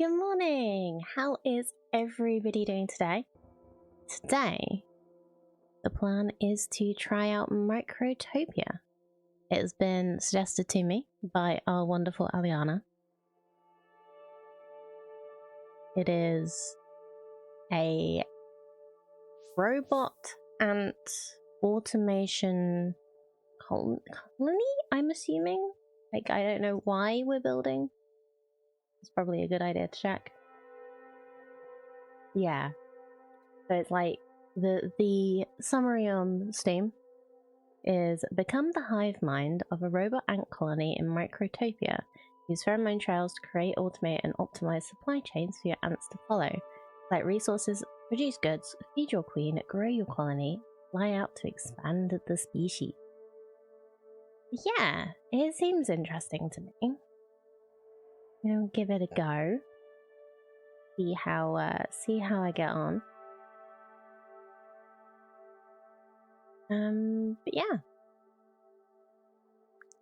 Good morning! How is everybody doing today? Today, the plan is to try out Microtopia. It has been suggested to me by our wonderful Aliana. It is a robot ant automation colony, I'm assuming? Like, I don't know why we're building. It's probably a good idea to check. Yeah. So it's like, the summary on Steam is become the hive mind of a robot ant colony in Microtopia. Use pheromone trails to create, automate, and optimize supply chains for your ants to follow. Collect resources, produce goods, feed your queen, grow your colony, fly out to expand the species. Yeah, it seems interesting to me. Give it a go. See how I get on. But yeah.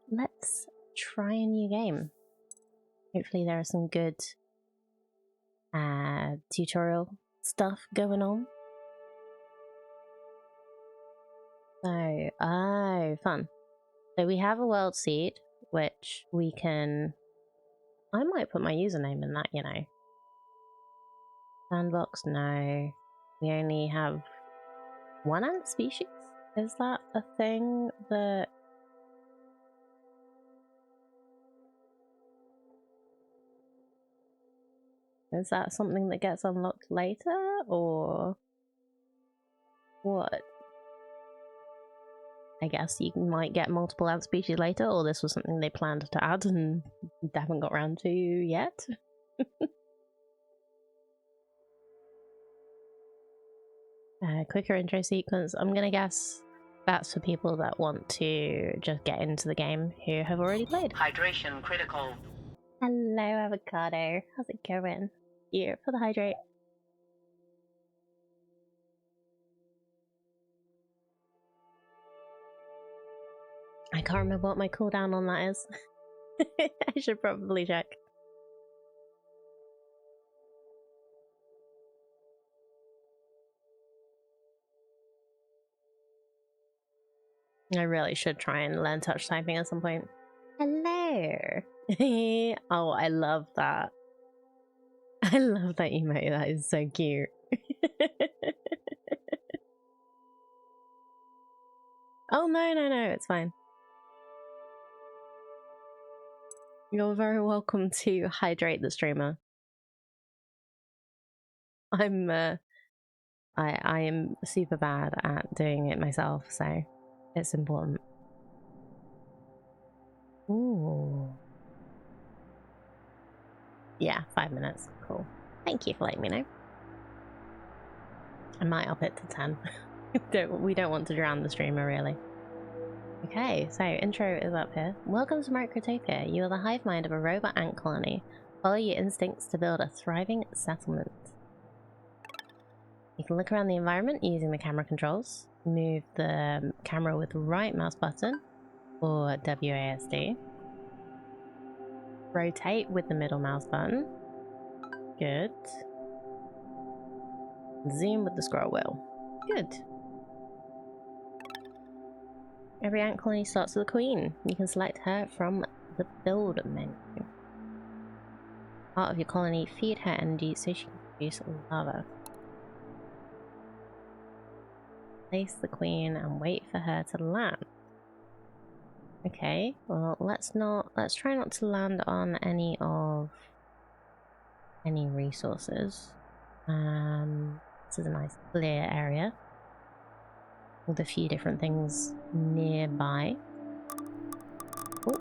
Let's try a new game. Hopefully there are some good tutorial stuff going on. So, fun. So we have a world seed, which we can... I might put my username in that, you know. Sandbox, no. We only have one ant species? Is that a thing that... Is that something that gets unlocked later, or what? I guess you might get multiple ant species later, or this was something they planned to add and they haven't got around to yet. Quicker intro sequence. I'm gonna guess that's for people that want to just get into the game who have already played. Hydration critical. Hello, Avocado. How's it going? Here for the hydrate. I can't remember what my cooldown on that is. I should probably check. I really should try and learn touch typing at some point. Hello! Oh, I love that. I love that emote. That is so cute. Oh, no, it's fine. You're very welcome to hydrate the streamer. I am super bad at doing it myself, so it's important. Ooh. Yeah, 5 minutes. Cool. Thank you for letting me know. I might up it to 10. We don't want to drown the streamer, really. Okay, so intro is up here. Welcome to Microtopia. You are the hive mind of a robot ant colony. Follow your instincts to build a thriving settlement. You can look around the environment using the camera controls. Move the camera with the right mouse button, or WASD. Rotate with the middle mouse button. Good. Zoom with the scroll wheel. Good. Every ant colony starts with a queen. You can select her from the build menu. Part of your colony, feed her energy so she can produce lava. Place the queen and wait for her to land. Okay, well let's try not to land on any resources. This is a nice clear area with a few different things nearby. Oh.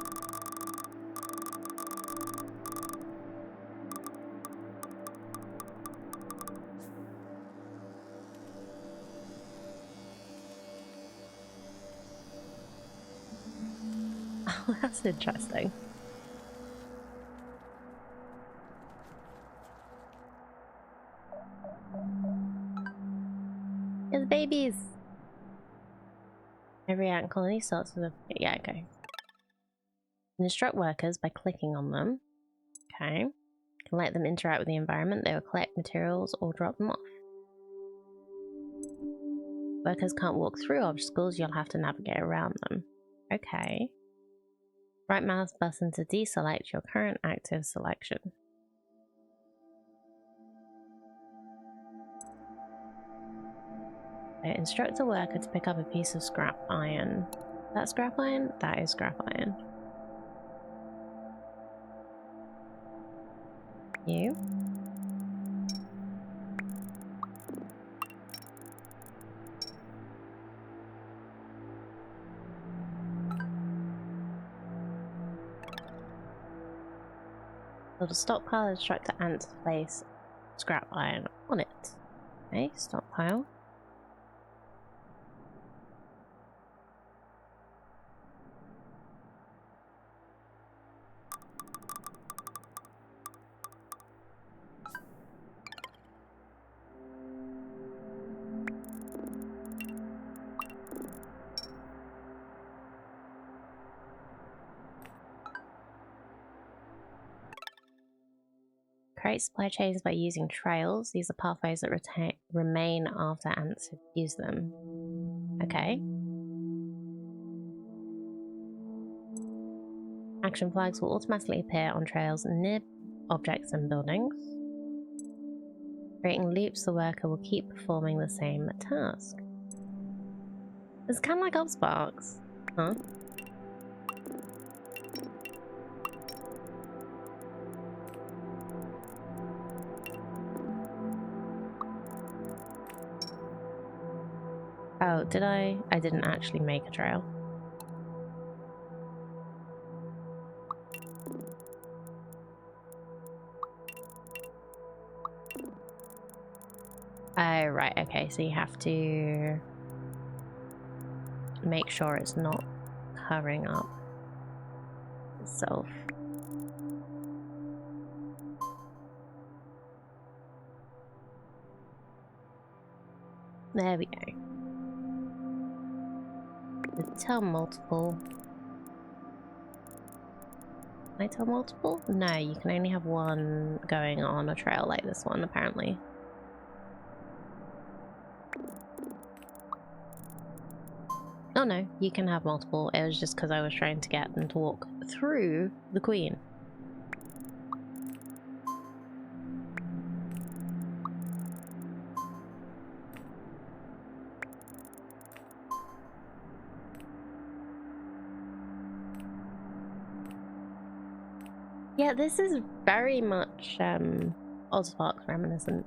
Oh, that's interesting. It's babies! Every ant colony starts with a... yeah, okay. Instruct workers by clicking on them. Okay. can let them interact with the environment. They will collect materials or drop them off. Workers can't walk through obstacles, you'll have to navigate around them. Okay. Right mouse button to deselect your current active selection. Instruct a worker to pick up a piece of scrap iron. Is that scrap iron? That is scrap iron. You. Build a stockpile, instruct the ant to place scrap iron on it. Okay, stockpile. Create supply chains by using trails. These are pathways that remain after ants have used them. Okay. Action flags will automatically appear on trails near objects and buildings. Creating loops, the worker will keep performing the same task. It's kind of like Upsparks, huh? Oh, did I? I didn't actually make a trail. Oh, right, okay, so you have to make sure it's not covering up itself. There we go. Tell multiple. Can I tell multiple? No, you can only have one going on a trail like this one, apparently. Oh no, you can have multiple. It was just because I was trying to get them to walk through the queen. Yeah, this is very much Ozpark reminiscent.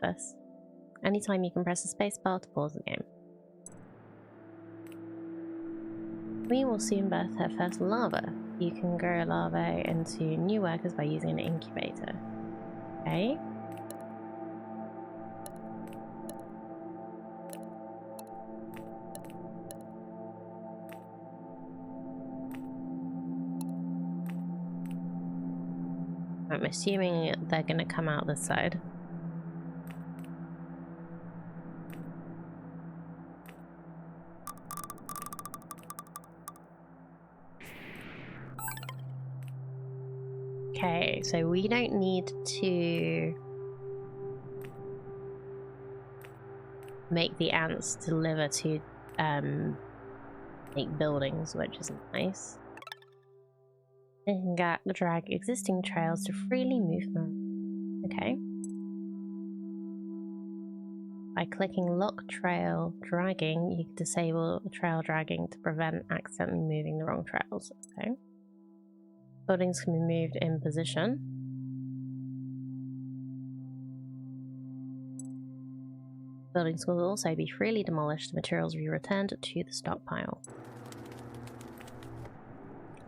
This. Anytime you can press the space bar to pause the game. We will soon birth her first larva. You can grow larvae into new workers by using an incubator. Okay. I'm assuming they're gonna come out this side. Okay, so we don't need to make the ants deliver to make buildings, which is nice. They can drag existing trails to freely move them. Okay. By clicking lock trail dragging, you can disable trail dragging to prevent accidentally moving the wrong trails. Okay. Buildings can be moved in position. Buildings will also be freely demolished, materials will be returned to the stockpile.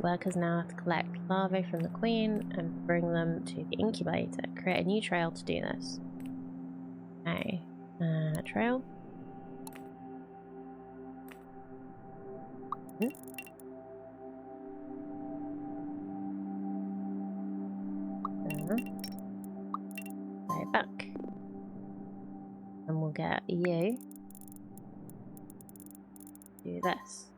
Workers now have to collect larvae from the queen and bring them to the incubator. Create a new trail to do this. Okay. Trail. Go back. And we'll get you. Do this.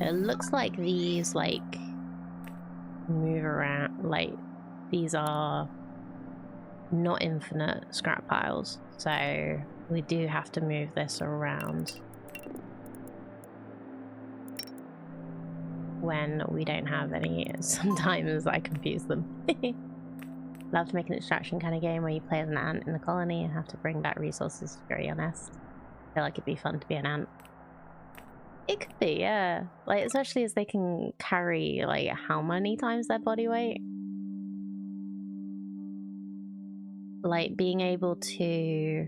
It looks like these, like, move around, like, these are not infinite scrap piles, so we do have to move this around when we don't have any. Sometimes I confuse them. Love to make an extraction kind of game where you play as an ant in the colony and have to bring back resources to grow your nest. I feel like it'd be fun to be an ant. It could be, yeah. Like, especially as they can carry, like, how many times their body weight? Like, being able to...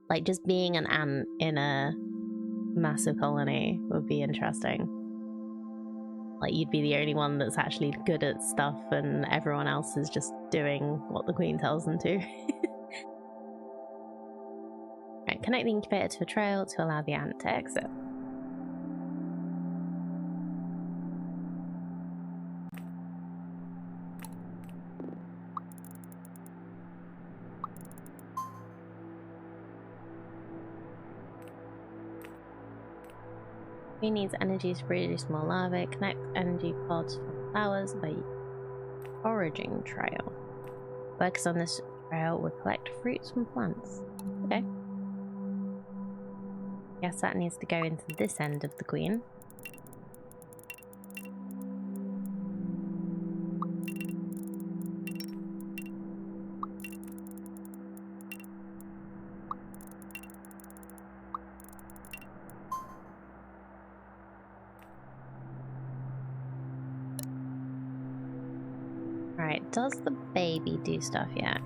like, just being an ant in a massive colony would be interesting. Like, you'd be the only one that's actually good at stuff and everyone else is just doing what the queen tells them to. Right, connect the incubator to a trail to allow the ant to exit. Queen needs energy to produce more larvae. Connect energy pods from flowers by foraging trail. Workers on this trail will collect fruits from plants. Okay. Guess that needs to go into this end of the queen. Alright, does the baby do stuff yet?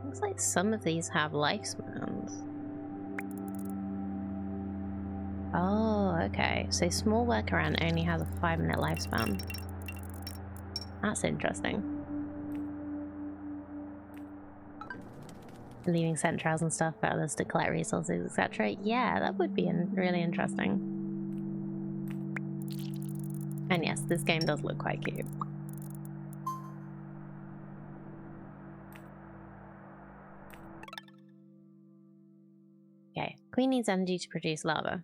Looks like some of these have lifespans. Oh, okay. So small worker ant only has a 5-minute lifespan. That's interesting. Leaving scent trails and stuff for others to collect resources, etc. Yeah, that would be really interesting. And yes, this game does look quite cute. Okay, queen needs energy to produce larvae.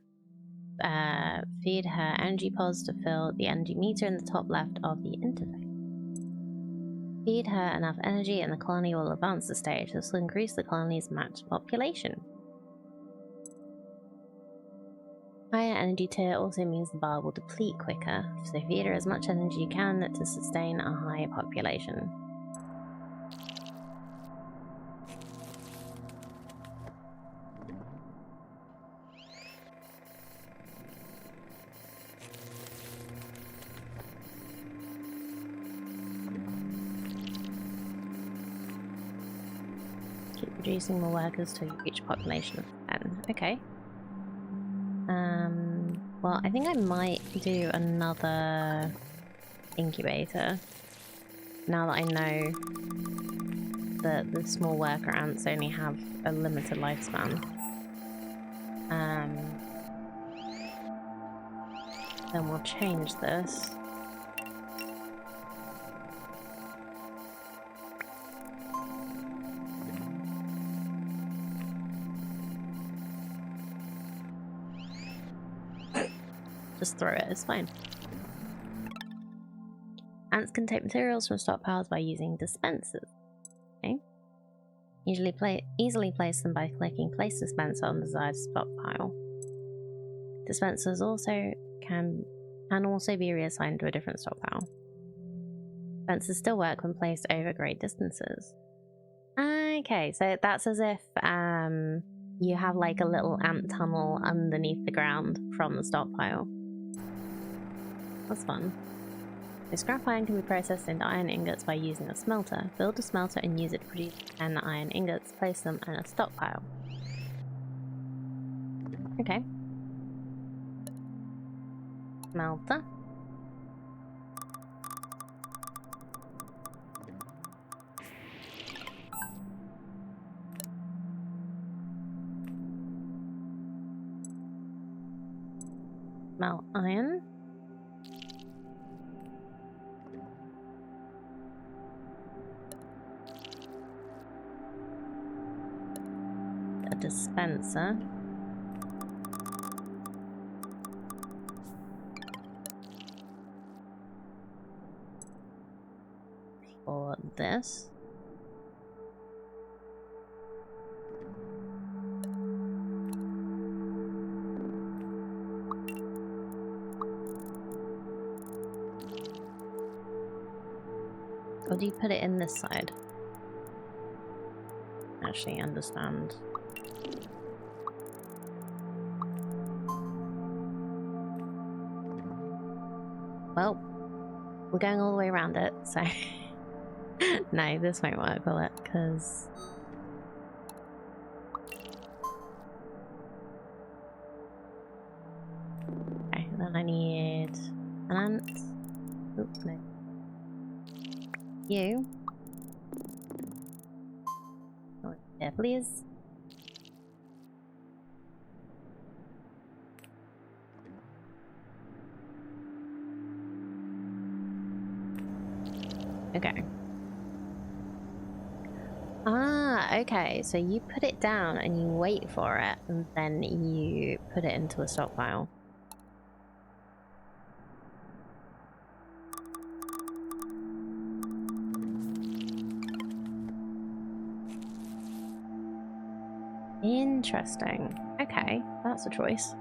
Feed her energy pods to fill the energy meter in the top left of the interface. Feed her enough energy and the colony will advance the stage. This will increase the colony's max population. Higher energy tier also means the bar will deplete quicker, so feed her as much energy you can to sustain a high population. Producing more workers till you reach a population of 10. Okay. Well, I think I might do another incubator. Now that I know that the small worker ants only have a limited lifespan. Then we'll change this. Just throw it, it's fine. Ants can take materials from stockpiles by using dispensers. Okay. Easily place them by clicking place dispenser on the desired stockpile. Dispensers also can also be reassigned to a different stockpile. Dispensers still work when placed over great distances. Okay, so that's as if you have like a little ant tunnel underneath the ground from the stockpile. That's fun. So scrap iron can be processed into iron ingots by using a smelter. Build a smelter and use it to produce 10 iron ingots. Place them in a stockpile. Okay. Smelter. Melt iron. A dispenser. For this. Or do you put it in this side? Actually understand. Well, we're going all the way around it, so no, this won't work, will it? Because okay, then I need an ant. Oops, no. You. Oh, there, please. Okay. Ah, okay. So you put it down and you wait for it, and then you put it into a stockpile. Interesting. Okay, that's a choice.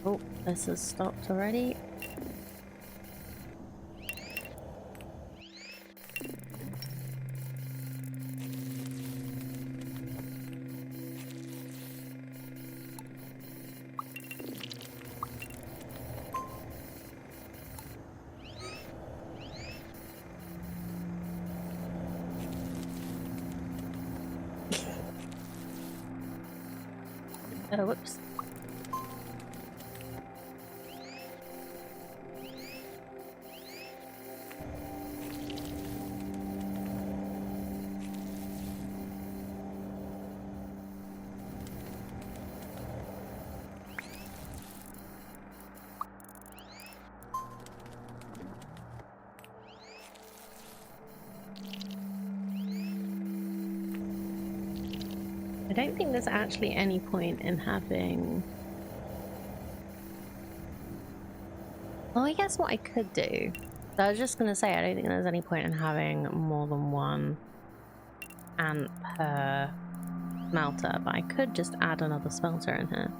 Oh, this has stopped already. Oh, whoops. I don't think there's actually any point in having... Well, I guess what I could do... So I was just going to say, I don't think there's any point in having more than one ant per smelter, but I could just add another smelter in here.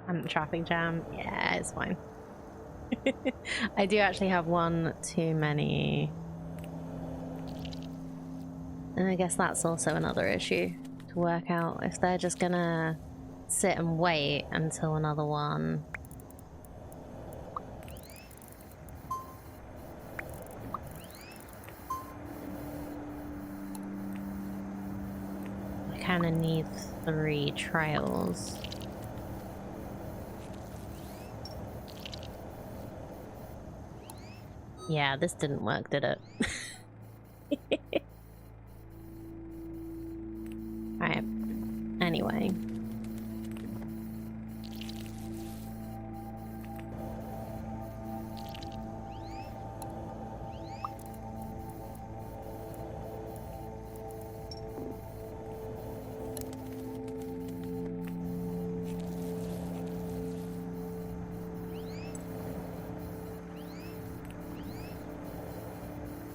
And traffic jam, yeah, it's fine. I do actually have one too many. And I guess that's also another issue to work out. If they're just gonna sit and wait until another one gonna need 3 trails. Yeah, this didn't work, did it? Alright. Anyway.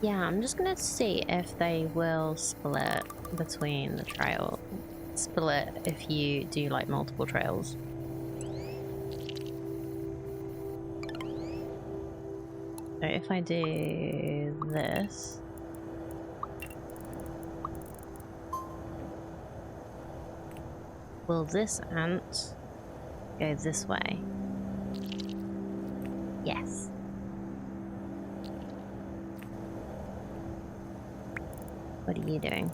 Yeah, I'm just gonna see if they will split between the trail. Split if you do like multiple trails. So if I do this. Will this ant go this way? Yes. What are you doing?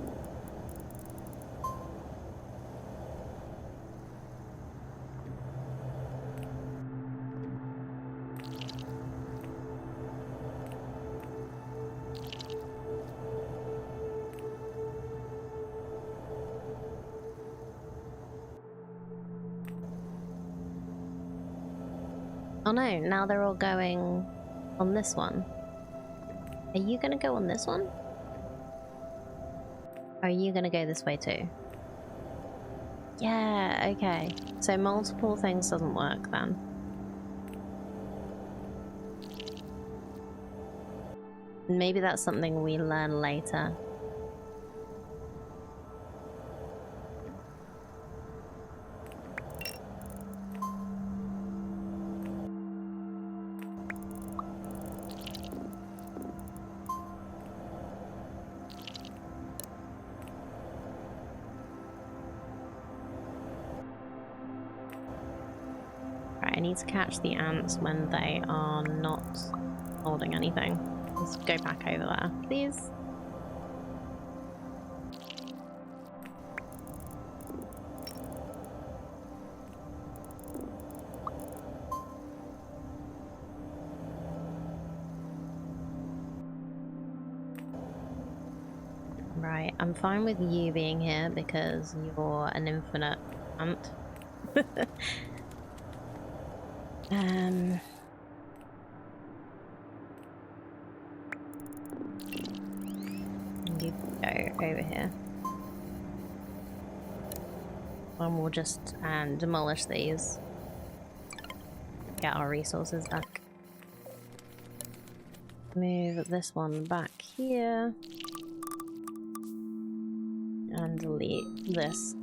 Oh no, now they're all going on this one. Are you gonna go on this one? Or are you gonna go this way too? Yeah, okay. So multiple things doesn't work then. Maybe that's something we learn later. I need to catch the ants when they are not holding anything. Let's go back over there, please. Right, I'm fine with you being here because you're an infinite ant. You go over here. And we'll just demolish these. Get our resources back. Move this one back here. And delete this.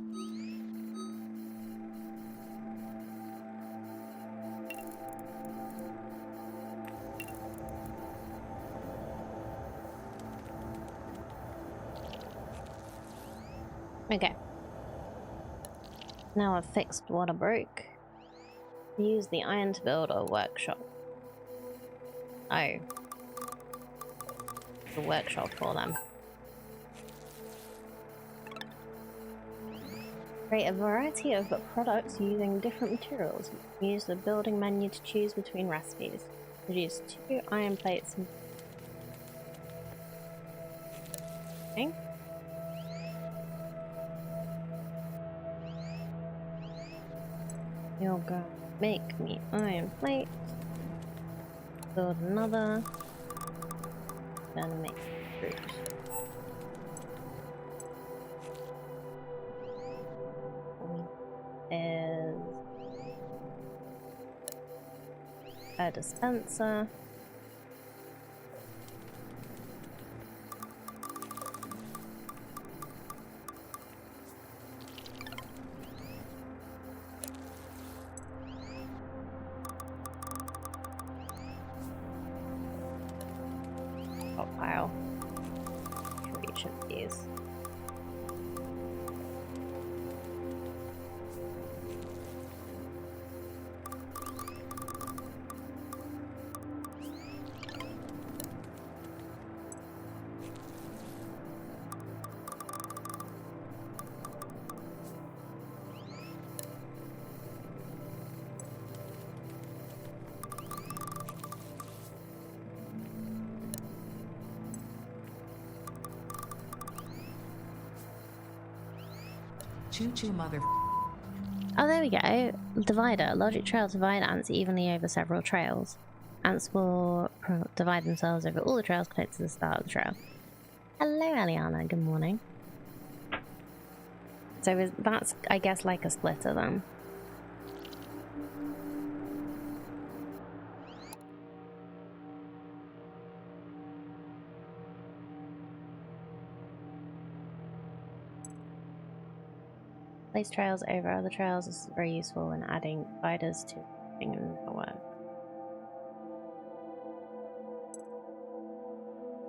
Okay. Now I've fixed what I broke. Use the iron to build a workshop. Oh. The workshop for them. Create a variety of products using different materials. Use the building menu to choose between recipes. Produce 2 iron plates. Okay. You'll go make me iron plate. Build another. Then make fruit. Is a dispenser. Pile for each of these. Choo-choo, mother. Oh, there we go. Divider. Logic trail divide ants evenly over several trails. Ants will divide themselves over all the trails connected to the start of the trail. Hello, Eliana. Good morning. So that's, I guess, like a splitter then. Place trails over other trails. This is very useful when adding dividers to a network.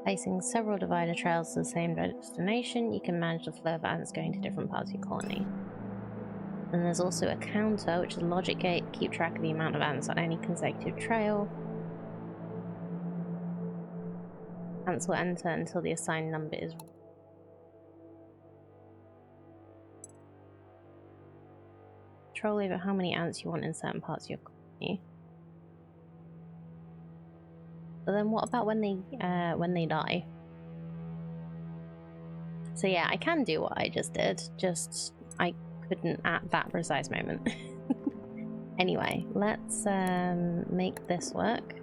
Placing several divider trails to the same destination, you can manage the flow of ants going to different parts of your colony. And there's also a counter, which is a logic gate to keep track of the amount of ants on any consecutive trail. Ants will enter until the assigned number is control over how many ants you want in certain parts of your colony. But then what about when they die? So yeah, I can do what I just did, just I couldn't at that precise moment. Anyway, let's make this work.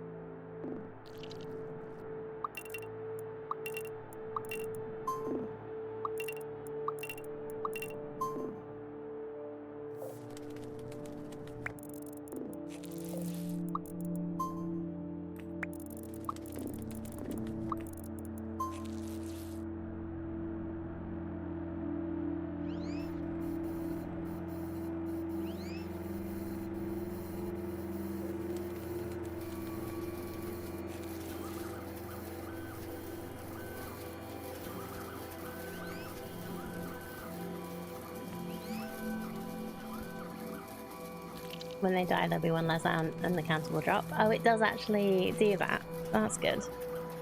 When they die, there'll be one less ant and the counter will drop. Oh, it does actually do that. That's good. So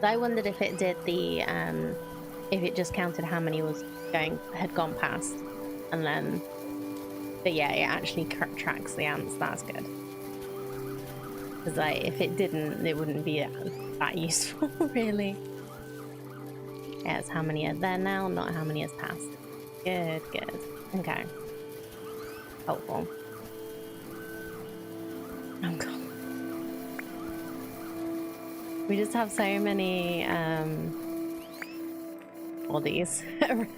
I wondered if it did the, if it just counted how many had gone past, and then, but yeah, it actually tracks the ants. That's good. Because if it didn't, it wouldn't be that useful, really. Yeah, it's how many are there now, not how many has passed. Good, good. Okay. Helpful. Oh god. We just have so many bodies around.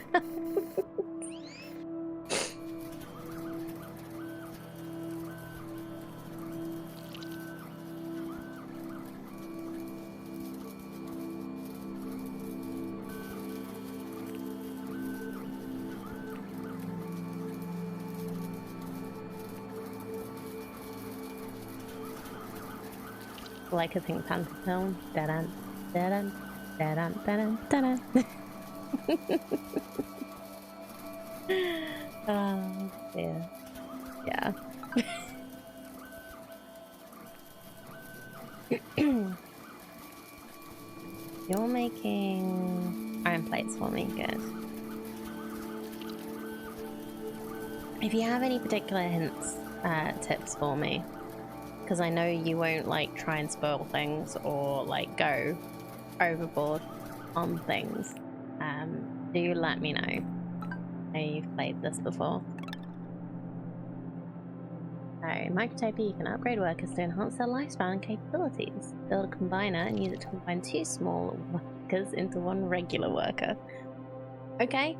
Like a Pink Panther film. Da-dun, da-dun, da-dun, da-dun, da-dun. Oh, dear. Yeah. You're making iron plates for me, good. If you have any particular hints, tips for me, because I know you won't like try and spoil things or like go overboard on things, do let me know. I know you've played this before. So, in Microtopia, you can upgrade workers to enhance their lifespan and capabilities. Build a combiner and use it to combine 2 small workers into 1 regular worker. Okay.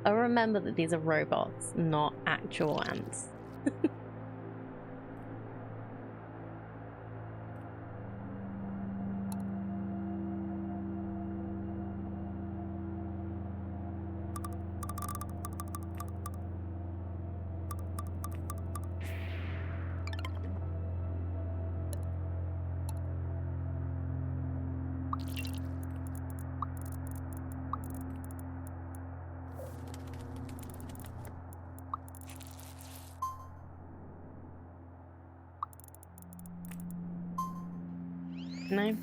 I'll remember that these are robots, not actual ants. No.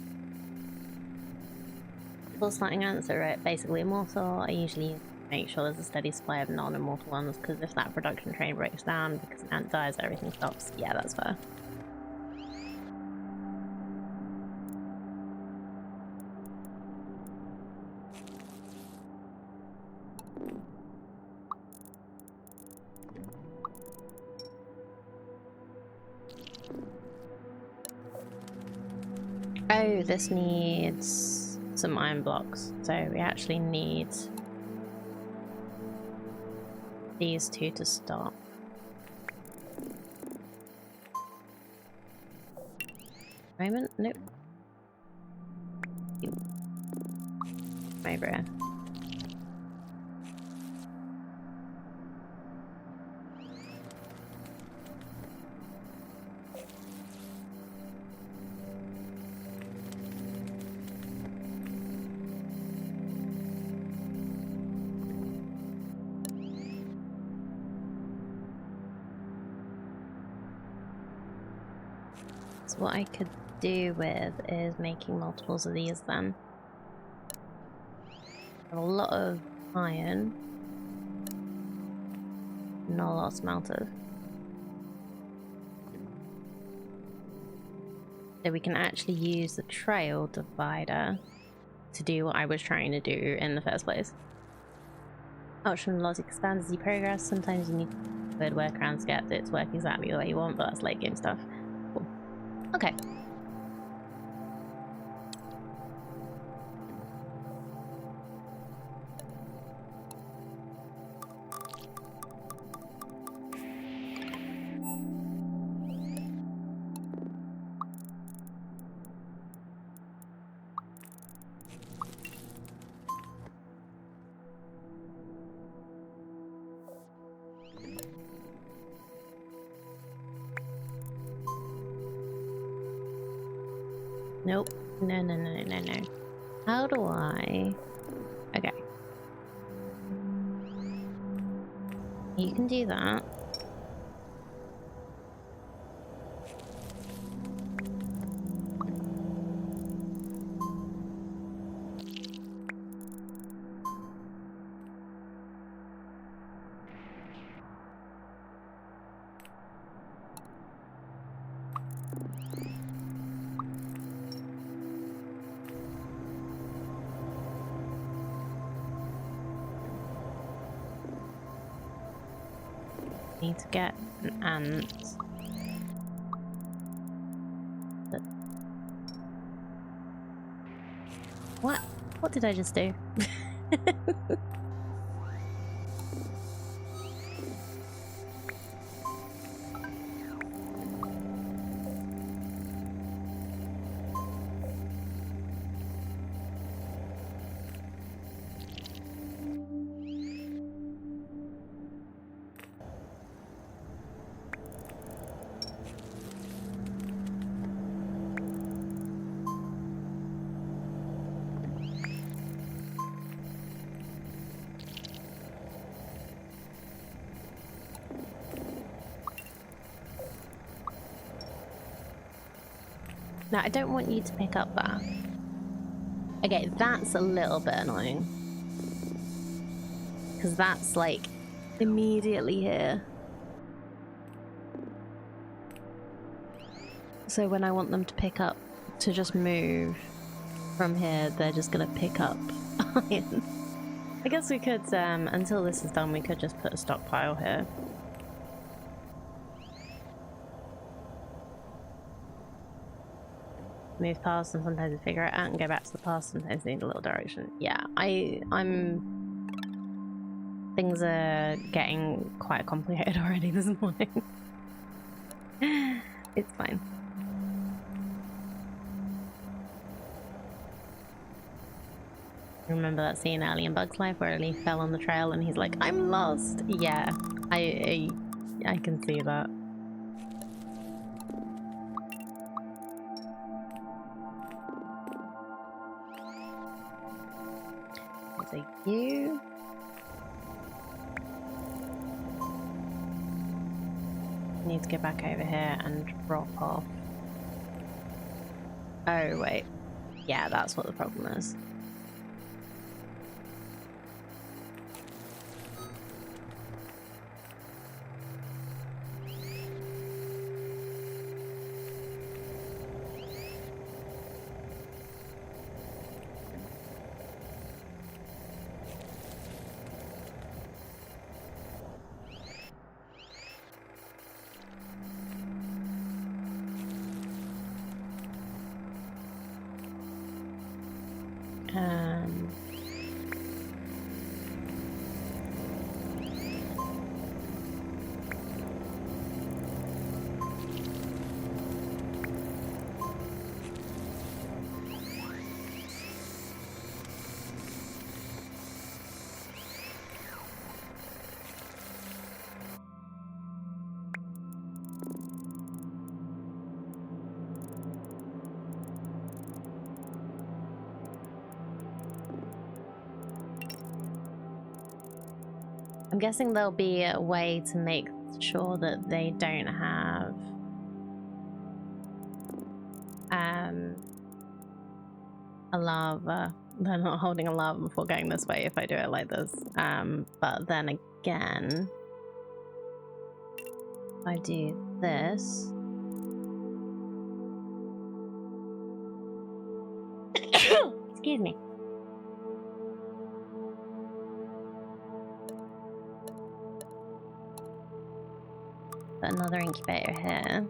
People starting ants are basically immortal. I usually make sure there's a steady supply of non-immortal ones, because if that production train breaks down because an ant dies, everything stops. Yeah, that's fair. Oh, this needs some iron blocks, so we actually need these two to start. Moment? Nope. Over here. So what I could do with is making multiples of these then. I have a lot of iron. Not a lot of smelters. So we can actually use the trail divider to do what I was trying to do in the first place. Option logic expands as you progress. Sometimes you need to workarounds to get it to work exactly the way you want, but that's late game stuff. Cool. Okay. Nope. No, no, no, no, no. How do I... Okay. You can do that. Need to get an ant. But... What? What did I just do? Now, I don't want you to pick up that. Okay, that's a little bit annoying. Because that's, like, immediately here. So when I want them to pick up, to just move from here, they're just gonna pick up iron. I guess we could, until this is done, we could just put a stockpile here. Move past and sometimes we figure it out and go back to the past, sometimes they need a little direction. Yeah, things are getting quite complicated already this morning. It's fine. Remember that scene early in Bug's Life where Ellie fell on the trail and he's like, I'm lost! Yeah, I can see that. So you... need to get back over here and drop off. Oh, wait. Yeah, that's what the problem is. I'm guessing there'll be a way to make sure that they don't have a lava. They're not holding a lava before going this way if I do it like this. But then again, if I do this. Excuse me. Put another incubator here.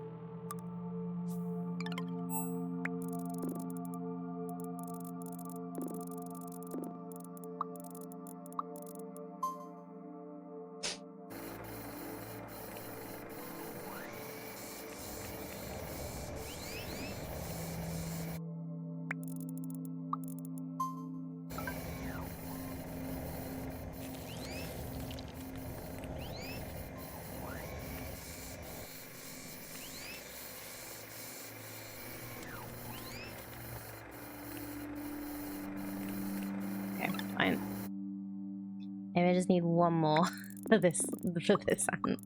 Fine. Maybe I just need one more for this ant.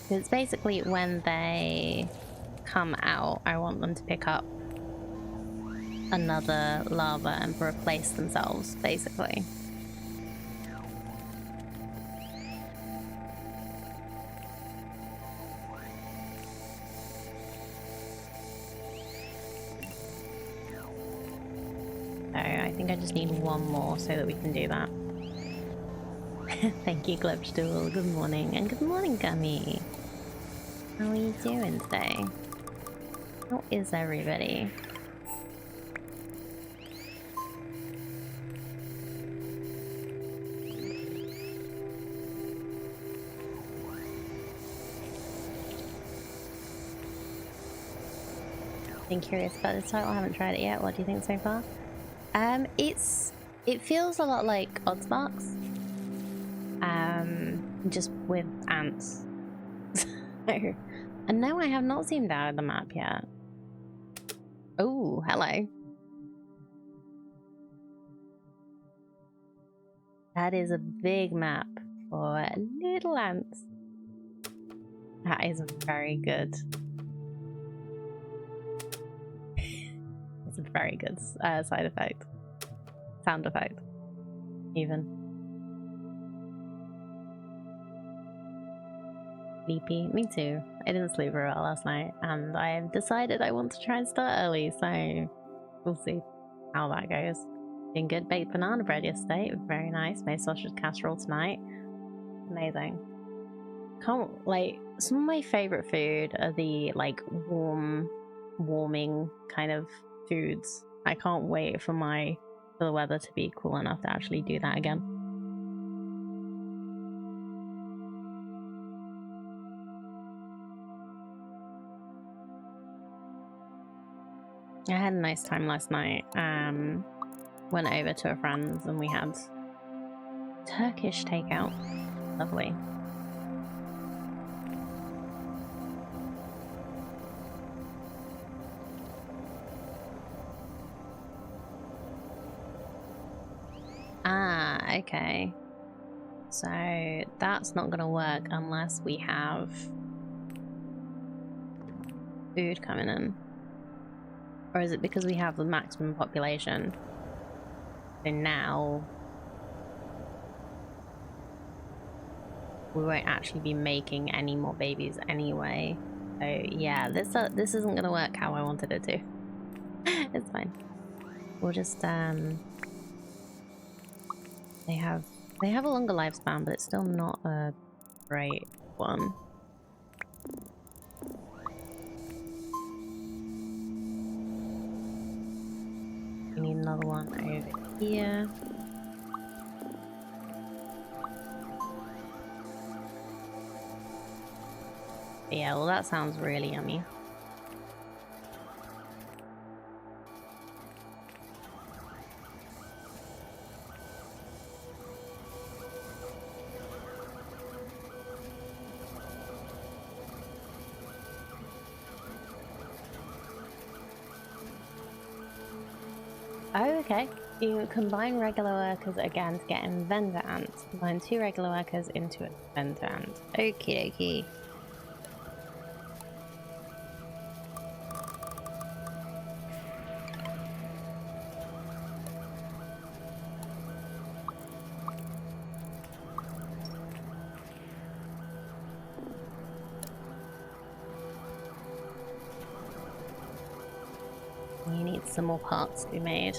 It's basically when they come out, I want them to pick up another lava and replace themselves, basically. I think I just need one more so that we can do that. Thank you, Glebstool. Good morning. And good morning, Gummy. How are you doing today? How is everybody? Been curious about this title. I haven't tried it yet. What do you think so far? It feels a lot like Oddsparks. Just with ants. And no, I have not zoomed out of the map yet. Oh, hello. That is a big map for little ants. That is very good. It's a very good side effect. Sound effect. Even. Sleepy. Me too. I didn't sleep very well last night, and I've decided I want to try and start early, so we'll see how that goes. Doing good. Baked banana bread yesterday. Very nice. Made sausage casserole tonight. Amazing. Like, some of my favorite food are the like warming kind of foods. I can't wait for the weather to be cool enough to actually do that again. I had a nice time last night. Went over to a friend's and we had Turkish takeout. Lovely. Ah, okay. So that's not gonna work unless we have food coming in. Or is it because we have the maximum population? So now we won't actually be making any more babies anyway. So yeah, this isn't gonna work how I wanted it to. It's fine. We'll just they have a longer lifespan, but it's still not a great one. We need another one over here. Yeah, well that sounds really yummy. Oh, okay. You combine regular workers again to get inventor ants. Combine 2 regular workers into an inventor ant. Okie dokie. You need some more parts to be made.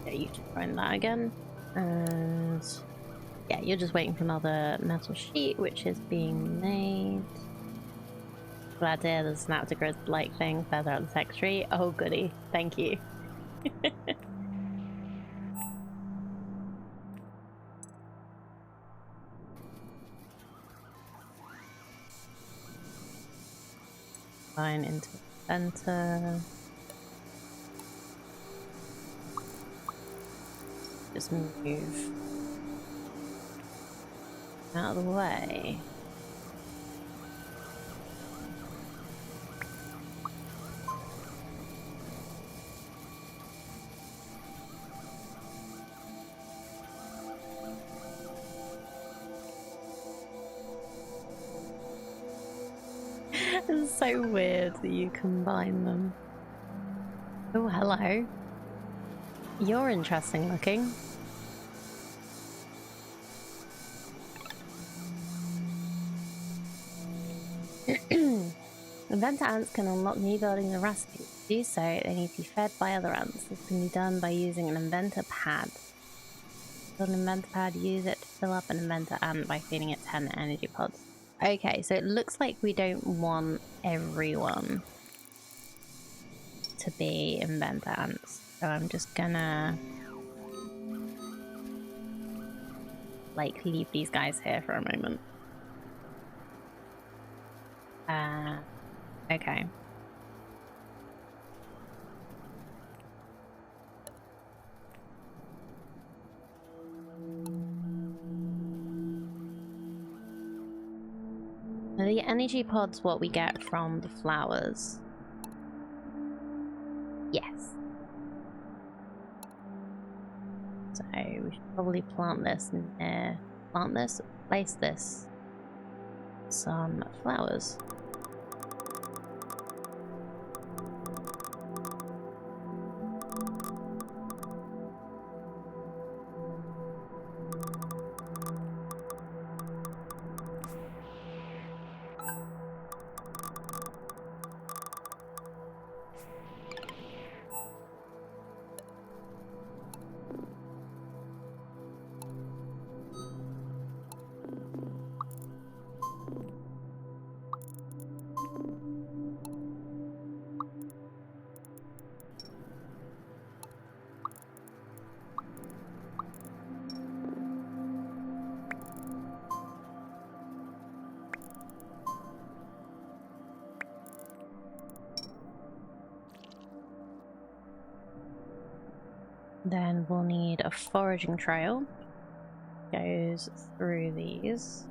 Yeah, you should find that again. And yeah, you're just waiting for another metal sheet, which is being made. Glad to hear the Synapticus like thing further out the tech tree. Oh goody, thank you. Fine, into the center. Just move out of the way. It's so weird that you combine them. Oh, hello. You're interesting looking. Inventor ants can unlock new buildings and recipes. To do so, they need to be fed by other ants. This can be done by using an inventor pad. Build an inventor pad, use it to fill up an inventor ant by feeding it 10 energy pods. Okay, so it looks like we don't want everyone to be inventor ants. So I'm just gonna like leave these guys here for a moment. Okay. Are the energy pods what we get from the flowers? Yes. So we should probably plant this near, place this. Some flowers. Then we'll need a foraging trail. Goes through these.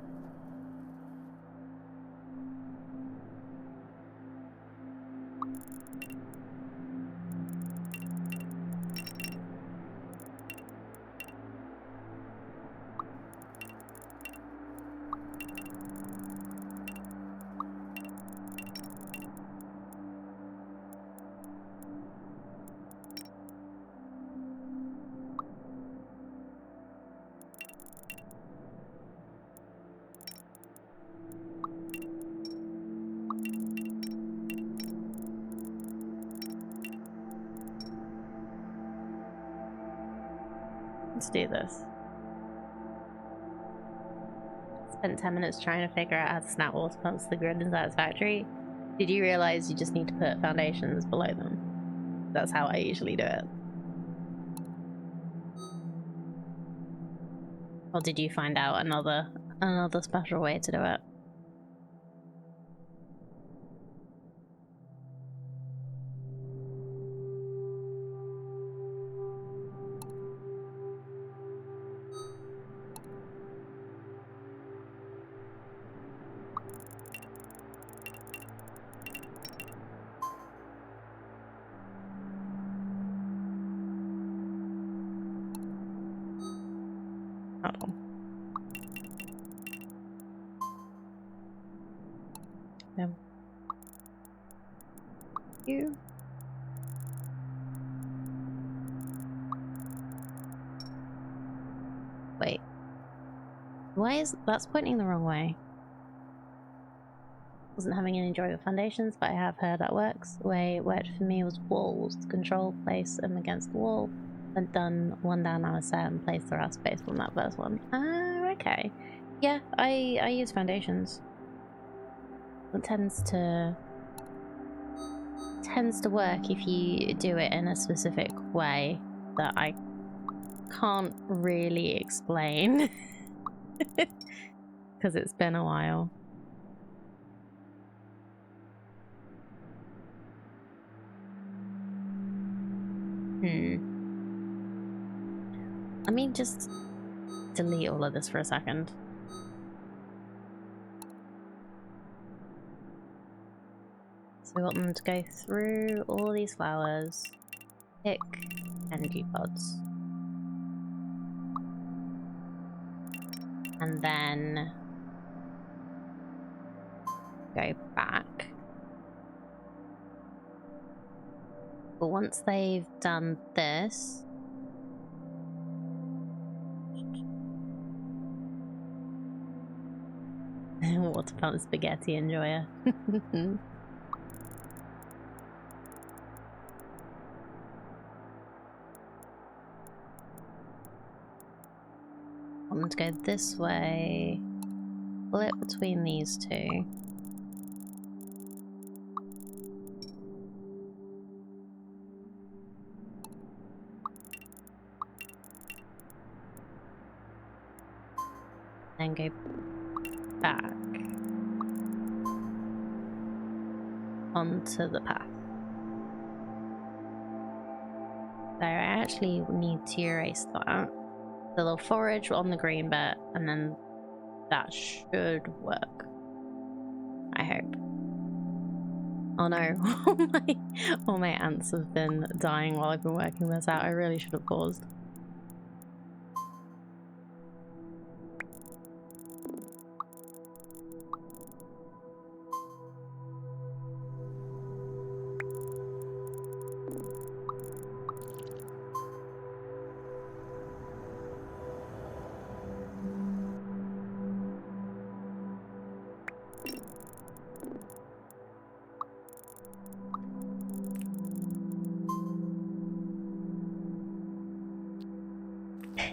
Let's do this. Spent 10 minutes trying to figure out how to snap water pumps to the grid in Satisfactory. Did you realize you just need to put foundations below them? That's how I usually do it. Or did you find out another special way to do it? Oh. Yeah. You. Wait. Why is that's pointing the wrong way? Wasn't having any joy with foundations, but I have heard that works. The way it worked for me was walls. Control, place them against the wall. When done, one down on a set and place the rest based on that first one. Ah, okay. Yeah, I use foundations. It tends to work if you do it in a specific way that I can't really explain because it's been a while. Let me just delete all of this for a second. So we want them to go through all these flowers, pick energy pods, and then go back. But once they've done this, what about the spaghetti enjoyer? I want to go this way, split between these two. Then go back onto the path. So I actually need to erase that. So they'll forage on the green bit, and then that should work. I hope. Oh no, all my ants have been dying while I've been working this out. I really should have paused.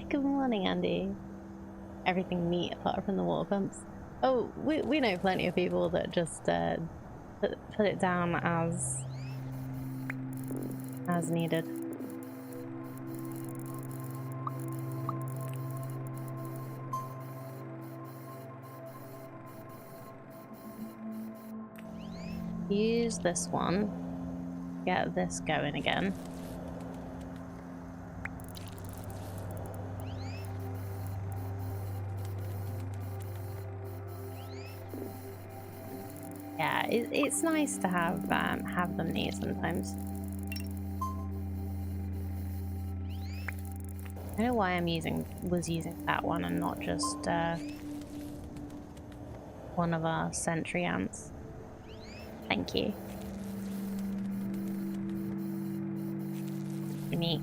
Good morning, Andy. Everything neat apart from the water pumps. Oh, we know plenty of people that just put it down as needed. Use this one. Get this going again. Yeah, it's nice to have them neat sometimes. I don't know why was using that one and not just one of our sentry ants. Thank you. Neat.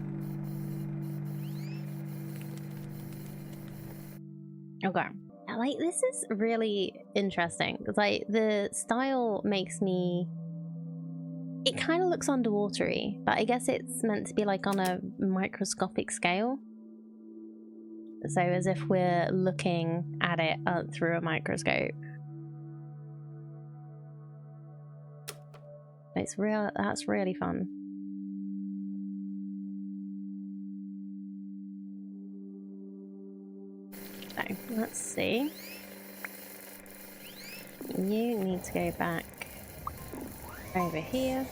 Okay. Like, this is really interesting because, like, the style makes me... It kind of looks underwatery, but I guess it's meant to be, like, on a microscopic scale. So as if we're looking at it through a microscope. It's real. That's really fun. So let's see. You need to go back over here.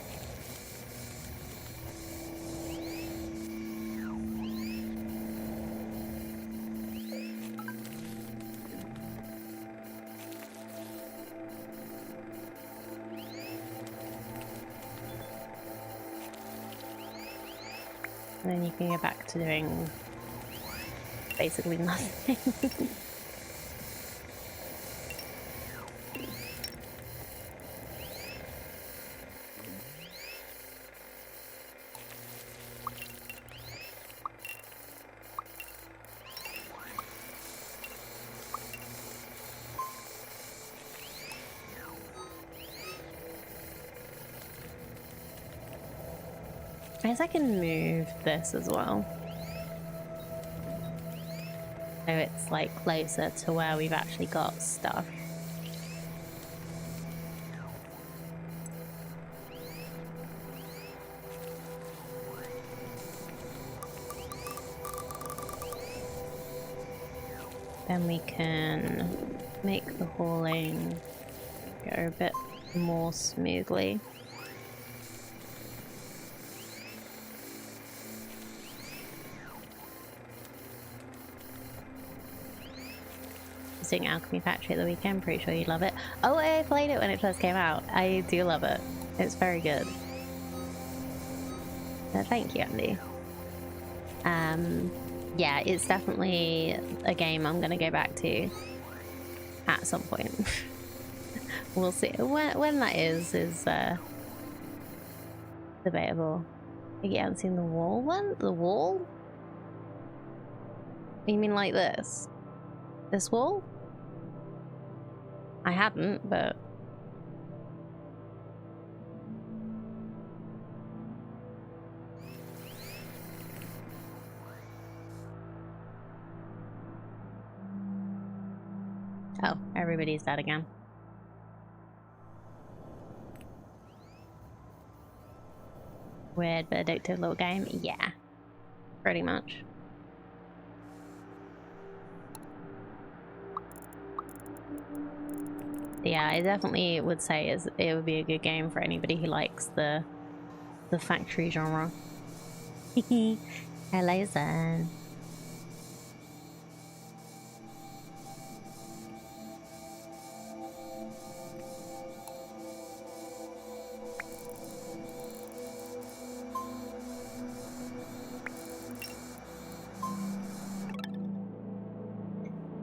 And then you can go back to doing basically nothing. I guess I can move this as well. So it's like closer to where we've actually got stuff. Then we can make the hauling go a bit more smoothly. Alchemy Factory at the weekend, pretty sure you'd love it. Oh, I played it when it first came out. I do love it. It's very good. Thank you, Andy. Yeah, it's definitely a game I'm gonna go back to at some point. We'll see when that is debatable. You haven't seen the wall one? The wall? You mean like this? This wall? I hadn't, but... Oh, everybody's dead again. Weird but addictive little game? Yeah. Pretty much. Yeah, I definitely would say it would be a good game for anybody who likes the factory genre. Hello, son.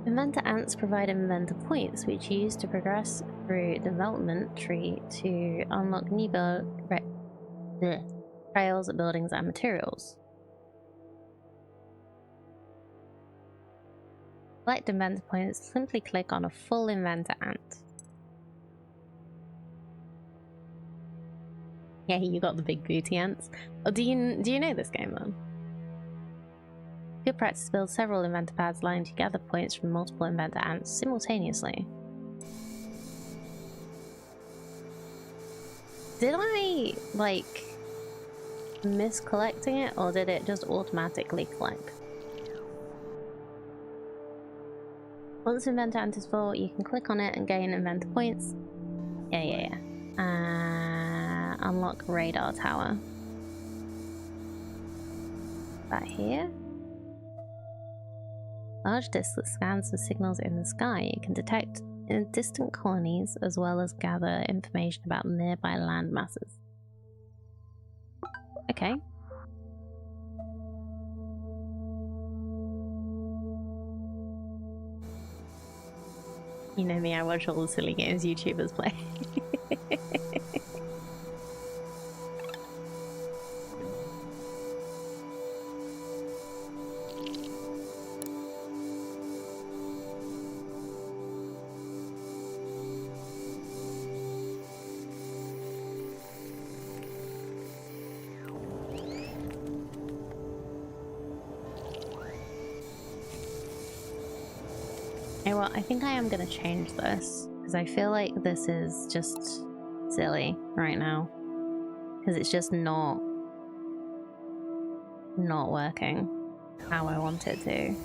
Inventor ants provide inventor points, which you use to progress through development tree to unlock new trails, buildings, and materials. Collect inventor points. Simply click on a full inventor ant. Yeah, you got the big booty ants. Oh, do you know this game then? Good practice to build several inventor pads lining together points from multiple inventor ants simultaneously. Did I, like, miss collecting it, or did it just automatically collect? Once inventor ant is full, you can click on it and gain inventor points. Yeah. Unlock radar tower. That here? Large disc that scans for signals in the sky. It can detect distant colonies as well as gather information about nearby land masses. Okay. You know me, I watch all the silly games YouTubers play. You know what? I think I am going to change this because I feel like this is just silly right now because it's just not working how I want it to.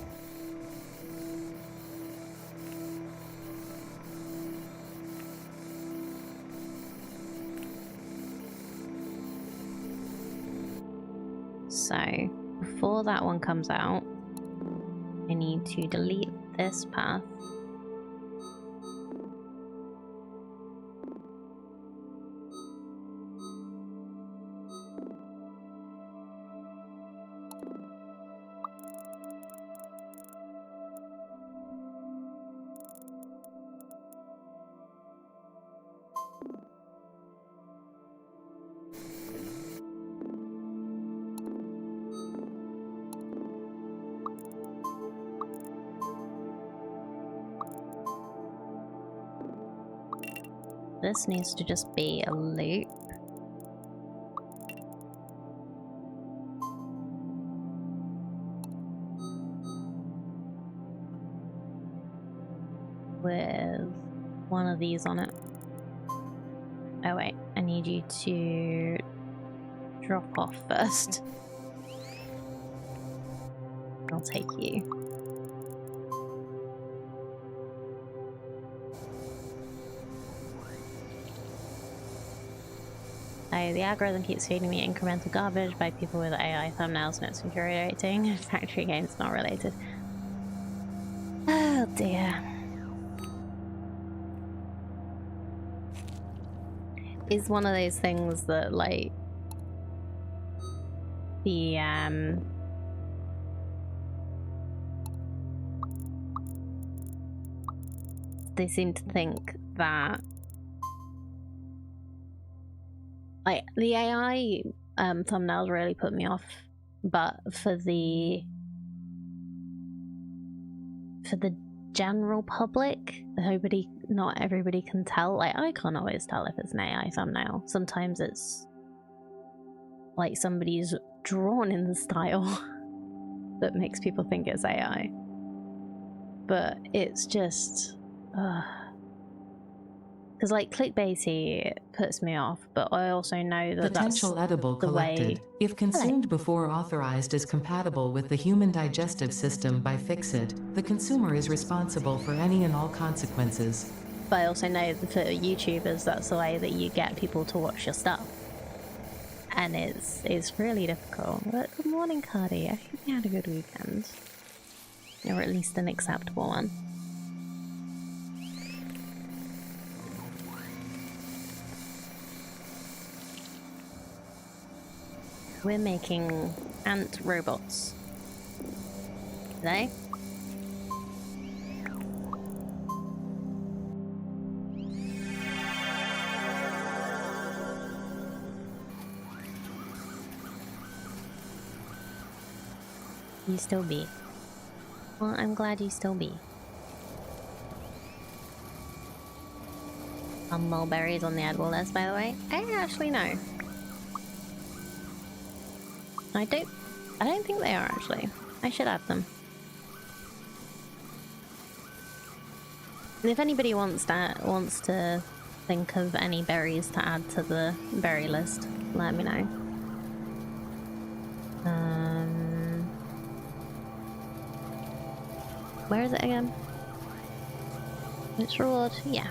So before that one comes out, I need to delete this path. This needs to just be a loop. With one of these on it. Oh wait, I need you to drop off first. I'll take you. The algorithm keeps feeding me incremental garbage by people with AI thumbnails and it's infuriating. Factory games not related. Oh dear. It's one of those things that like the they seem to think that like the AI thumbnails really put me off, but for the general public, not everybody can tell. Like I can't always tell if it's an AI thumbnail. Sometimes it's like somebody's drawn in the style that makes people think it's AI. But it's just because like clickbaity puts me off, but I also know that potential that's edible the collected. way. If consumed before authorized is compatible with the human digestive system by Fixit, the consumer is responsible for any and all consequences. But I also know that for YouTubers, that's the way that you get people to watch your stuff, and it's really difficult. But good morning, Cardi. I hope you had a good weekend, or at least an acceptable one. We're making ant robots today. You still be. Well, I'm glad you still be. Mulberries on the edible list, by the way. I don't actually know. I don't think they are actually. I should add them. And if anybody wants to think of any berries to add to the berry list, let me know. Where is it again? It's reward, yeah.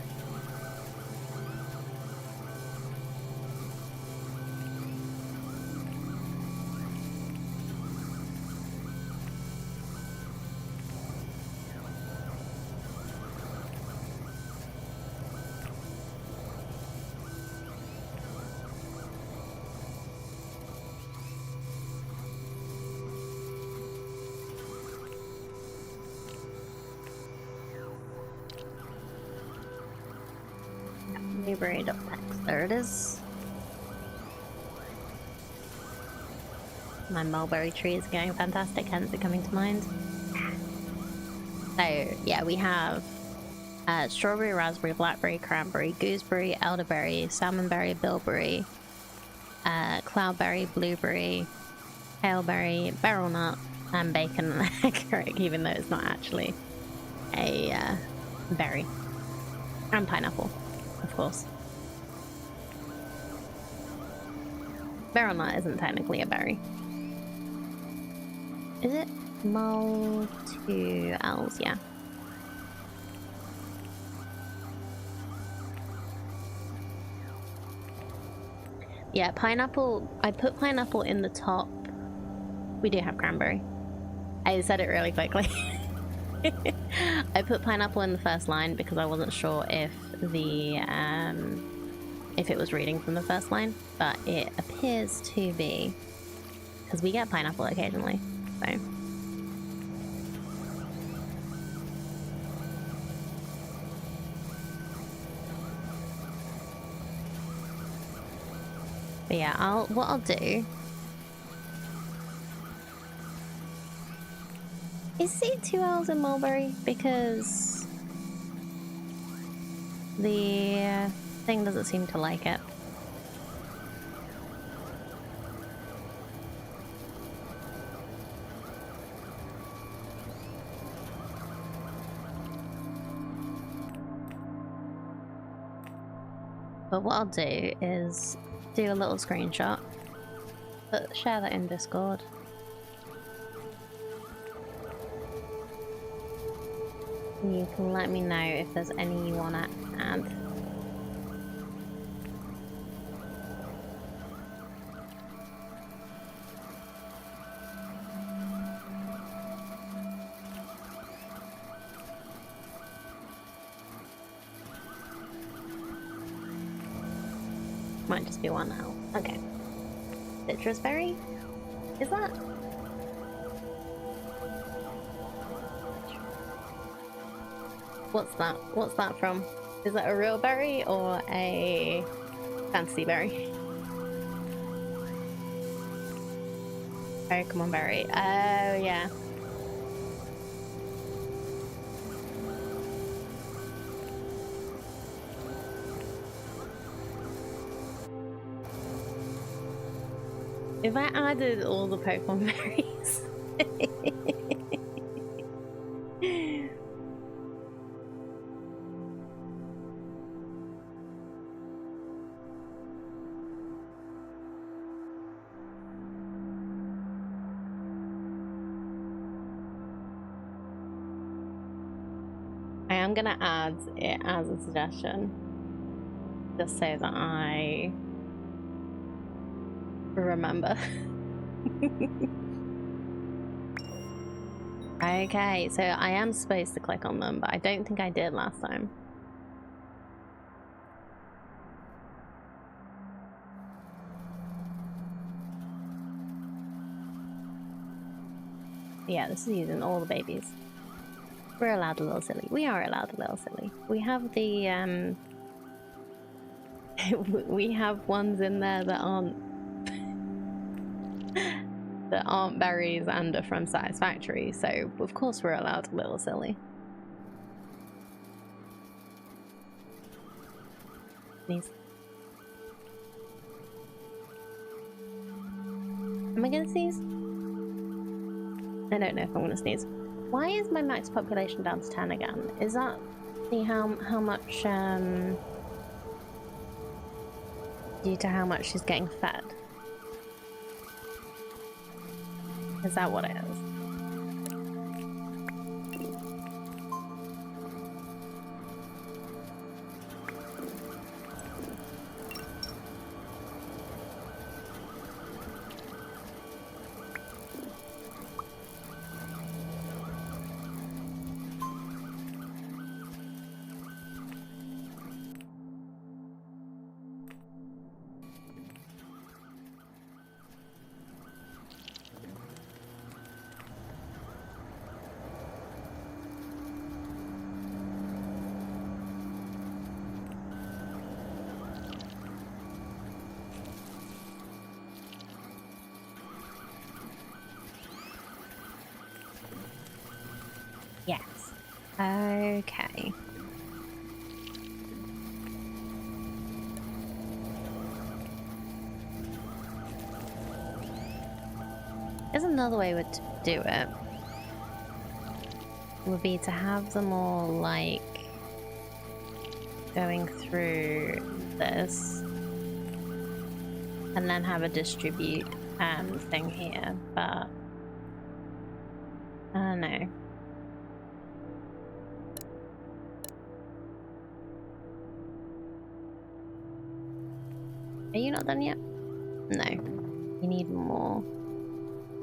Blueberry.text. There it is. My mulberry tree is going fantastic, hence it coming to mind. So, yeah, we have strawberry, raspberry, blackberry, cranberry, gooseberry, elderberry, salmonberry, bilberry, cloudberry, blueberry, hailberry, beryl nut, and bacon and egg, even though it's not actually a berry. And pineapple, of course. Barrel nut isn't technically a berry. Is it? Mul 2 L's, yeah. Yeah, pineapple. I put pineapple in the top. We do have cranberry. I said it really quickly. I put pineapple in the first line because I wasn't sure if it was reading from the first line, but it appears to be, because we get pineapple occasionally. So. But yeah, what I'll do is see 2 L's in mulberry, because the thing doesn't seem to like it. But what I'll do is do a little screenshot, but share that in Discord. And you can let me know if there's any you want to add. Might just be one now. Okay. Citrus berry? Is that? What's that? What's that from? Is that a real berry or a fantasy berry? Pokemon berry. Oh, yeah. If I added all the Pokemon berries. I am gonna add it as a suggestion, just so that I remember. Okay, so I am supposed to click on them, but I don't think I did last time. Yeah, this is using all the babies. We're allowed a little silly. We are allowed a little silly. We have the we have ones in there that aren't berries and are from Satisfactory, so of course we're allowed a little silly. Sneeze. Am I gonna sneeze? I don't know if I'm gonna sneeze. Why is my max population down to 10 again? Is that see how much due to how much she's getting fed? Is that what it is? Yes. Okay. There's another way to do it. would be to have them all like going through this and then have a distribute thing here, but I don't know. Are you not done yet? No. You need more.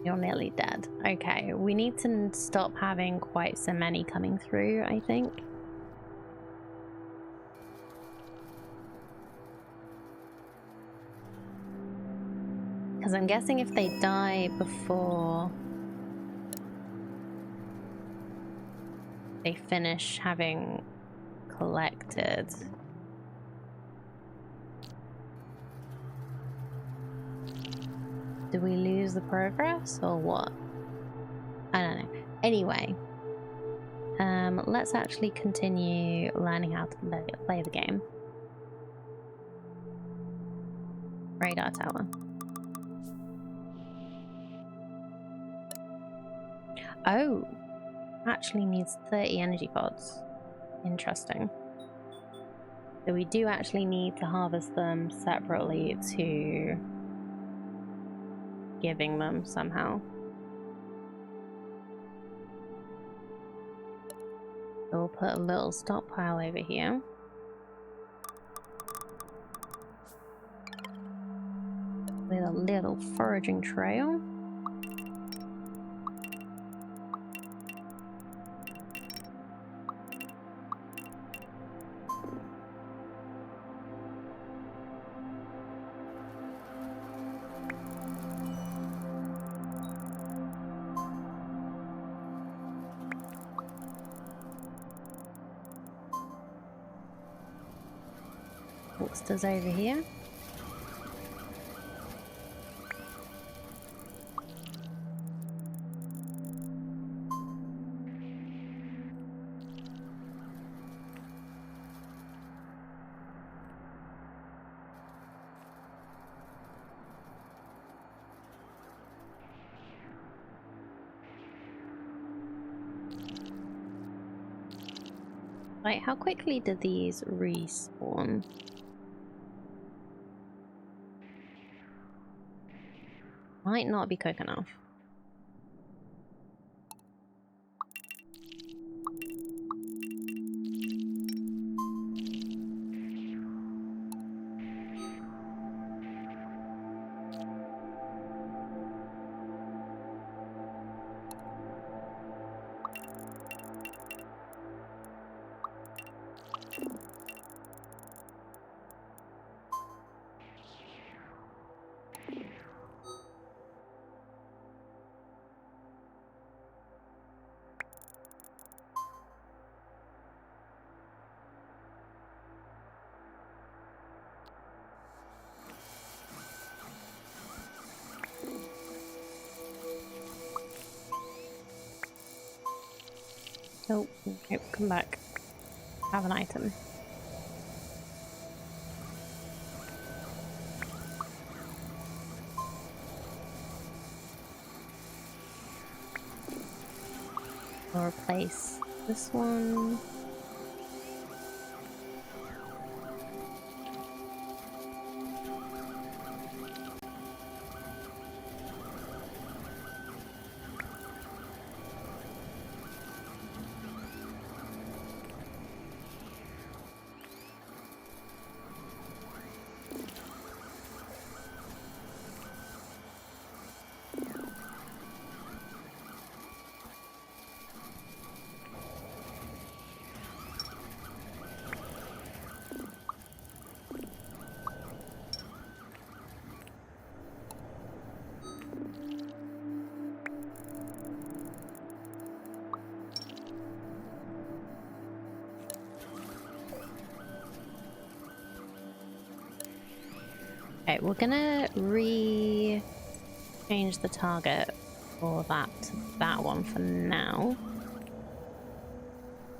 You're nearly dead. Okay, we need to stop having quite so many coming through, I think. Because I'm guessing if they die before they finish having collected, do we lose the progress or what? I don't know. Anyway, let's actually continue learning how to play the game. Radar tower. Oh, actually needs 30 energy pods. Interesting. So we do actually need to harvest them separately to giving them somehow. So we'll put a little stockpile over here. With a little foraging trail. Monsters over here. Right, how quickly did these respawn? Might not be quick enough. Oh, nope, come back. Have an item. I'll replace this one. Okay, we're gonna change the target for that one for now.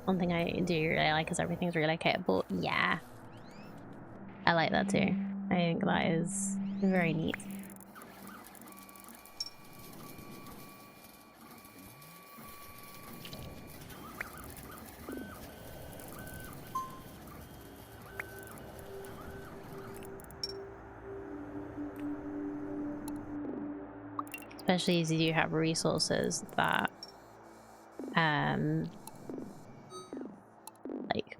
One thing I do really like is everything's relocatable. Yeah, I like that too. I think that is very neat. Especially as you do have resources that like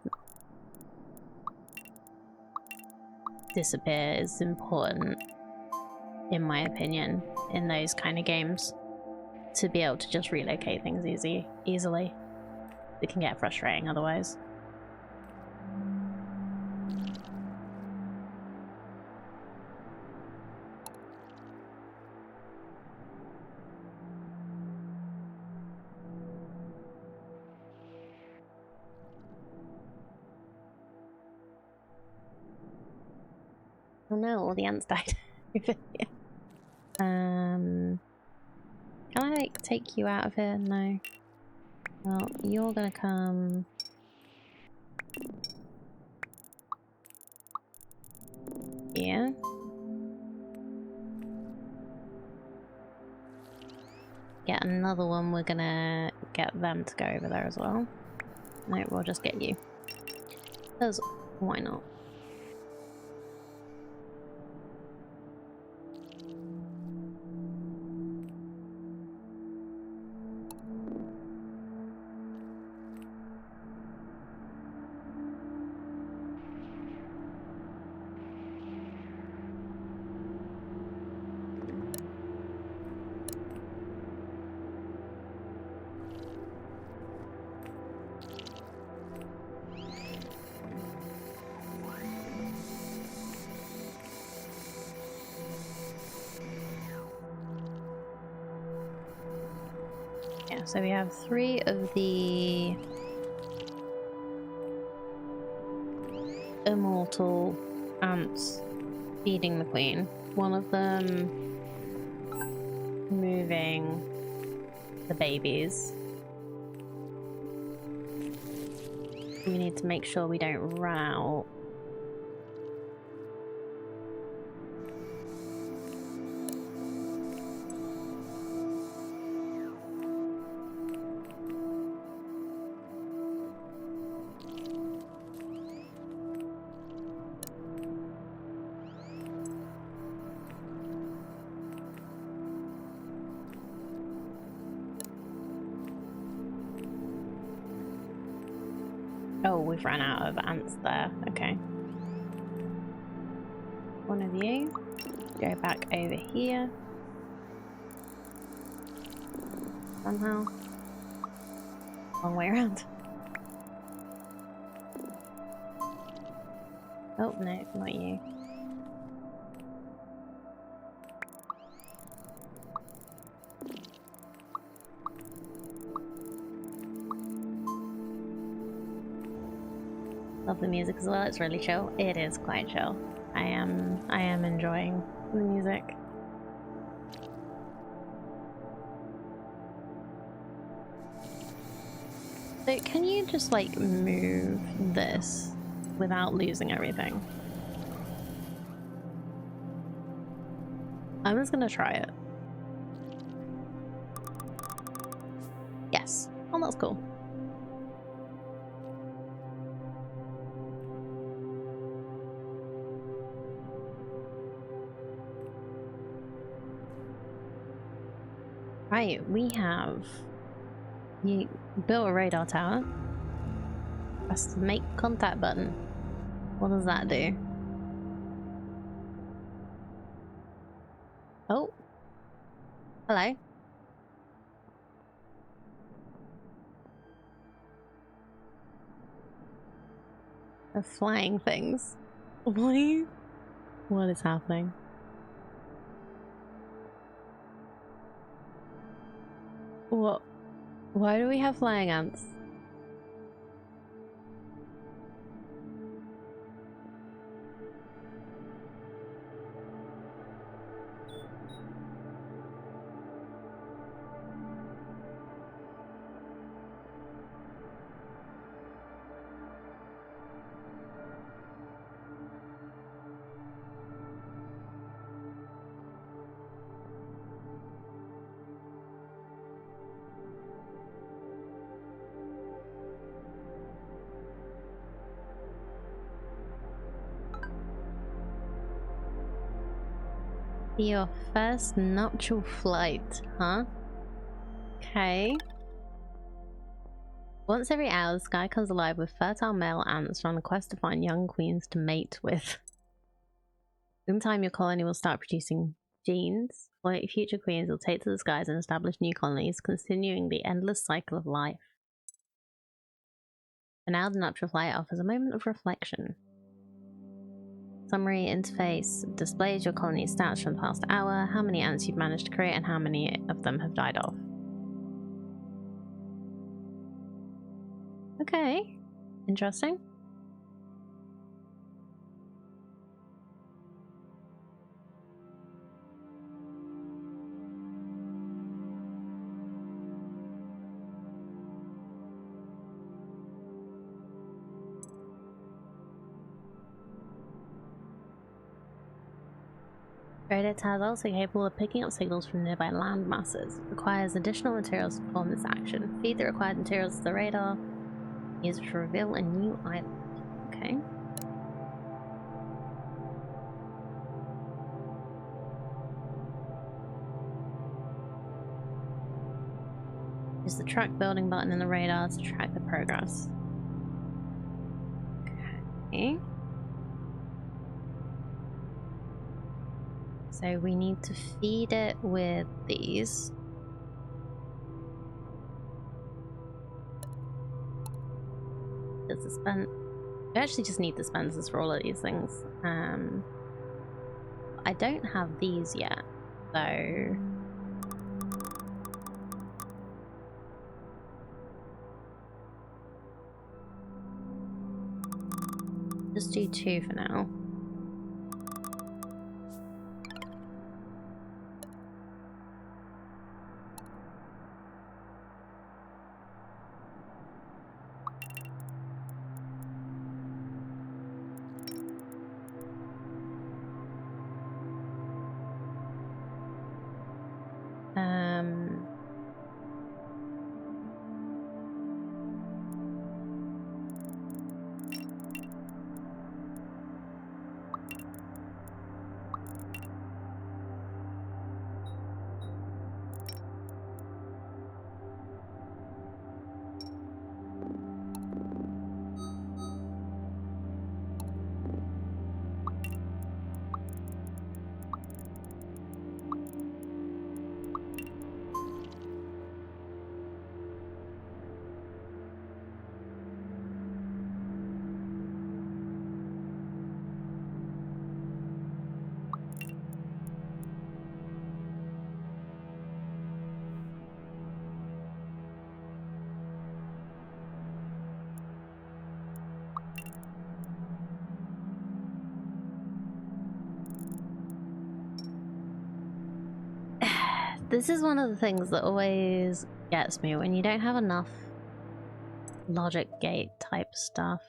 disappear is important, in my opinion, in those kind of games, to be able to just relocate things easily. It can get frustrating otherwise. Oh no, all the ants died over here. Can I like take you out of here? No. Well, you're gonna come here. Get another one, we're gonna get them to go over there as well. No, we'll just get you. Because why not? Yeah, so we have 3 of the immortal ants feeding the queen. One of them moving the babies. We need to make sure we don't run out. Oh, we've run out of ants there. Okay. One of you, go back over here. Somehow. Long way around. Oh, no, not you. Love the music as well, it's really chill. It is quite chill. I am enjoying the music. So can you just like move this without losing everything? I'm just gonna try it. Yes. Oh, that's cool. Right, we have... You built a radar tower. Press the make contact button. What does that do? Oh. Hello. They're flying things. What? What is happening? What? Why do we have flying ants? Be your first nuptial flight, huh? Okay. Once every hour, the sky comes alive with fertile male ants on a quest to find young queens to mate with. In time, your colony will start producing genes. Future queens will take to the skies and establish new colonies, continuing the endless cycle of life. For now, the nuptial flight offers a moment of reflection. Summary interface displays your colony's stats from the past hour, how many ants you've managed to create, and how many of them have died off. Okay, interesting. Radar is also capable of picking up signals from nearby land masses. Requires additional materials to perform this action. Feed the required materials to the radar. Use it to reveal a new island. Okay. Use the track building button in the radar to track the progress. Okay. So we need to feed it with these. The we actually just need dispensers for all of these things. I don't have these yet, so just do 2 for now. This is one of the things that always gets me when you don't have enough logic gate type stuff.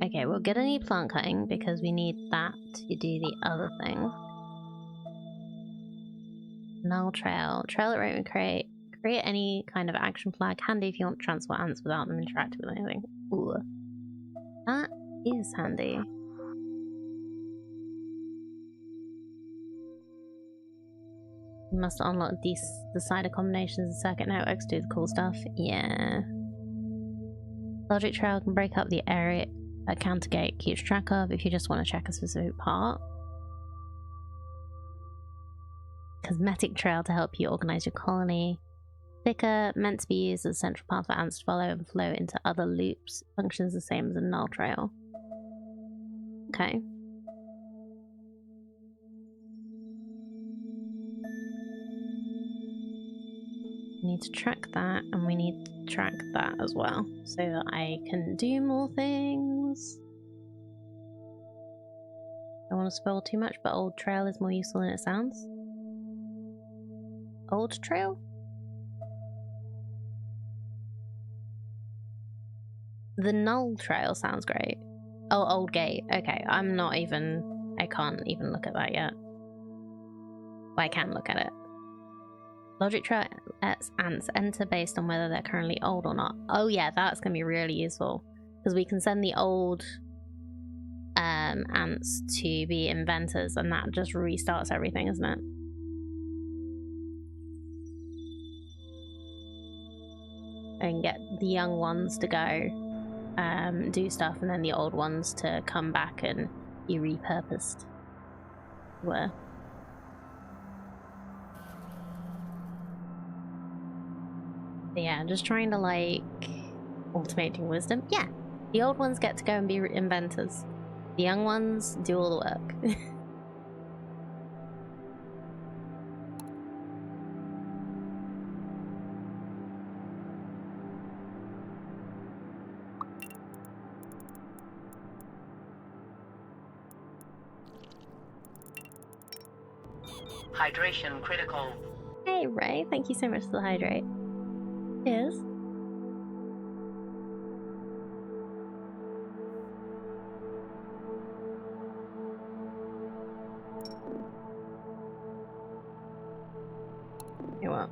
Okay, we're gonna need plant cutting because we need that to do the other thing. Null trail. Trail at rate and create any kind of action flag. Handy if you want to transport ants without them interacting with anything. Ooh. That is handy. You must unlock decider combinations and circuit networks to do the cool stuff. Yeah. Logic trail can break up the area a counter gate keeps track of if you just want to check a specific part. Cosmetic trail to help you organize your colony. Thicker, meant to be used as a central path for ants to follow and flow into other loops. Functions the same as a null trail. Okay. We need to track that, and we need to track that as well, so that I can do more things. I don't want to spoil too much, but old trail is more useful than it sounds. Old trail? The null trail sounds great. Oh, old gate. Okay, I can't even look at that yet. Well, I can look at it. Logic trail lets ants enter based on whether they're currently old or not. Oh yeah, that's gonna be really useful because we can send the old ants to be inventors, and that just restarts everything, isn't it? And get the young ones to go do stuff, and then the old ones to come back and be repurposed. Where? Yeah, just trying to like automating wisdom. Yeah, the old ones get to go and be inventors. The young ones do all the work. Hydration critical. Hey Ray, thank you so much for the hydrate. Cheers. You what?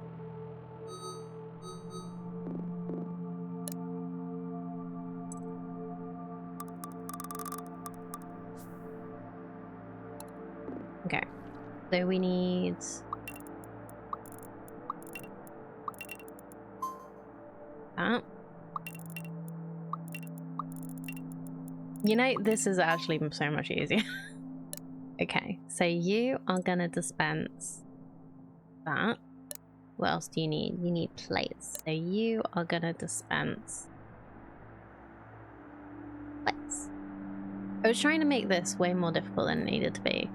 Okay, so we need that. You know, this is actually so much easier. Okay, so you are gonna dispense that. What else do you need? You need plates. So you are gonna dispense plates. I was trying to make this way more difficult than it needed to be.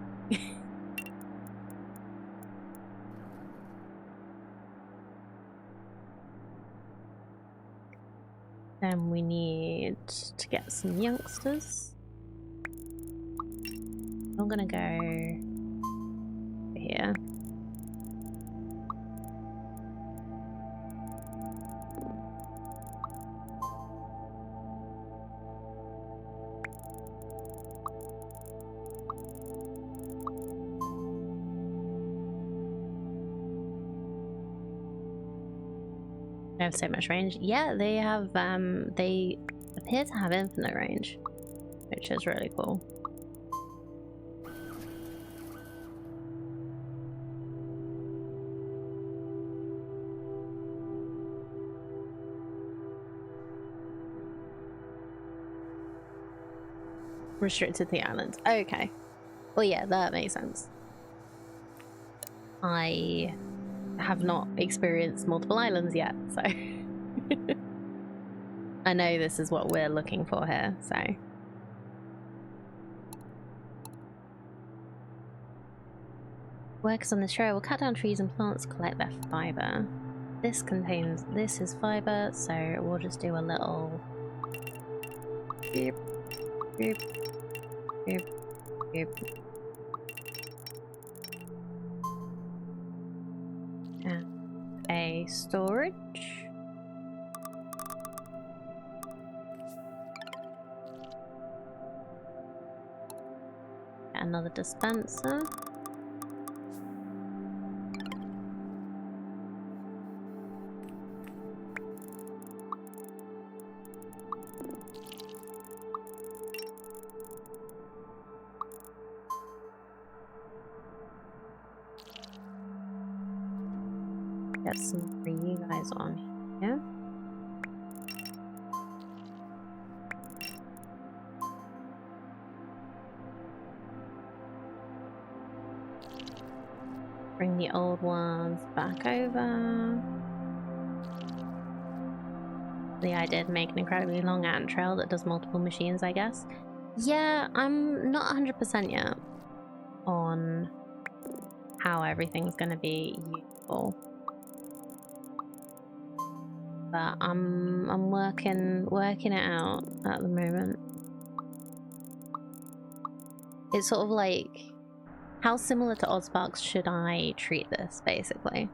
Then we need to get some youngsters. I'm gonna go here. They have so much range. Yeah, they have, they appear to have infinite range, which is really cool. Restricted to the islands. Okay. Well, yeah, that makes sense. I have not experienced multiple islands yet, so I know this is what we're looking for here, so. Workers on this trail will cut down trees and plants to collect their fiber. This is fiber, so we'll just do a little beep, beep, beep, beep. And a storage. Another dispenser. Get some for you guys on here. Bring the old ones back over. The idea of making an incredibly long ant trail that does multiple machines, I guess. Yeah, I'm not 100% yet on how everything's going to be useful. But I'm working it out at the moment. It's sort of like, how similar to Oddsparks should I treat this, basically?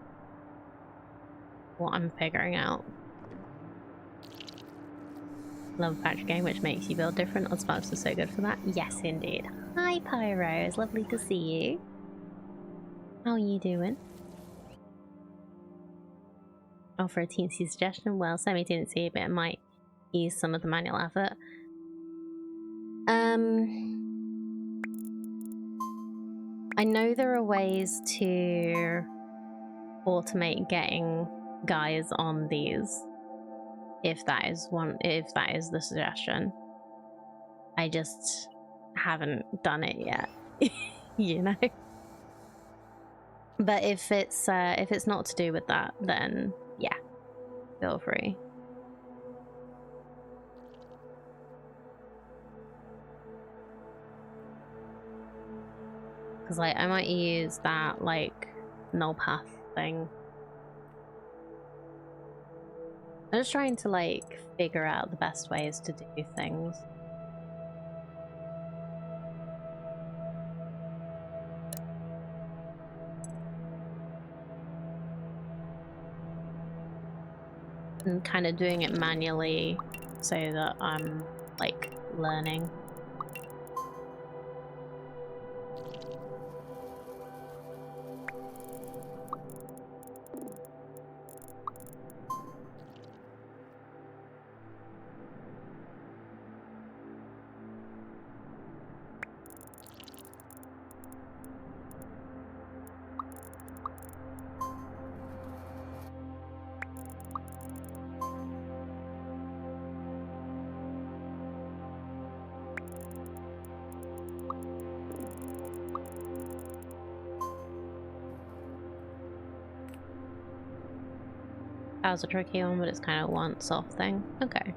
What I'm figuring out. Love a patch game which makes you build different. Oddsparks are so good for that. Yes, indeed. Hi, Pyro. It's lovely to see you. How are you doing? Offer a teensy suggestion. Well, semi-teensy, but it might ease some of the manual effort. I know there are ways to automate getting guys on these, if that is the suggestion. I just haven't done it yet. You know. But if it's not to do with that, then yeah, feel free. Because like I might use that like null path thing. I'm just trying to like figure out the best ways to do things. And kind of doing it manually so that I'm like learning. That was a tricky one, but it's kind of a once-off thing. Okay.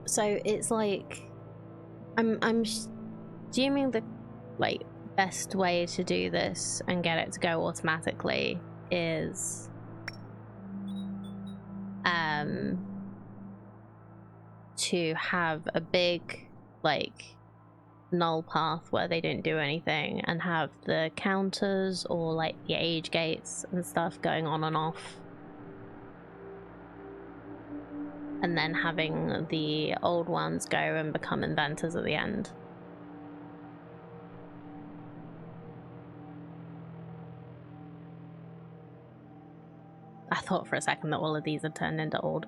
So it's like I'm assuming the like best way to do this and get it to go automatically is to have a big like null path where they don't do anything and have the counters or like the age gates and stuff going on and off, and then having the old ones go and become inventors at the end. I thought for a second that all of these had turned into old.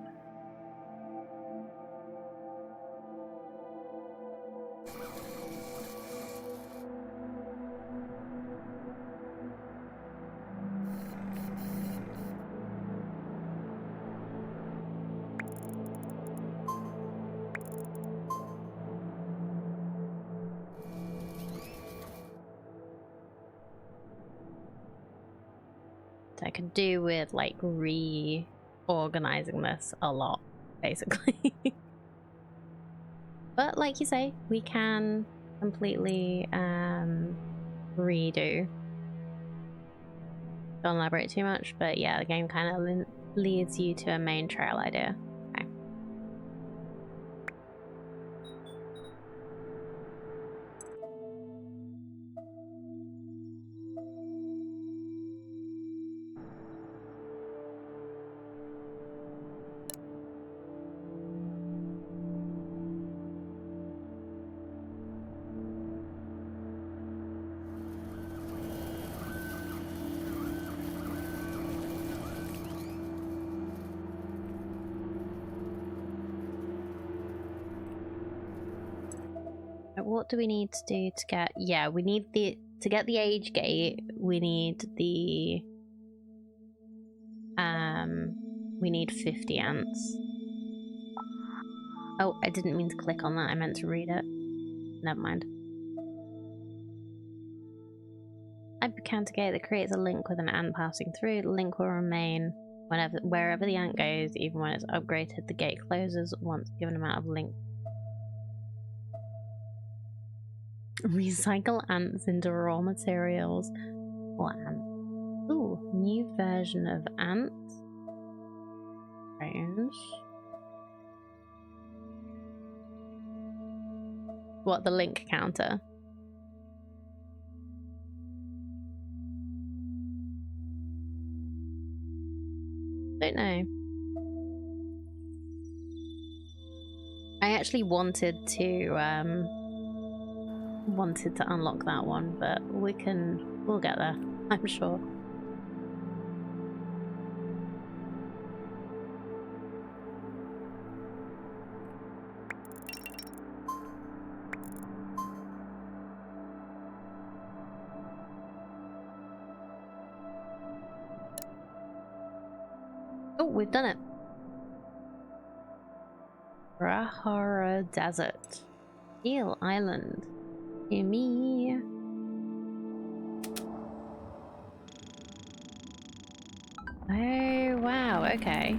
I could do with like reorganizing this a lot, basically. But like you say, we can completely redo. Don't elaborate too much, but yeah, the game kind of leads you to a main trail idea. Okay. What do we need to do to get... Yeah, we need to get the age gate, we need the... we need 50 ants. Oh, I didn't mean to click on that, I meant to read it. Never mind. Add the counter gate that creates a link with an ant passing through. The link will remain wherever the ant goes, even when it's upgraded. The gate closes once a given amount of link. Recycle ants into raw materials. Or ant. Ooh, new version of ant. Strange. What, the link counter? Don't know. I actually wanted to unlock that one, but we'll get there, I'm sure. we've done it. Rahara Desert. Eel Island. Me. Oh, wow, okay.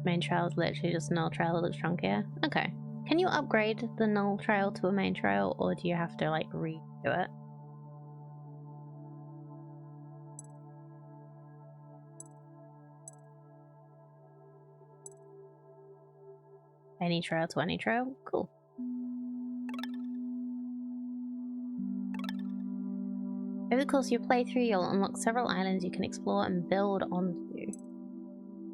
Main trail is literally just a null trail that's chunkier. Okay. Can you upgrade the null trail to a main trail, or do you have to, like, redo it? Any trail to any trail? Cool. Over the course of your playthrough, you'll unlock several islands you can explore and build onto.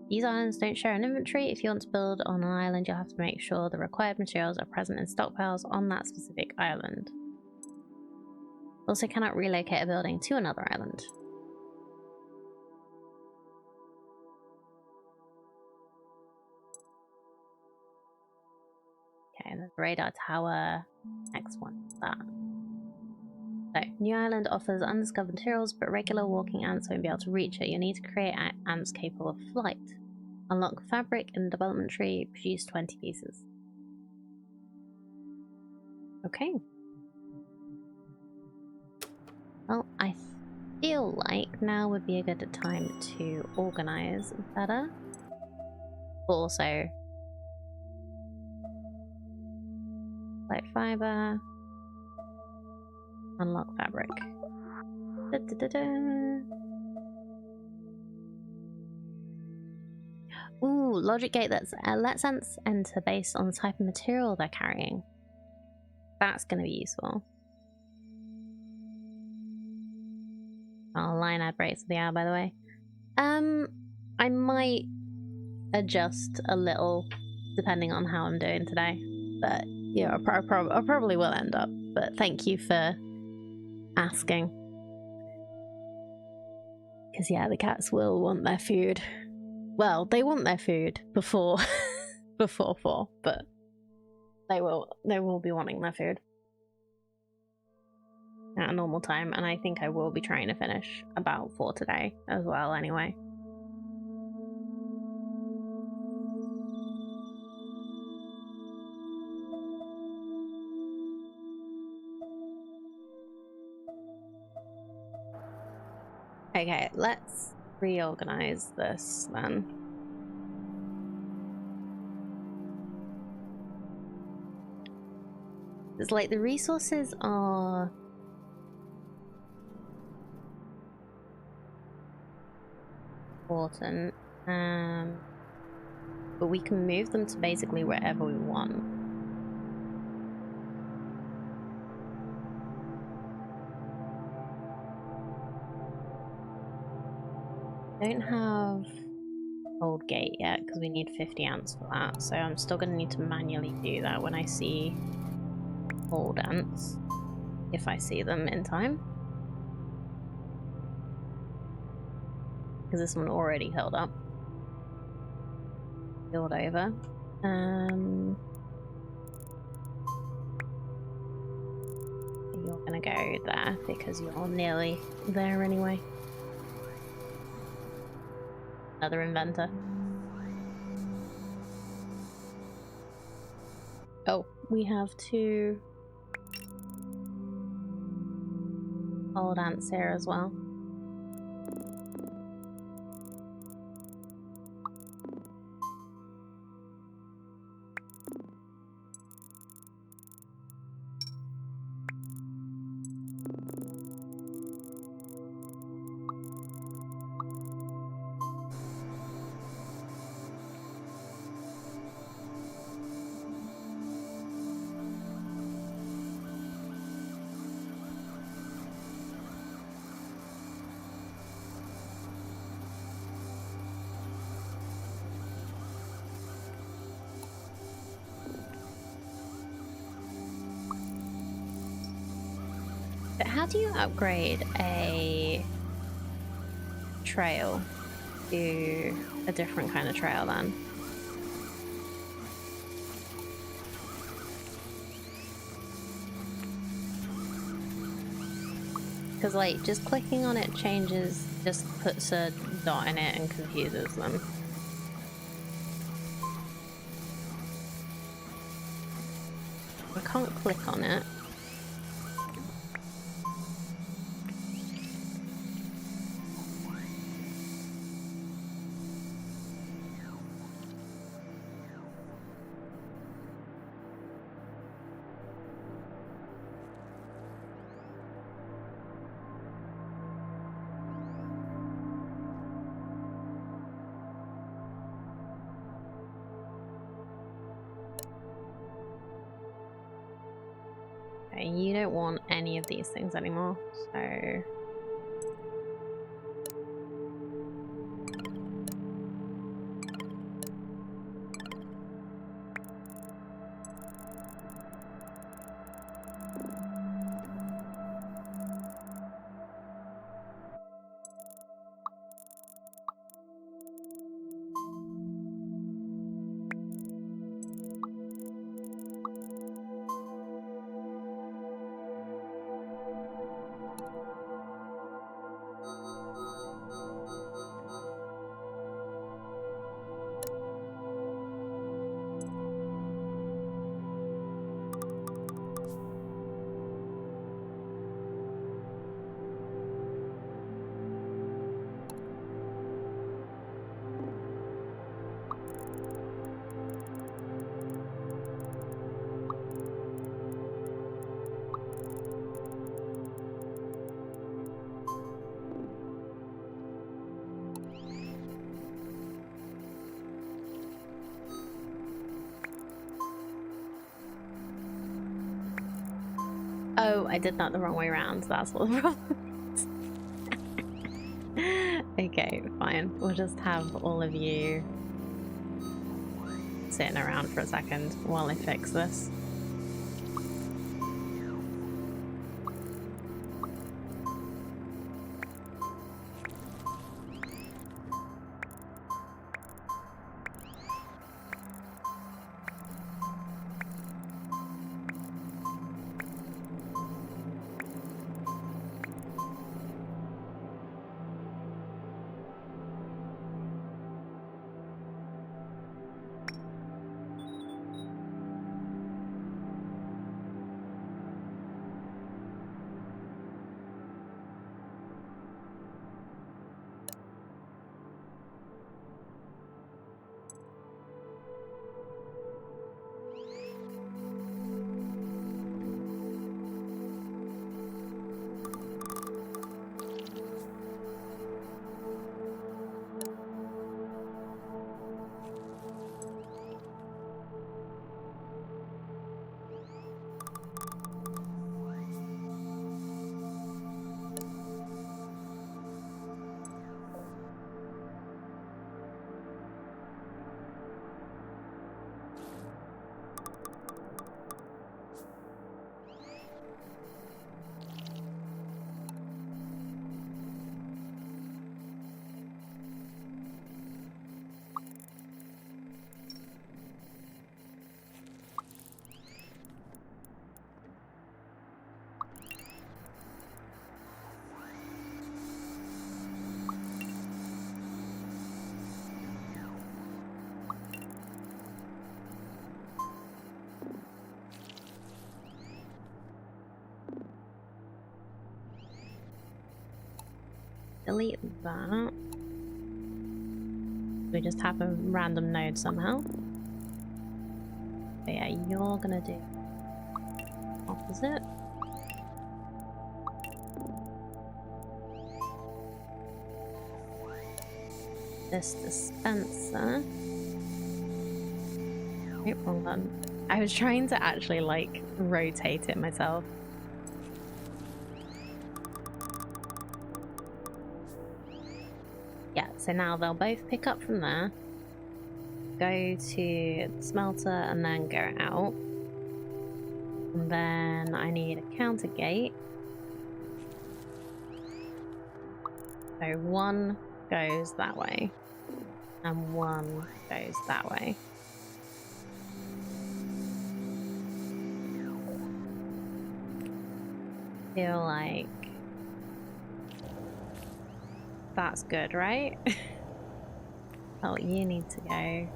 These islands don't share an inventory. If you want to build on an island, you'll have to make sure the required materials are present in stockpiles on that specific island. Also cannot relocate a building to another island. Okay, the radar tower. Next one. That. So, new island offers undiscovered materials, but regular walking ants won't be able to reach it. You need to create ants capable of flight. Unlock fabric in the development tree. Produce 20 pieces. Okay. Well, I feel like now would be a good time to organize better. Also, light fiber. Unlock fabric. Da, da, da, da. Ooh, logic gate that's lets ants enter based on the type of material they're carrying. That's going to be useful. Oh, line ad breaks of the hour, by the way. I might adjust a little depending on how I'm doing today, but yeah, I probably will end up. But thank you for asking, because yeah, the cats will want their food. Well, they want their food before before 4, but they will be wanting their food at a normal time, and I think I will be trying to finish about 4 today as well anyway. Okay, let's reorganize this then. It's like the resources are important, but we can move them to basically wherever we want. Don't have old gate yet because we need 50 ants for that, so I'm still going to need to manually do that when I see old ants, if I see them in time, because this one already held up. Build over. You're gonna go there because you're nearly there anyway. Another inventor. Oh, we have 2 old ants here as well. But how do you upgrade a trail to a different kind of trail then? Because, like, just clicking on it changes, just puts a dot in it and confuses them. I can't click on it. Okay, you don't want any of these things anymore, so... Oh, I did that the wrong way around. That's what the problem is. Okay, fine. We'll just have all of you sitting around for a second while I fix this. Delete that. We just have a random node somehow. But yeah, you're gonna do opposite. This dispenser. Nope, wrong button. I was trying to actually like rotate it myself. Yeah, so now they'll both pick up from there, go to the smelter and then go out. And then I need a counter gate. So one goes that way and one goes that way. Feel like That's good, right? Oh, you need to go.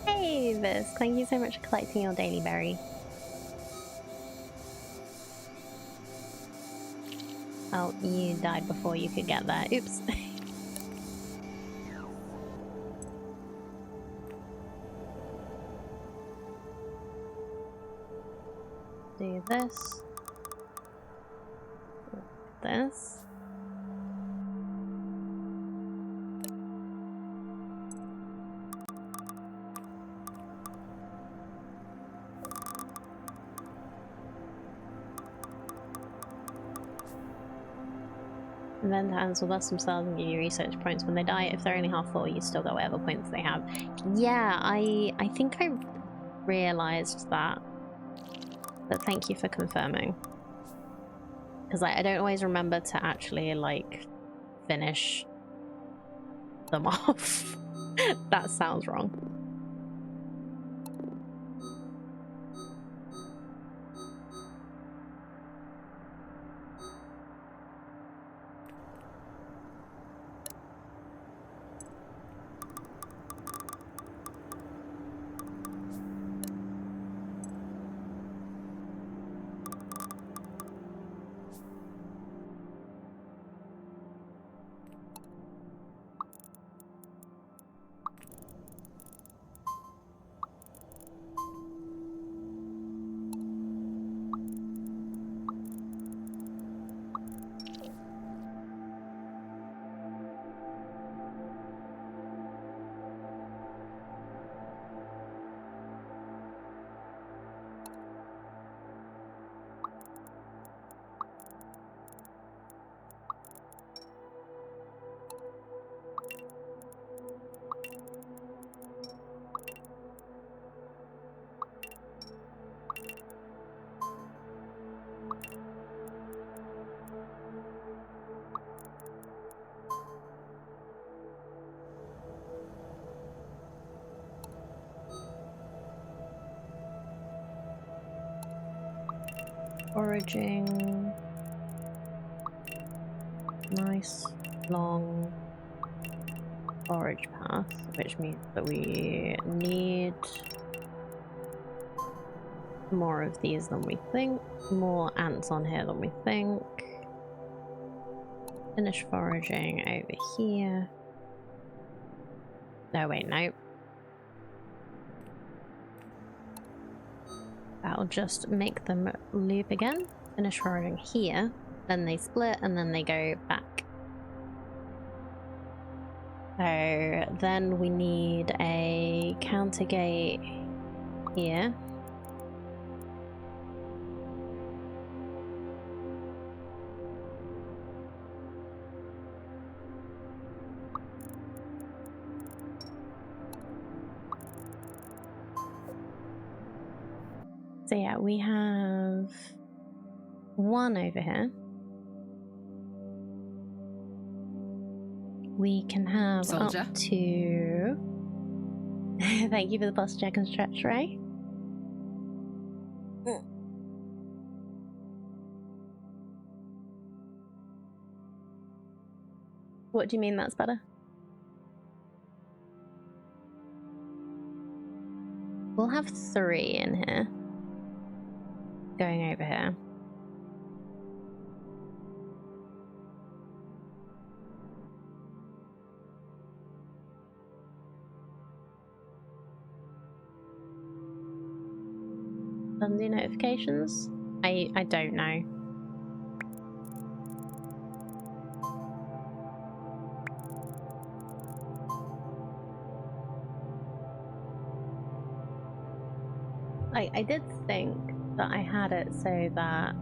Hey, Vis, thank you so much for collecting your daily berry. Oh, you died before you could get there. Oops. Do this. This. And then the hands will bust themselves and give you research points when they die. If they're only half full, you still got whatever points they have. Yeah, I think I realized that. But thank you for confirming. Because I don't always remember to actually, like, finish them off. That sounds wrong. Foraging. Nice long forage path, which means that we need more of these than we think. More ants on here than we think. Finish foraging over here. No, wait, no. That'll just make them loop again. Finish foraging here. Then they split and then they go back. So then we need a counter gate here. So yeah, we have one over here. We can have Soldier. up to... Thank you for the bus check and stretch, Ray. What do you mean that's better? We'll have 3 in here. Going over here. Sunday notifications? I don't know. I did think that I had it so that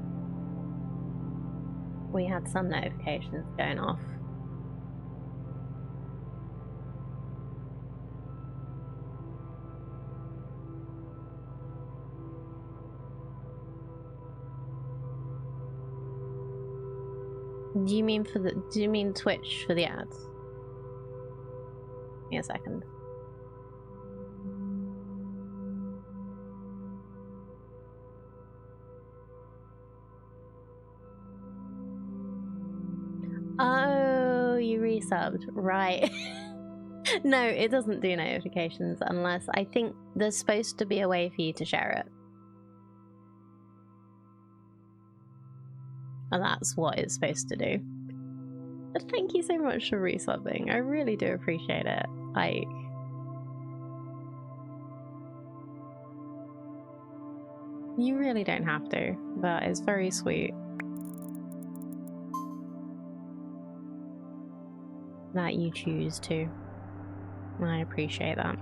we had some notifications going off. Do you mean do you mean Twitch for the ads? Give me a second. Oh, you resubbed, right. No, it doesn't do notifications unless I think there's supposed to be a way for you to share it. And that's what it's supposed to do. But thank you so much for resubbing. I really do appreciate it. Like, you really don't have to, but it's very sweet that you choose to. I appreciate that.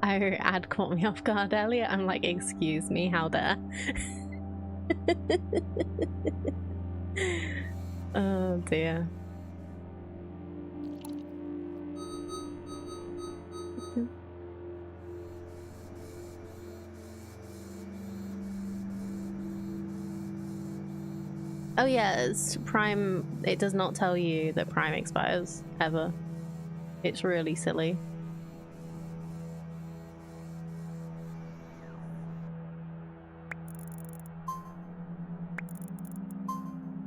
Oh, ad caught me off guard earlier. I'm like, excuse me, how dare? Oh dear. Oh yeah, it's Prime. It does not tell you that Prime expires, ever. It's really silly.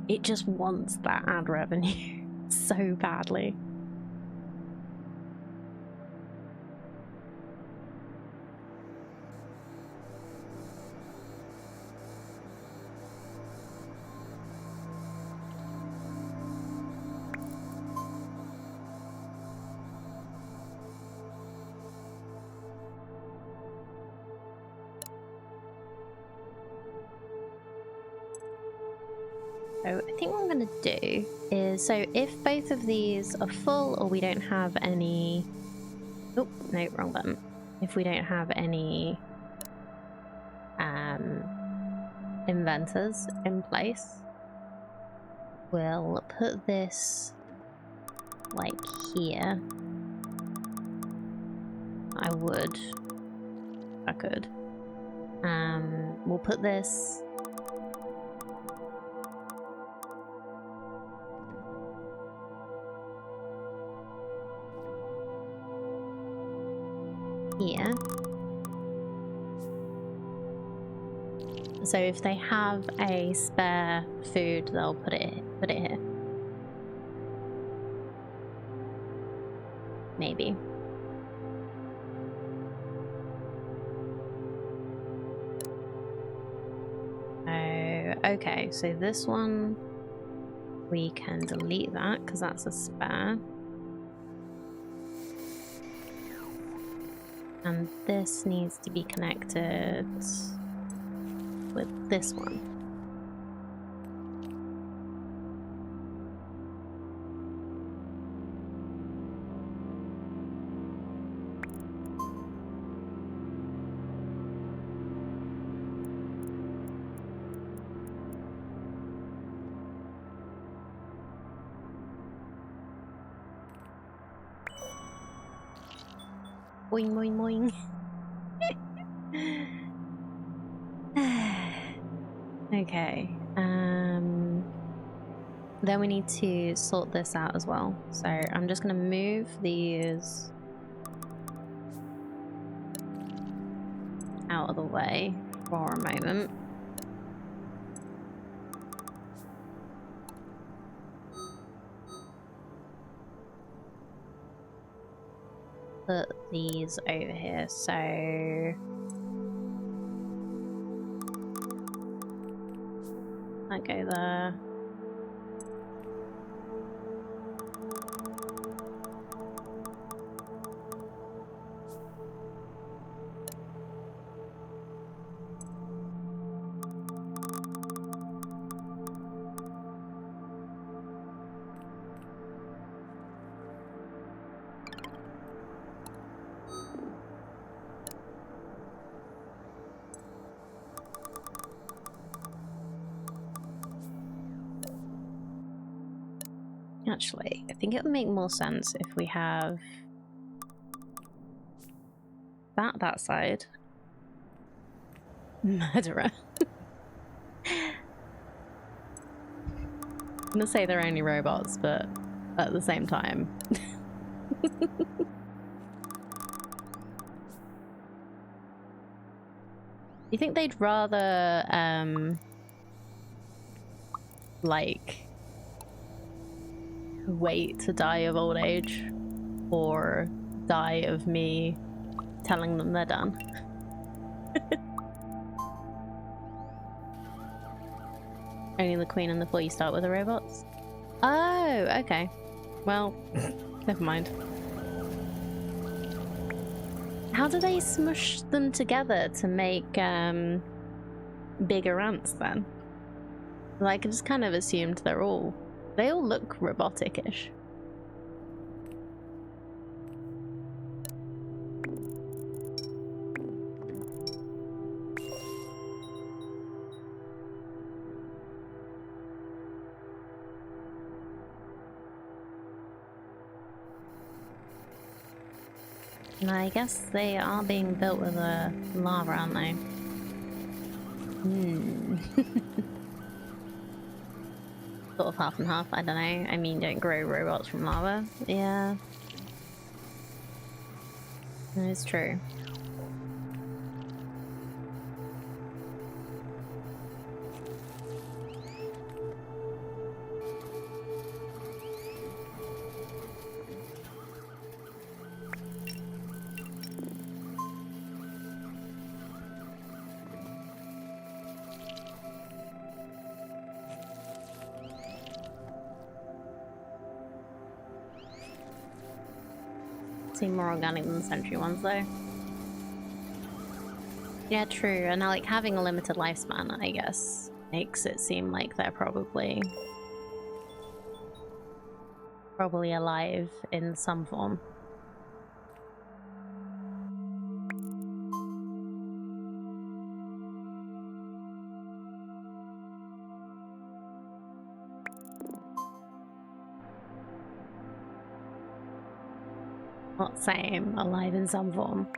It just wants that ad revenue so badly. So I think what I'm going to do is, so if both of these are full or we don't have any... Oh, no, wrong button. If we don't have any inventors in place, we'll put this like here. I would, if I could. We'll put this here. So if they have a spare food, they'll put it here. Maybe. Oh, okay. So this one we can delete that because that's a spare. And this needs to be connected with this one. Boing, boing, boing. Okay. Then we need to sort this out as well. So I'm just going to move these out of the way for a moment. Put these over here, so I go there. Actually, I think it would make more sense if we have that side. Murderer. gonna say they're only robots, but at the same time. You think they'd rather, like, wait to die of old age or die of me telling them they're done? Only the queen and the four you start with are robots? Oh, okay. Well, never mind. How do they smush them together to make bigger ants then? Like, I just kind of assumed they all look robotic-ish. And I guess they are being built with a lava, aren't they? Sort of half and half, I don't know. I mean, don't grow robots from lava. Yeah. That is true. Seem more organic than the Sentry ones, though. Yeah, true. And like having a limited lifespan, I guess, makes it seem like they're probably alive in some form. Not same, alive in some form.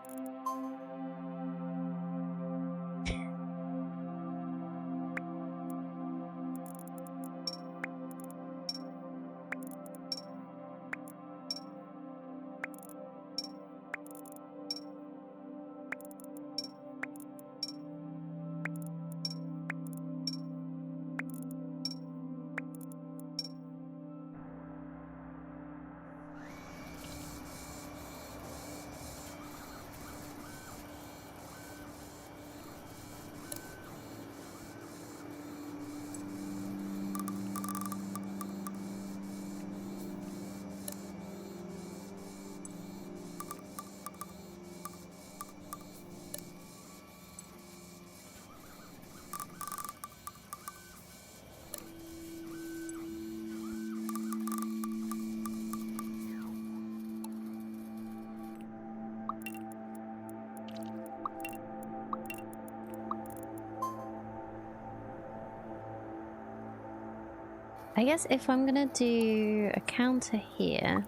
I guess if I'm gonna do a counter here,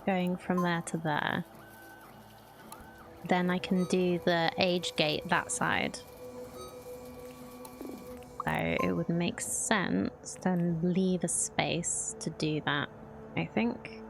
going from there to there, then I can do the age gate that side. So it would make sense to leave a space to do that, I think.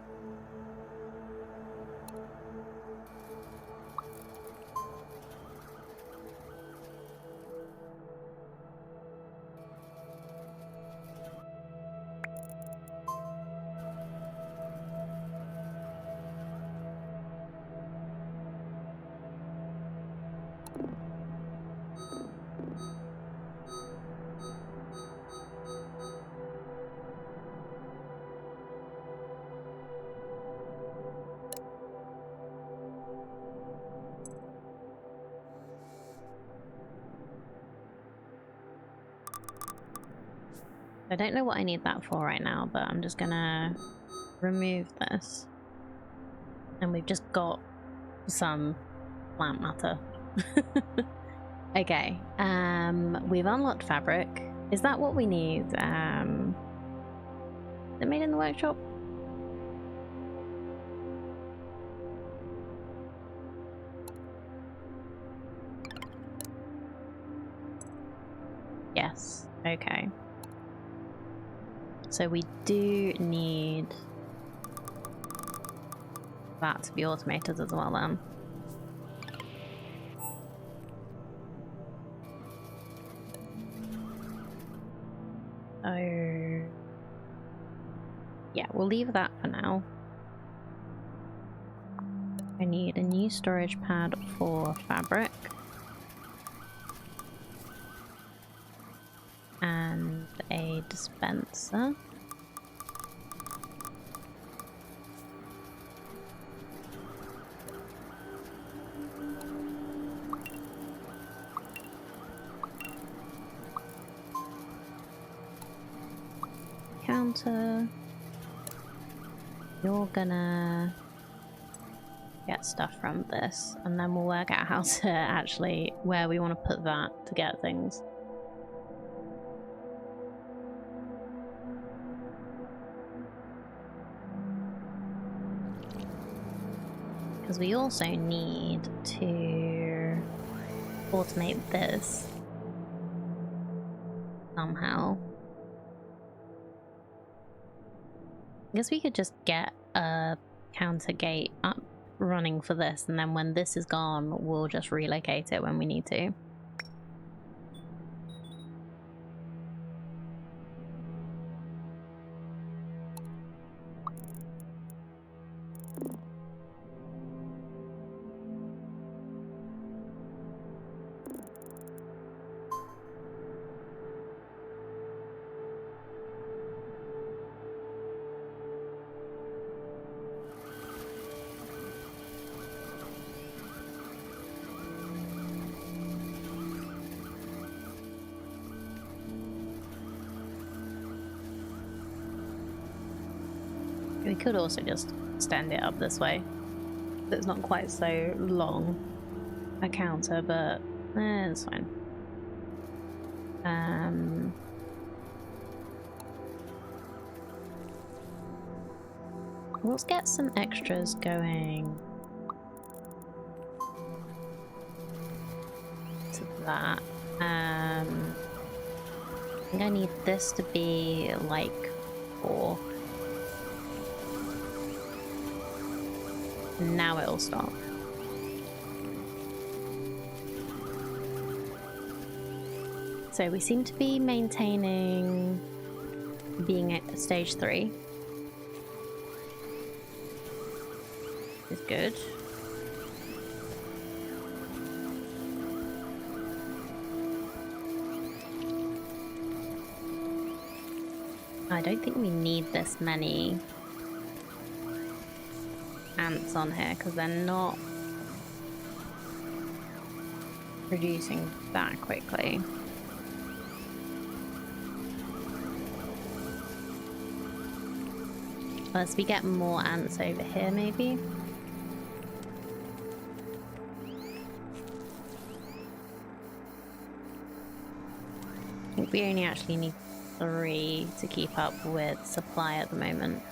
I don't know what I need that for right now, but I'm just gonna remove this. And we've just got some plant matter. Okay, we've unlocked fabric. Is that what we need? Is it made in the workshop? Yes, okay. So we do need that to be automated as well then. Oh, yeah, we'll leave that for now. I need a new storage pad for fabric. And a dispenser. Counter. You're gonna get stuff from this, and then we'll work out how to actually, where we want to put that to get things. Because we also need to automate this somehow. I guess we could just get a counter gate up running for this, and then when this is gone, we'll just relocate it when we need to. We could also just stand it up this way. It's not quite so long a counter, but it's fine. Let's get some extras going to that. I think I need this to be like 4. Now it'll stop. So we seem to be maintaining being at stage 3. Is good. I don't think we need this many ants on here because they're not producing that quickly. Unless we get more ants over here, maybe. I think we only actually need 3 to keep up with supply at the moment.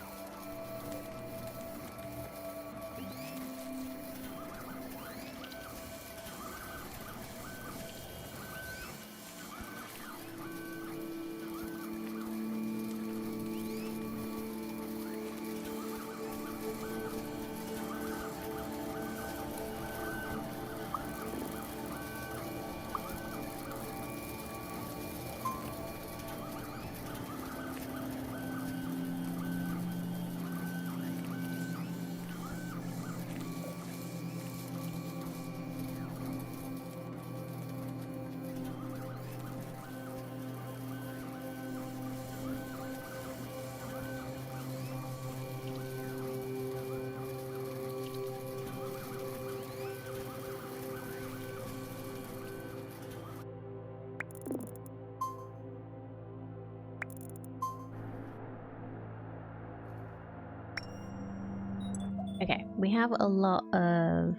Okay, we have a lot of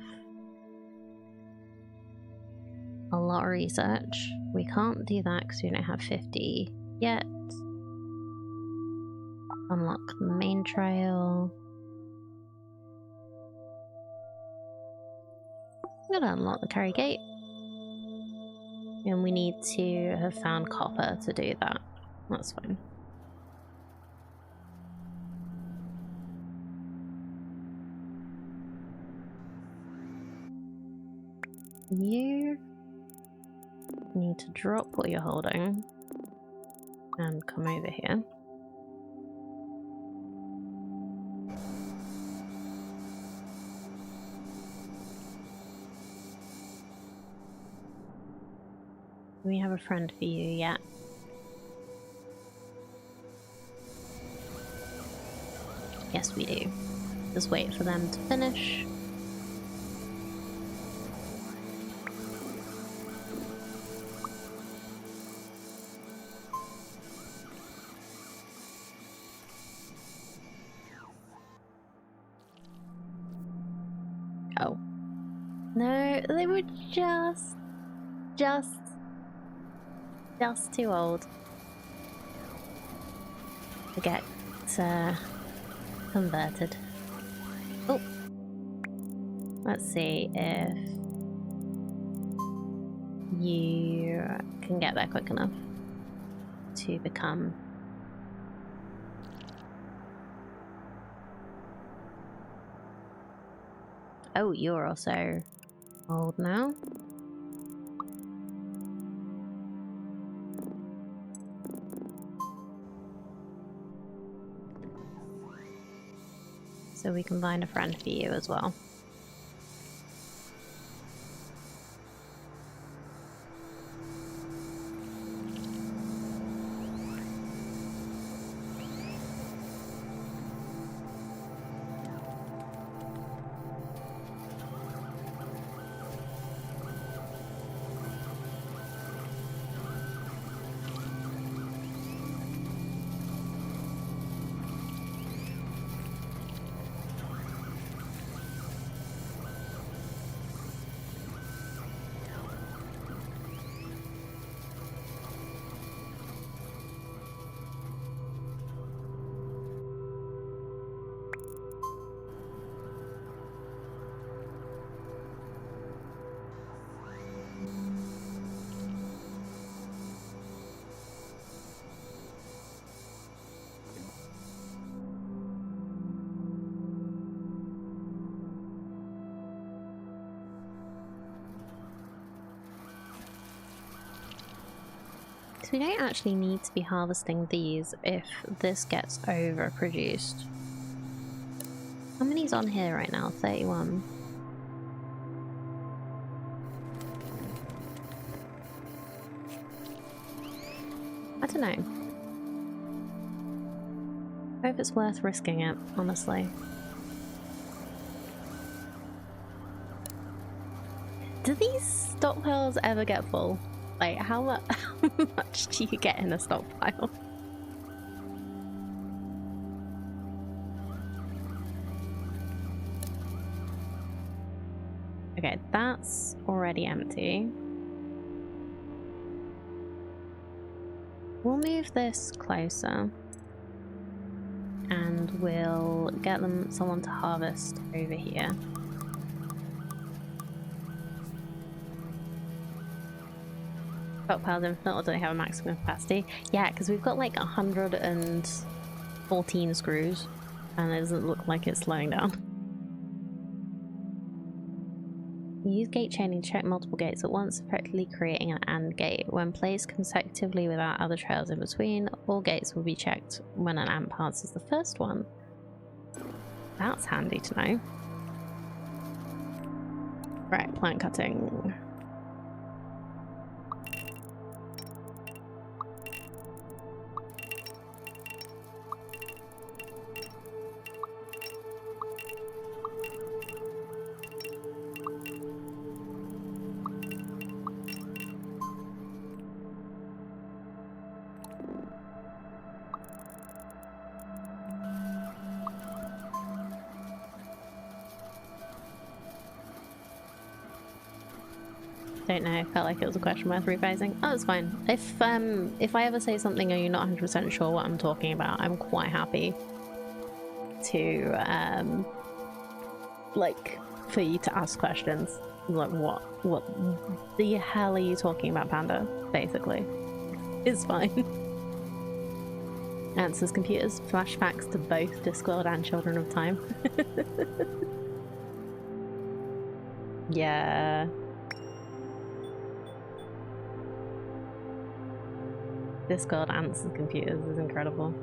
research. We can't do that because we don't have 50 yet. Unlock the main trail. I'm gonna unlock the carry gate. And we need to have found copper to do that. That's fine. You need to drop what you're holding and come over here. Do we have a friend for you yet? Yes, we do. Just wait for them to finish. Oh. No, they were just too old to get converted. Oh. Let's see if you can get there quick enough to become... Oh, you're also old now. So we can find a friend for you as well. So we don't actually need to be harvesting these if this gets overproduced. How many's on here right now? 31. I don't know. I hope it's worth risking it, honestly. Do these stockpiles ever get full? Like, how much do you get in a stockpile? Okay, that's already empty. We'll move this closer. And we'll get someone to harvest over here. Stockpiles infinite, or do they have a maximum capacity? Yeah, because we've got like 114 screws, and it doesn't look like it's slowing down. Use gate chaining to check multiple gates at once, effectively creating an AND gate. When placed consecutively without other trails in between, all gates will be checked when an ant passes the first one. That's handy to know. Right, plant cutting. Don't know, felt like it was a question worth revising. Oh, it's fine. If I ever say something and you're not 100% sure what I'm talking about, I'm quite happy to like for you to ask questions. Like what the hell are you talking about, Panda? Basically. It's fine. Answers computers, flashbacks to both Discworld and Children of Time. Yeah. Discord answers computers is incredible.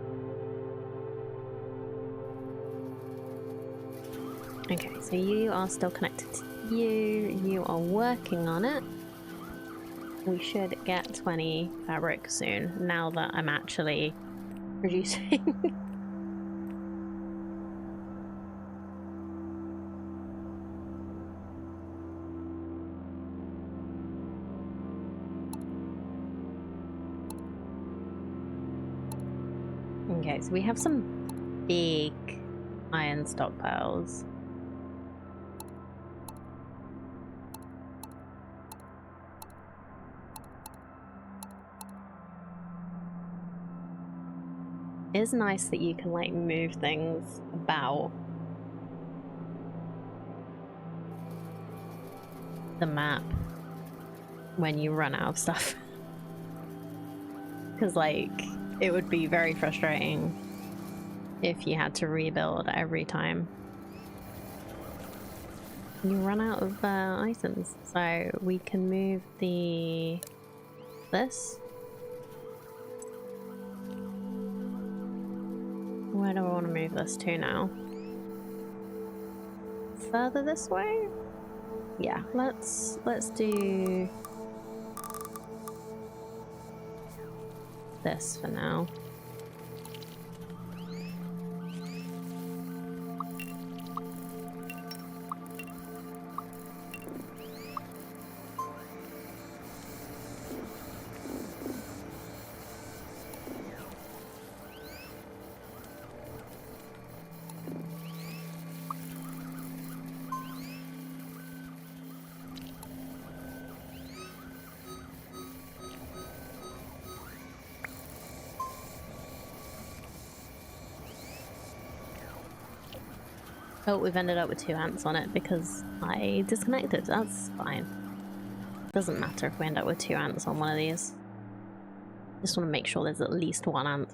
Okay, so you are still connected to you. You are working on it. We should get 20 fabric soon, now that I'm actually producing. Okay, so we have some big iron stockpiles. It is nice that you can like move things about the map when you run out of stuff. Because like it would be very frustrating if you had to rebuild every time you run out of items. So we can move this. Where do I want to move this to now? Further this way? Yeah, let's do this for now. Oh, we've ended up with 2 ants on it because I disconnected. That's fine. Doesn't matter if we end up with 2 ants on one of these. Just want to make sure there's at least 1 ant.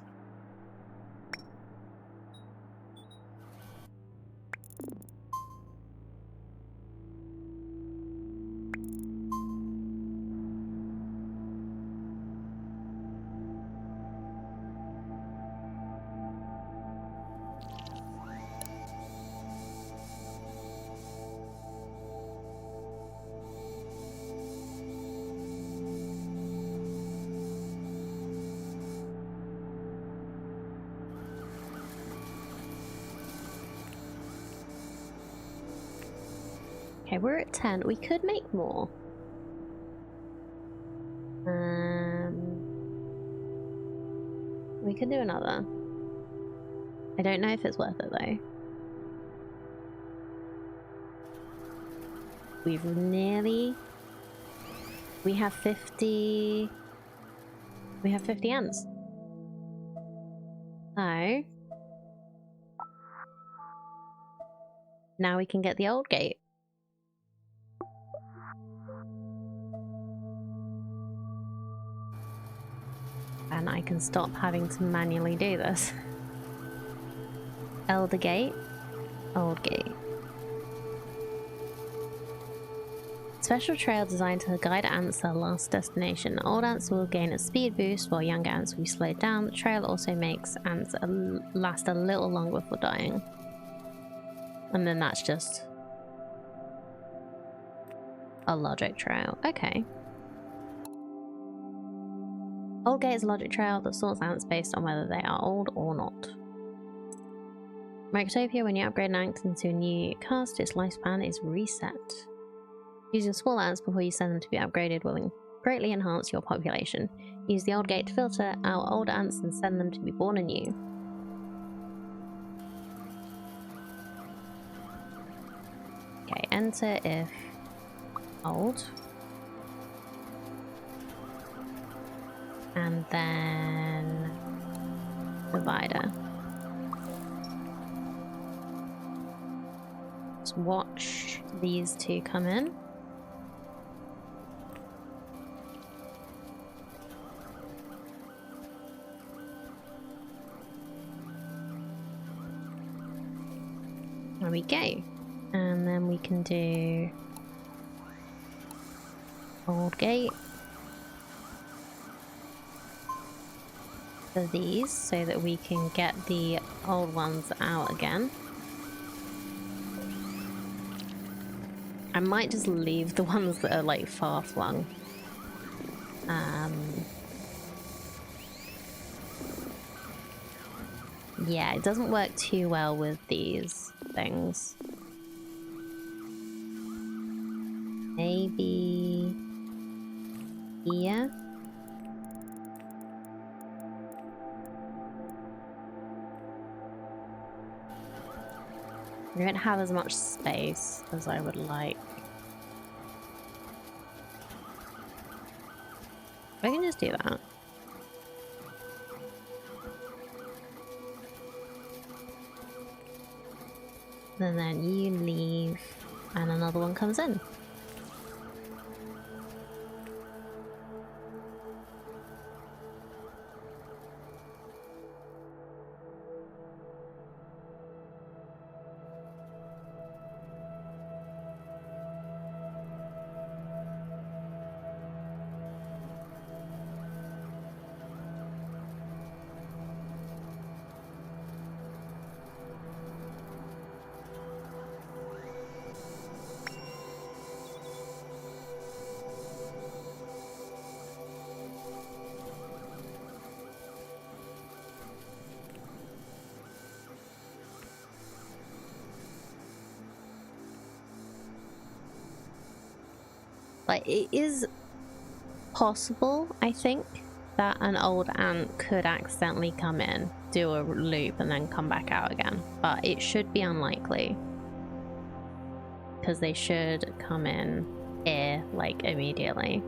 Okay, we're at 10. We could make more. We could do another. I don't know if it's worth it though. We have 50. We have 50 ants. So now we can get the old gate. And I can stop having to manually do this. Elder gate, old gate. Special trail designed to guide ants to their last destination. Old ants will gain a speed boost while young ants will be slowed down. The trail also makes ants last a little longer before dying. And then that's just a logic trail. Okay. Old gate is a logic trail that sorts ants based on whether they are old or not. Microtopia, when you upgrade an ant into a new caste, its lifespan is reset. Using small ants before you send them to be upgraded will greatly enhance your population. Use the old gate to filter out old ants and send them to be born anew. Okay, enter if old. And then divider. Let's watch these 2 come in. There we go. And then we can do old gate. for these so that we can get the old ones out again. I might just leave the ones that are like far flung. Yeah, it doesn't work too well with these things. Maybe here. I don't have as much space as I would like. I can just do that. And then you leave and another one comes in. Like, it is possible, I think, that an old ant could accidentally come in, do a loop, and then come back out again. But it should be unlikely. Because they should come in here, like, immediately.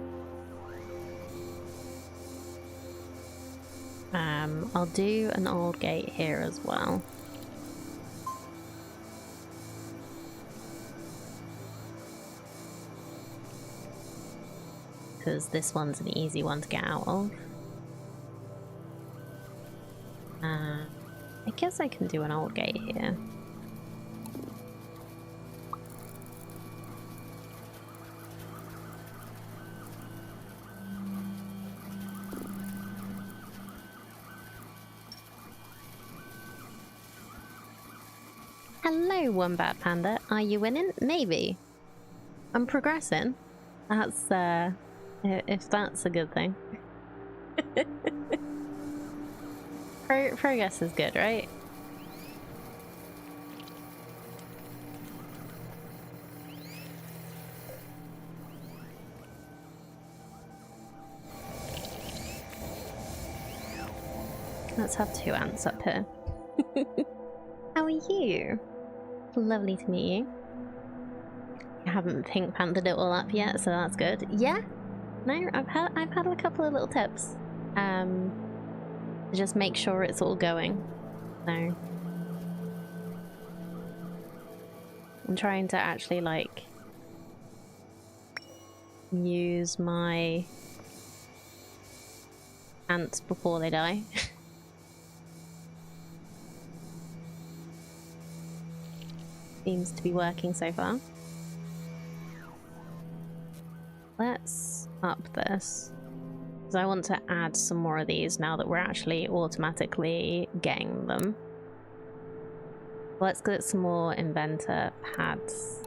I'll do an old gate here as well. Because this one's an easy one to get out of. I guess I can do an old gate here. Hello, Wombat Panda. Are you winning? Maybe. I'm progressing. That's, if that's a good thing. Progress is good, right? Let's have 2 ants up here. How are you? Lovely to meet you. I haven't pink panthered it all up yet, so that's good. Yeah? No, I've had a couple of little tips. Just make sure it's all going. So I'm trying to actually like use my ants before they die. Seems to be working so far. Let's up this. Because I want to add some more of these now that we're actually automatically getting them. Let's get some more inventor pads.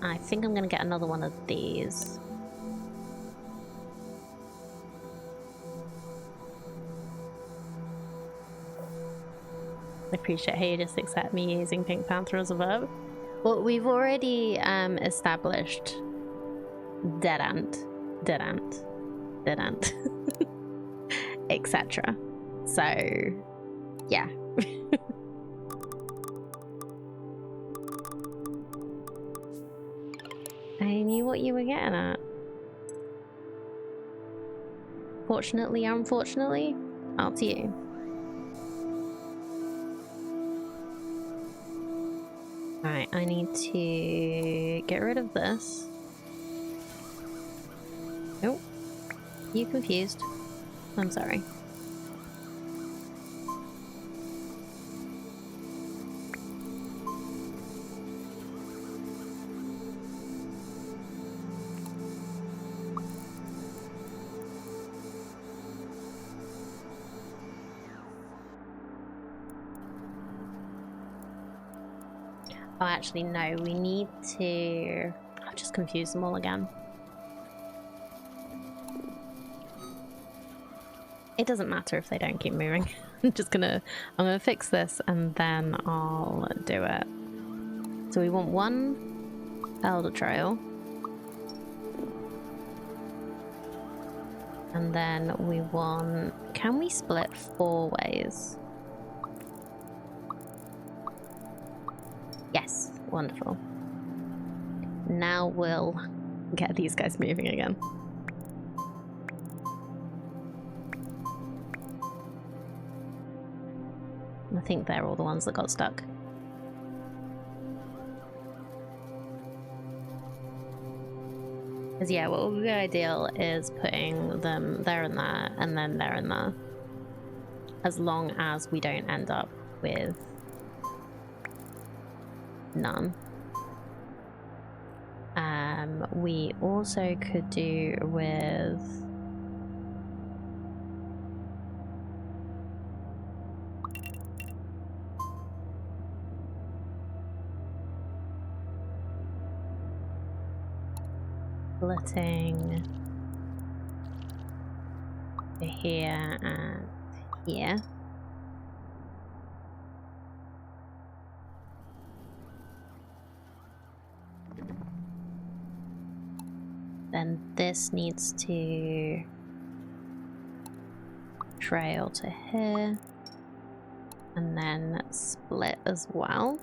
I think I'm gonna get another one of these. I appreciate how you just accept me using Pink Panther as a verb. Well, we've already established dead ant, etc. So, yeah. I knew what you were getting at. Fortunately, unfortunately, Up to you. Alright, I need to get rid of this. Nope. You confused. I'm sorry. Oh, actually, no, we need to... I've just confused them all again. It doesn't matter if they don't keep moving. I'm gonna fix this and then I'll do it. So we want one elder trail. And then we want... Can we split 4 ways? Yes, wonderful. Now we'll get these guys moving again. I think they're all the ones that got stuck. Because yeah, what would be ideal is putting them there and there, and then there and there. As long as we don't end up with none. We also could do with... splitting here and here. Then this needs to trail to here and then split as well.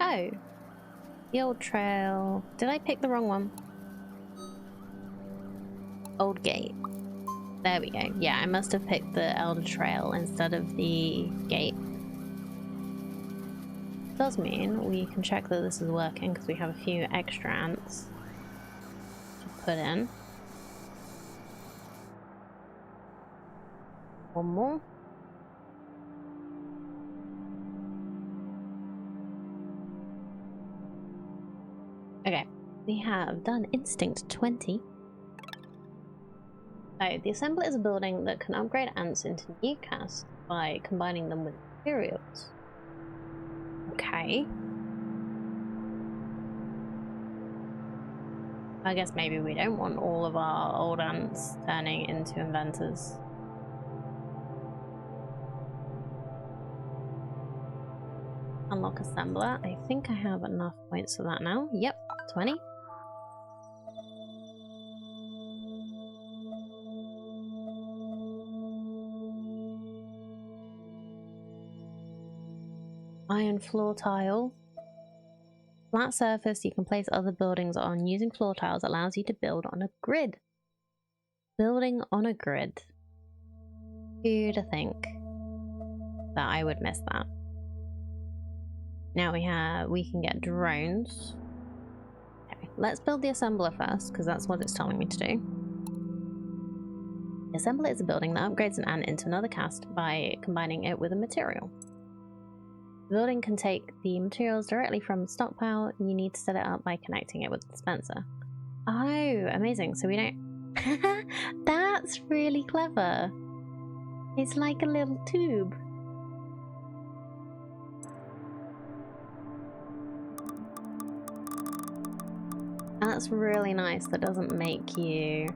Oh, the old trail. Did I pick the wrong one? Old gate. There we go. Yeah, I must have picked the elder trail instead of the gate. Does mean we can check that this is working because we have a few extra ants to put in. One more. Okay, we have done Instinct 20. So, the assembler is a building that can upgrade ants into new casts by combining them with materials. Okay. I guess maybe we don't want all of our old ants turning into inventors. Unlock assembler. I think I have enough points for that now. Yep, 20. Iron floor tile. Flat surface you can place other buildings on. Using floor tiles allows you to build on a grid. Building on a grid. Who'd think that I would miss that? Now we can get drones. Okay, let's build the assembler first, because that's what it's telling me to do. The assembler is a building that upgrades an ant into another caste by combining it with a material. The building can take the materials directly from the stockpile. You need to set it up by connecting it with the dispenser. Oh, amazing. So we don't... That's really clever. It's like a little tube. That's really nice. That doesn't make you...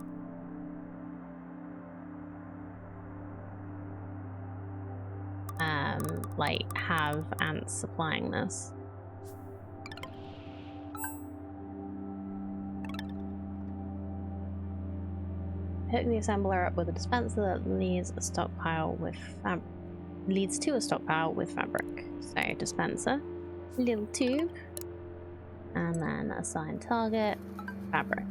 like, have ants supplying this. Hook the assembler up with a dispenser that leads to a stockpile with fabric. So dispenser, little tube, and then assign target, fabric.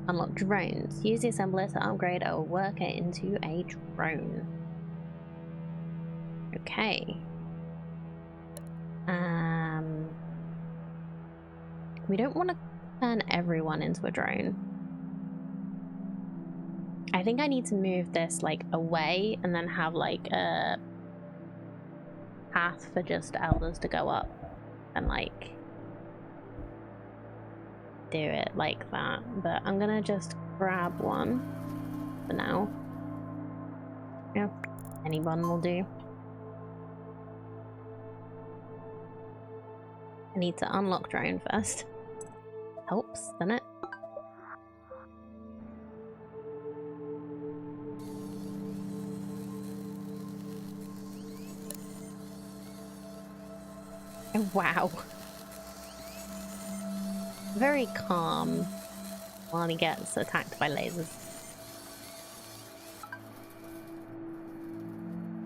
Unlock drones. Use the assembler to upgrade a worker into a drone. Okay. We don't want to turn everyone into a drone. I think I need to move this like away and then have like a path for just elders to go up and like do it like that. But I'm gonna just grab one for now. Yeah, any one will do. I need to unlock drone first. Helps, doesn't it? Oh, wow. Very calm while he gets attacked by lasers.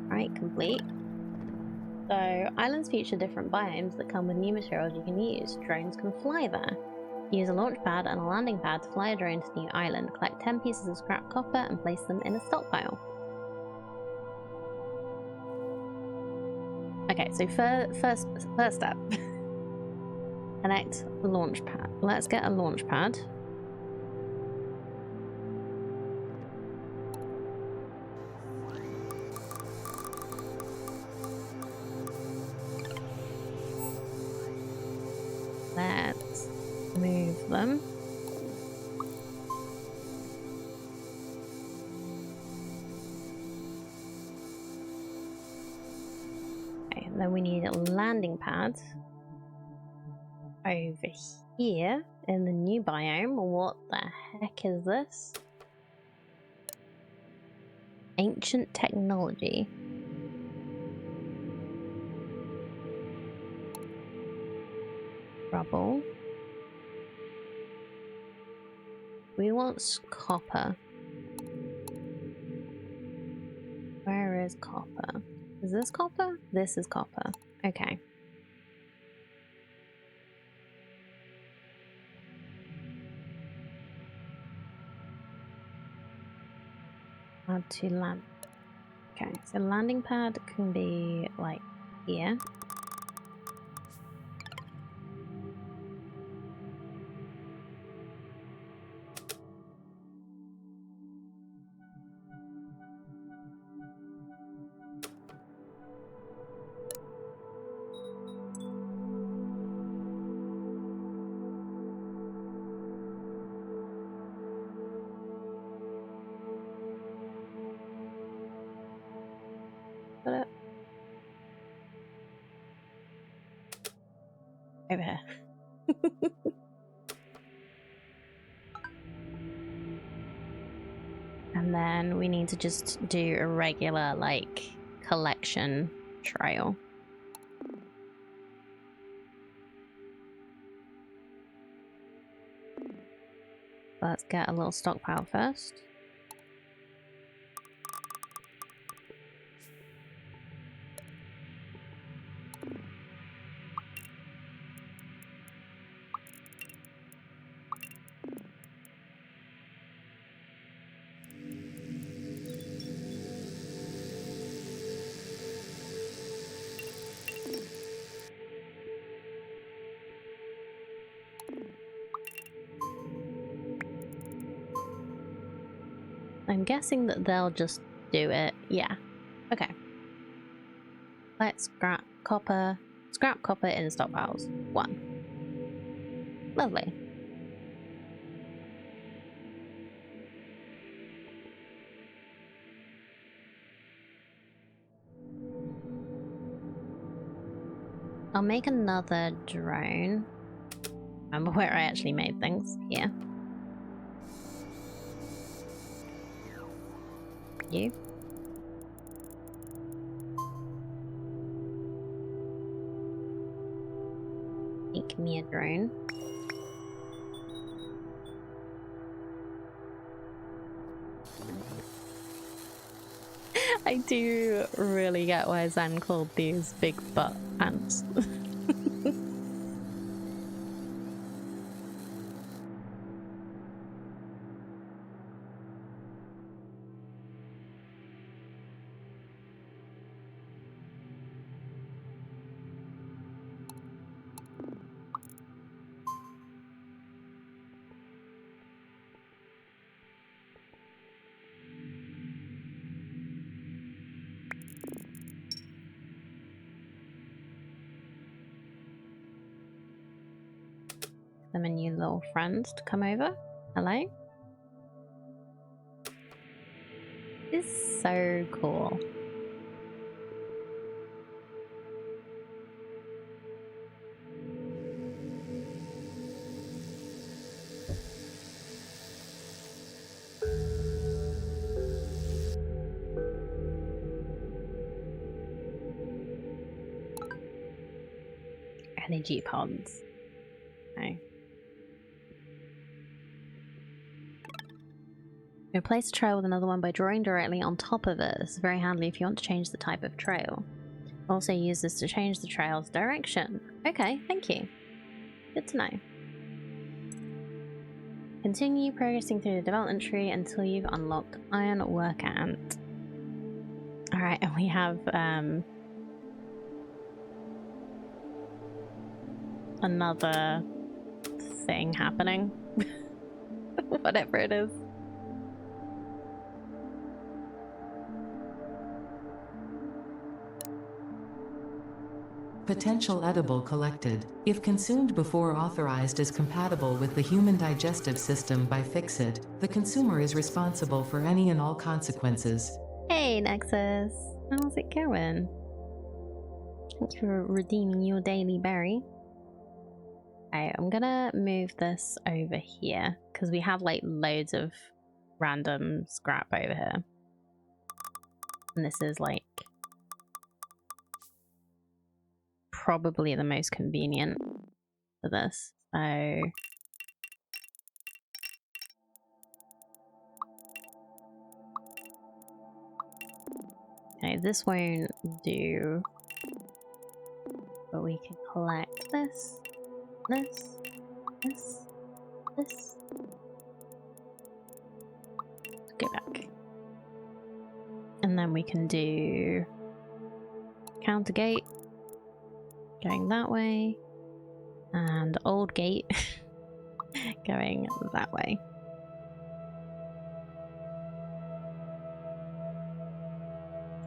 Right, complete. So, islands feature different biomes that come with new materials you can use. Drones can fly there. Use a launch pad and a landing pad to fly a drone to the new island. Collect 10 pieces of scrap copper and place them in a stockpile. Okay, so first step. Connect the launch pad. Let's get a launch pad. Let's move them. Okay, then we need a landing pad over here in the new biome. What the heck is this? Ancient technology. Rubble. We want copper. Where is copper? Is this copper? This is copper. Okay. Add to land. Okay, so landing pad can be like here. Got it. Over here. And then we need to just do a regular, like, collection trail. Let's get a little stockpile first. I'm guessing that they'll just do it. Yeah. Okay. Let's scrap copper in stockpiles. 1. Lovely. I'll make another drone. Remember where I actually made things. Here. You. Make me a drone. I do really get why Zen called these big butt ants. Them and you little friends to come over. Hello? This is so cool. Energy pods. Okay. Replace a trail with another one by drawing directly on top of it. This is very handy if you want to change the type of trail. Also use this to change the trail's direction. Okay, thank you. Good to know. Continue progressing through the development tree until you've unlocked Iron Worker Ant. Alright, and we have another thing happening. Whatever it is. Potential edible collected. If consumed before authorized is compatible with the human digestive system by Fix-It, the consumer is responsible for any and all consequences. Hey Nexus, how's it going? Thanks for redeeming your daily berry. Okay, I'm gonna move this over here because we have like loads of random scrap over here. And this is like probably the most convenient for this. So okay, this won't do, but we can collect this, this, this, this. Let's go back. And then we can do counter gate going that way, and old gate going that way.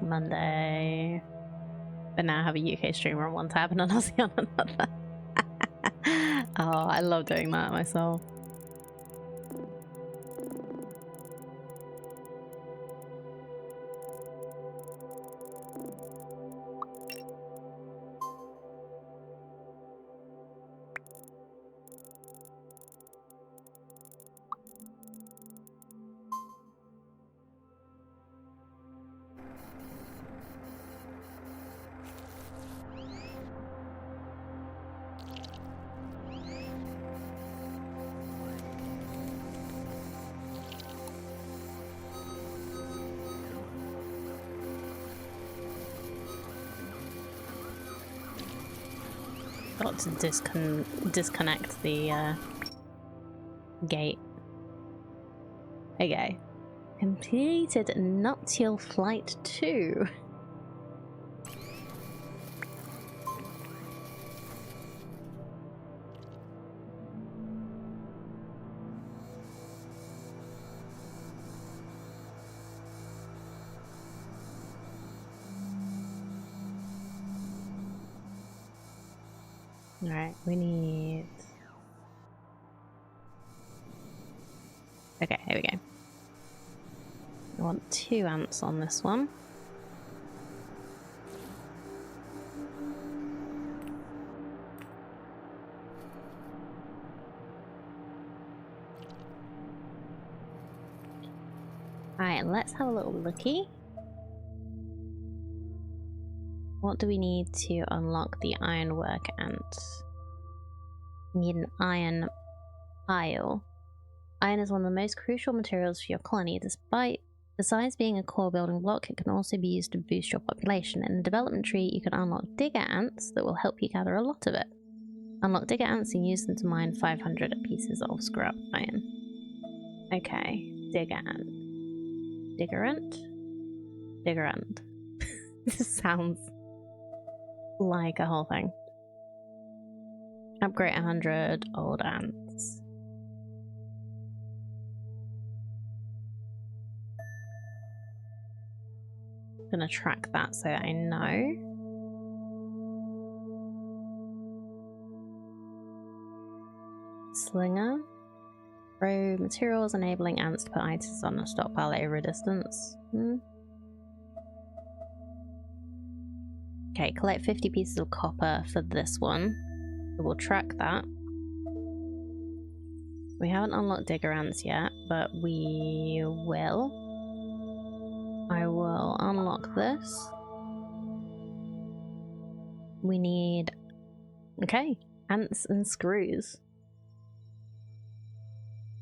Monday. But now I have a UK streamer on one tab and an Aussie on another. Oh, I love doing that myself. Got to disconnect the gate. Okay. Completed Nuptial Flight 2. Alright, we need... Okay, here we go. I want 2 ants on this one. Alright, let's have a little looky. What do we need to unlock the ironwork ants? We need an iron pile. Iron is one of the most crucial materials for your colony. Besides being a core building block, it can also be used to boost your population. In the development tree, you can unlock digger ants that will help you gather a lot of it. Unlock digger ants and use them to mine 500 pieces of scrap iron. Okay, digger ant. Digger ant? Digger ant. This sounds like a whole thing. Upgrade 100 old ants. Gonna track that so I know. Slinger. Throw materials enabling ants to put items on a stockpile over a distance. Okay, collect 50 pieces of copper for this one. So we'll track that. We haven't unlocked digger ants yet, but we will. I will unlock this. We need... okay, ants and screws.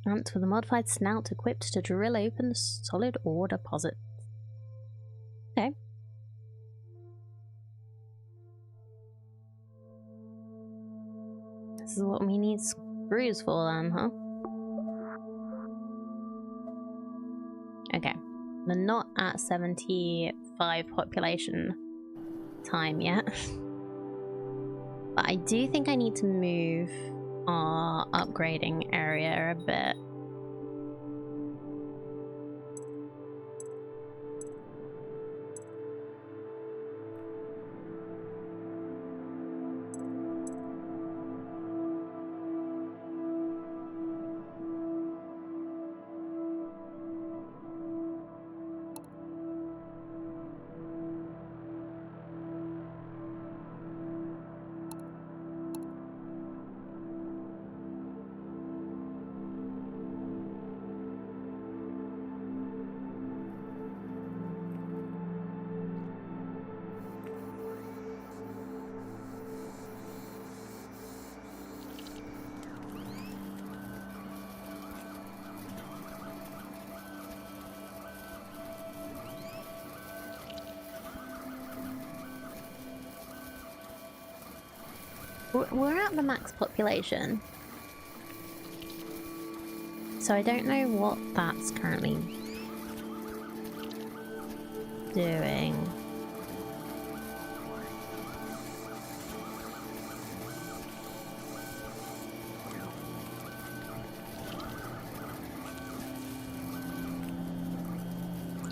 Ants with a modified snout equipped to drill open solid ore deposits. Okay. This is what we need screws for then, huh? Okay. We're not at 75 population time yet. But I do think I need to move our upgrading area a bit. We're at the max population, so I don't know what that's currently doing.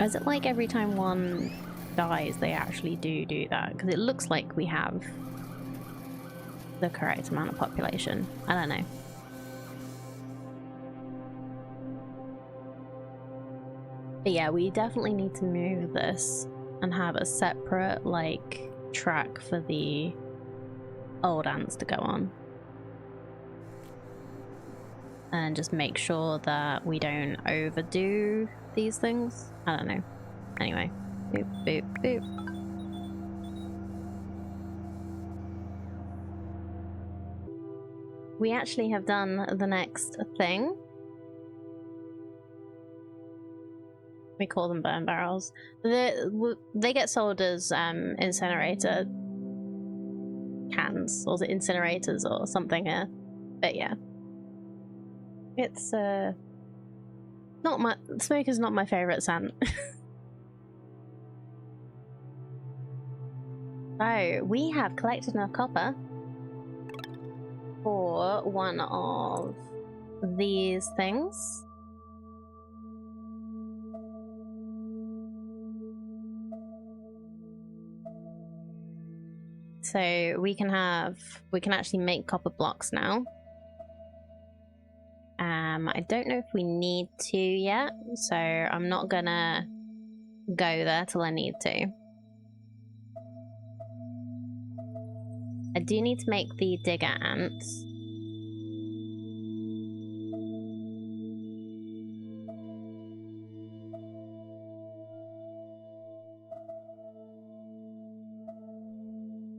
Is it like every time one dies they actually do that? Because it looks like we have the correct amount of population. I don't know. But yeah, we definitely need to move this and have a separate like track for the old ants to go on. And just make sure that we don't overdo these things. I don't know. Anyway. Boop, boop, boop. We actually have done the next thing. We call them burn barrels. They get sold as incinerator cans, or is it incinerators or something here? But yeah, it's not my smoke is not my favorite scent. So we have collected enough copper for one of these things. So we can actually make copper blocks now. I don't know if we need to yet, so I'm not gonna go there till I need to. I do need to make the digger ants.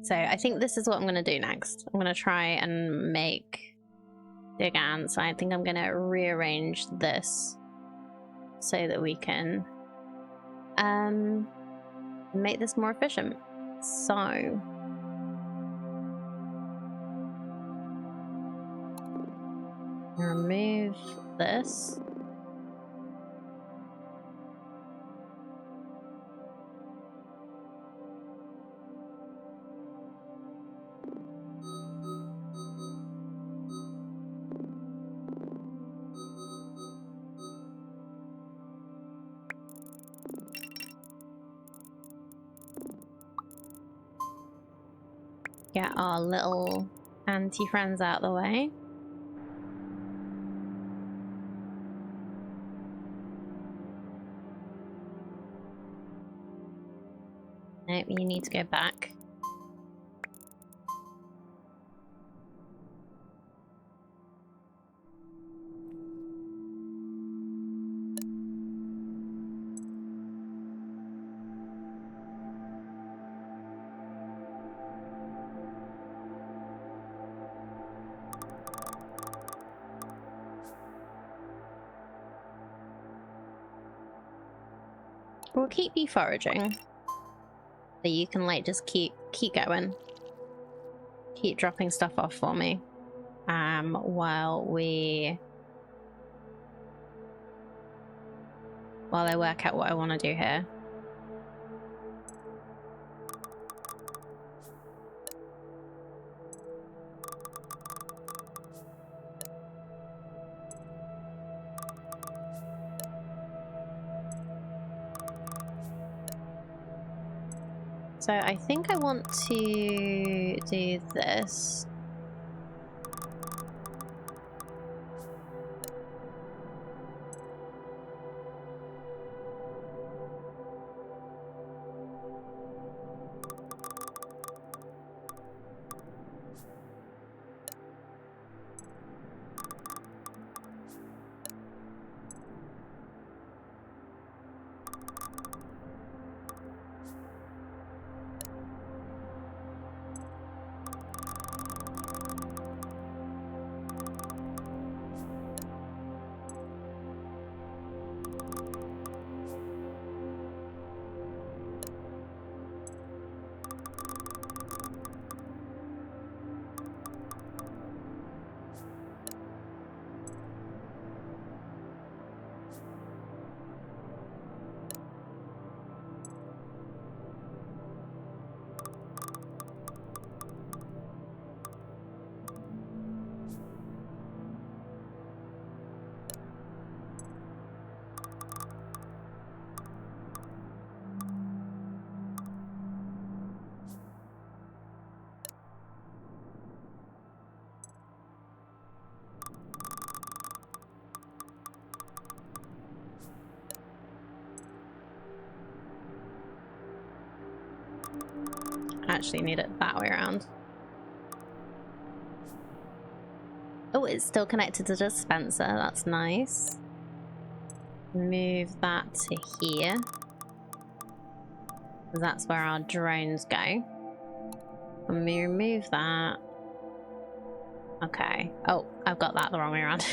So I think this is what I'm going to do next. I'm going to try and make big ants. I think I'm going to rearrange this so that we can make this more efficient. So remove this. Get our little anti-friends out of the way. Nope, you need to go back. We'll keep you foraging. So you can like just keep going. Keep dropping stuff off for me. While I work out what I want to do here. So I think I want to do this. Actually need it that way around. Oh, it's still connected to the dispenser. That's nice. Move that to here. That's where our drones go. And we remove that. Okay. Oh, I've got that the wrong way around.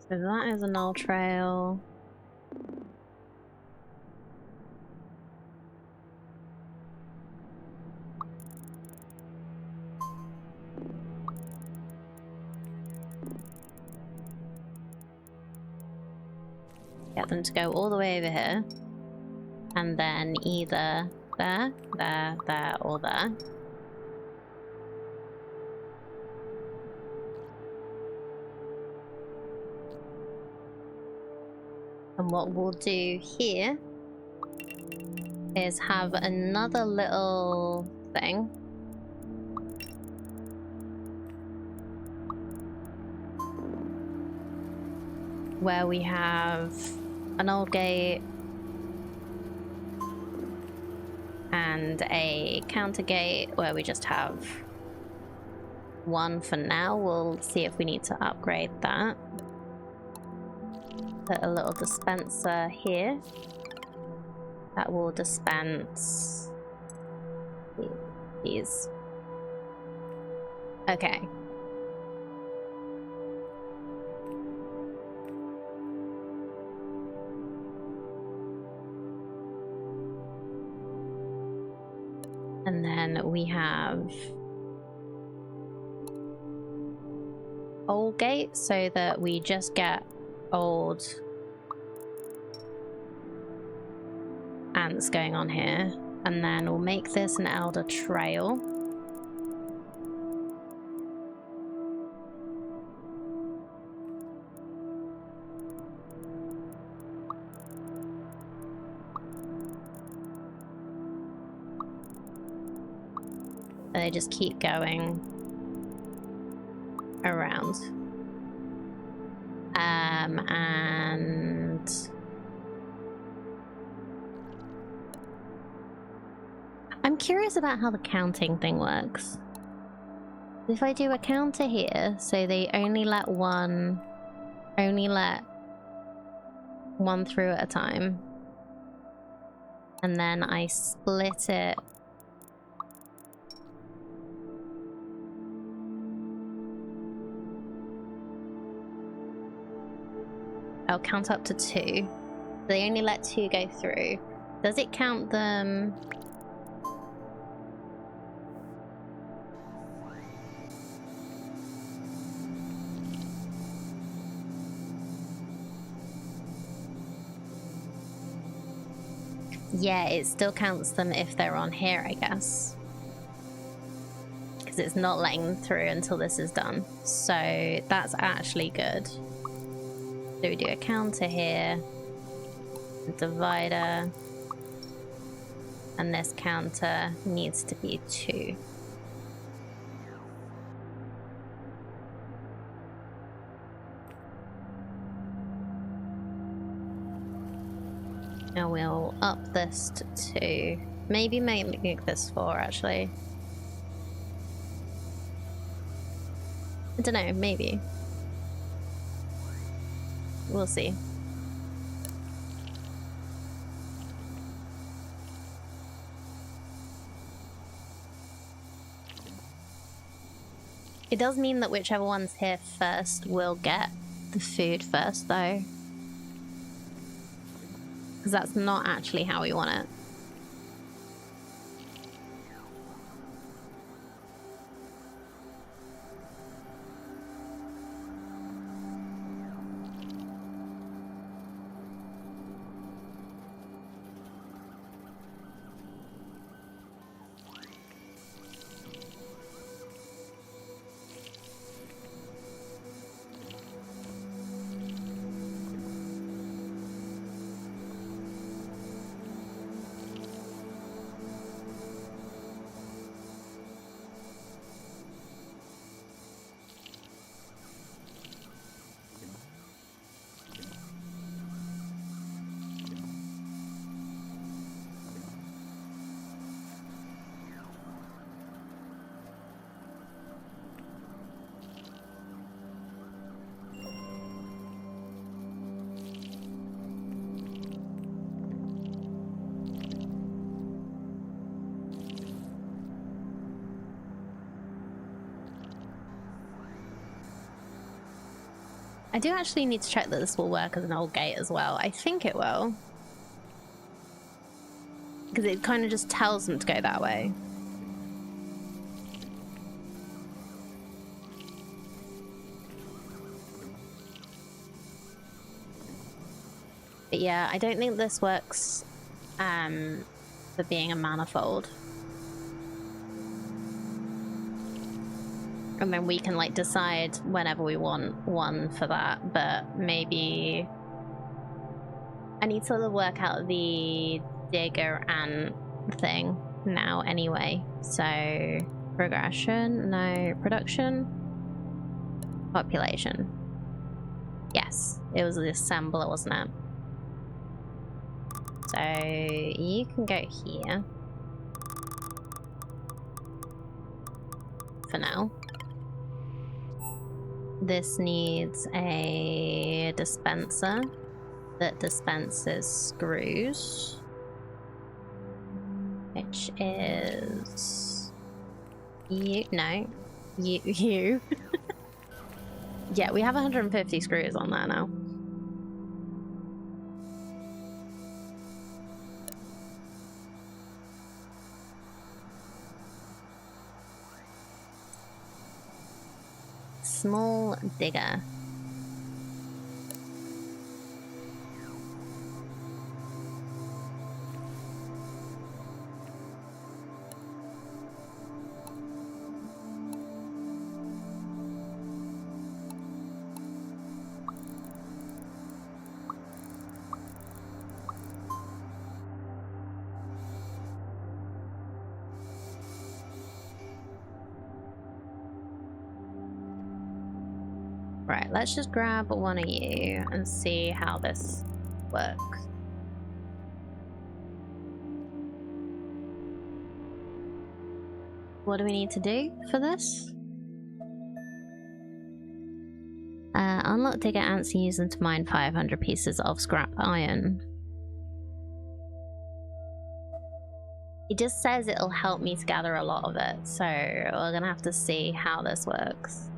So that is a null trail. Get them to go all the way over here. And then either there, there, there, or there. And what we'll do here is have another little thing. Where we have an old gate and a counter gate where we just have one for now. We'll see if we need to upgrade that. Put a little dispenser here that will dispense these. Okay. And then we have old gate so that we just get old ants going on here. And then we'll make this an elder trail. They just keep going around. And I'm curious about how the counting thing works. If I do a counter here, so they only let one through at a time, and then I split it. I'll count up to 2. They only let 2 go through. Does it count them? Yeah, it still counts them if they're on here, I guess. Because it's not letting them through until this is done. So that's actually good. So we do a counter here, a divider, and this counter needs to be 2. Now we'll up this to 2. Maybe make this 4 actually. I don't know, maybe. We'll see. It does mean that whichever one's here first will get the food first, though. Because that's not actually how we want it. I do actually need to check that this will work as an old gate as well. I think it will. Because it kind of just tells them to go that way. But yeah, I don't think this works for being a manifold. And then we can like decide whenever we want one for that, but maybe I need to work out the digger ant thing now anyway. So progression, no, production, population. Yes, it was the assembler, wasn't it? So you can go here. for now. This needs a dispenser that dispenses screws, which is you. No, you. Yeah, we have 150 screws on there now. Small digger. Right, let's just grab one of you and see how this works. What do we need to do for this? Unlock digger ants and use them to mine 500 pieces of scrap iron. It just says it'll help me to gather a lot of it, so we're gonna have to see how this works.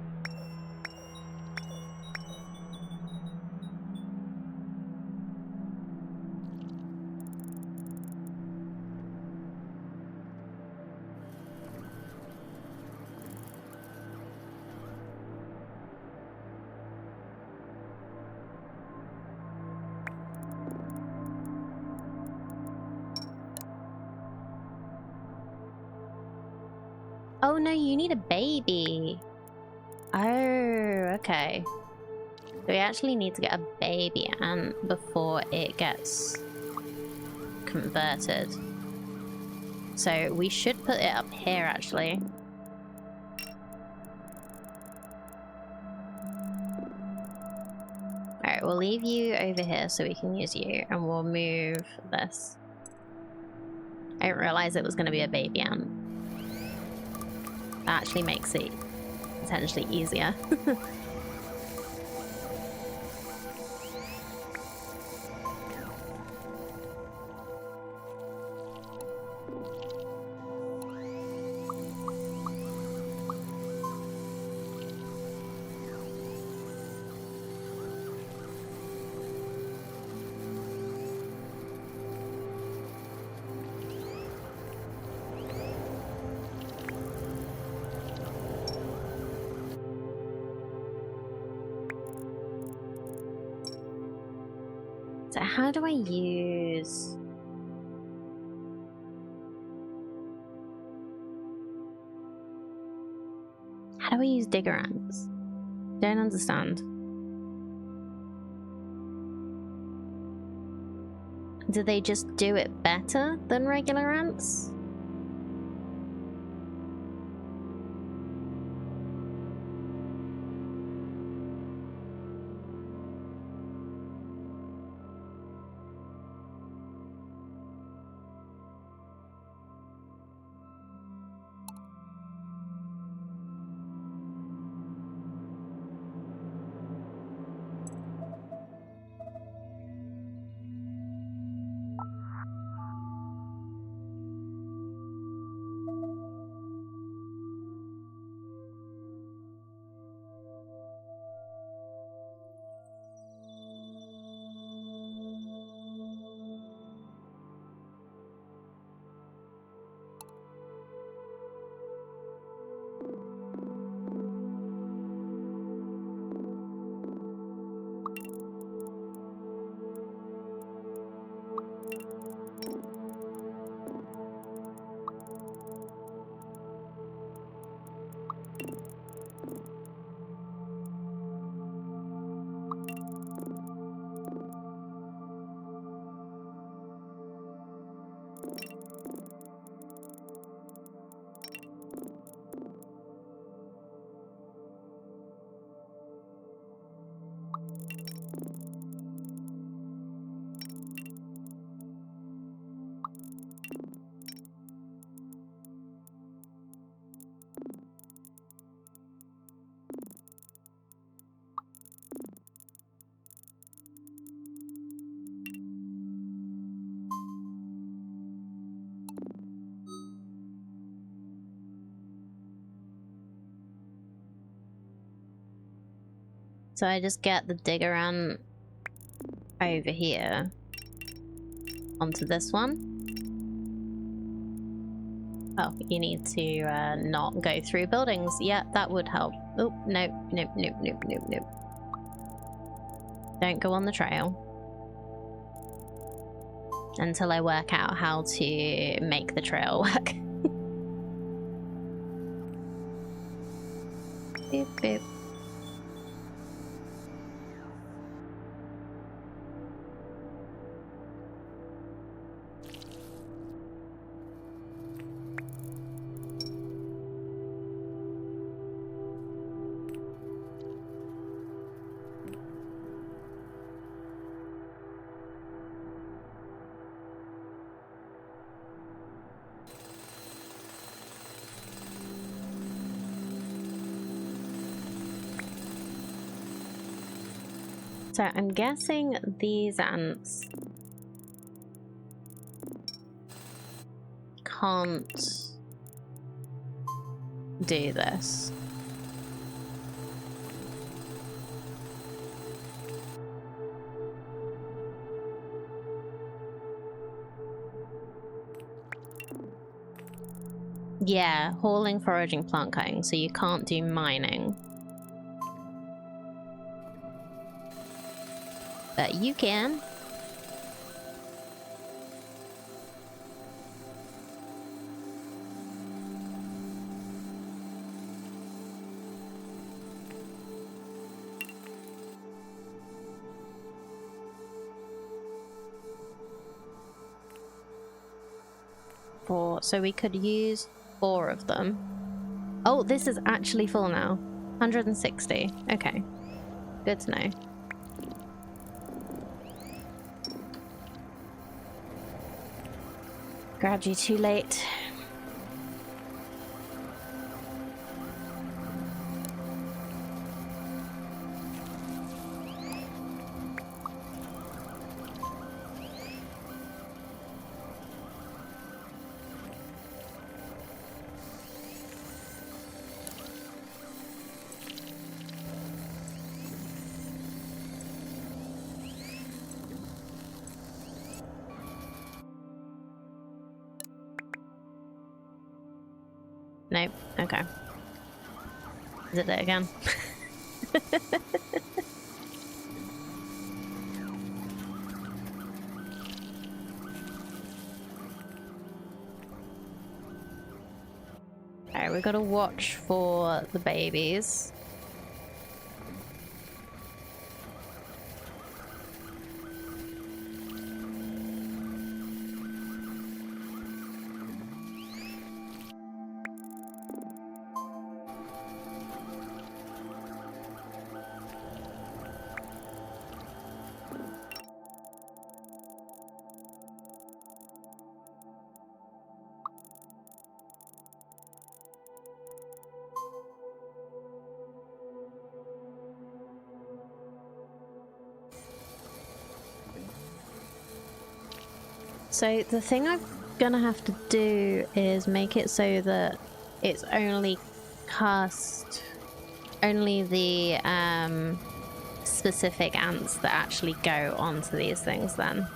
Oh no, you need a baby. Oh, okay. So we actually need to get a baby ant before it gets converted. So we should put it up here actually. Alright, we'll leave you over here so we can use you, and we'll move this. I didn't realize it was going to be a baby ant. That actually makes it potentially easier. So how do I use... How do I use digger ants? Don't understand. Do they just do it better than regular ants? So I just get the digger ant over here onto this one. Oh, you need to not go through buildings. Yeah, that would help. Oh, nope, nope, nope, nope, nope, nope. Don't go on the trail until I work out how to make the trail work. Boop, boop. So I'm guessing these ants can't do this. Yeah, hauling, foraging, plant cutting, so you can't do mining. But you can. So we could use 4 of them. Oh, this is actually full now. 160. Okay. Good to know. Grabbed you too late. Nope. Okay. Did it again. Alright, we gotta watch for the babies. So the thing I'm gonna have to do is make it so that it's only the specific ants that actually go onto these things then.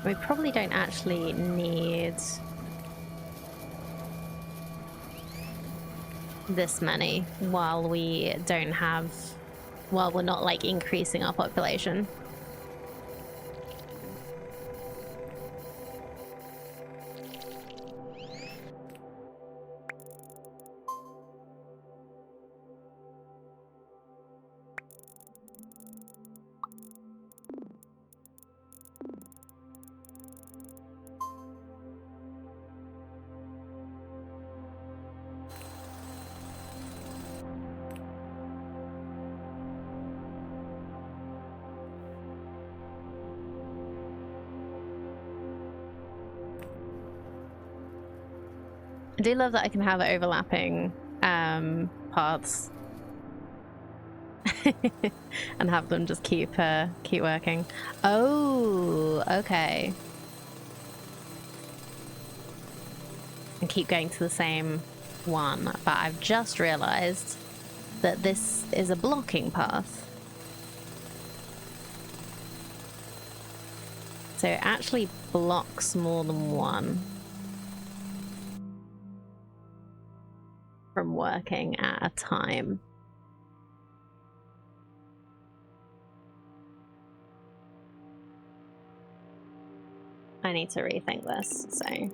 We probably don't actually need this many while we're not like increasing our population. I do love that I can have overlapping paths and have them just keep working. Oh, okay. And keep going to the same one, but I've just realized that this is a blocking path. So it actually blocks more than one from working at a time. I need to rethink this, so...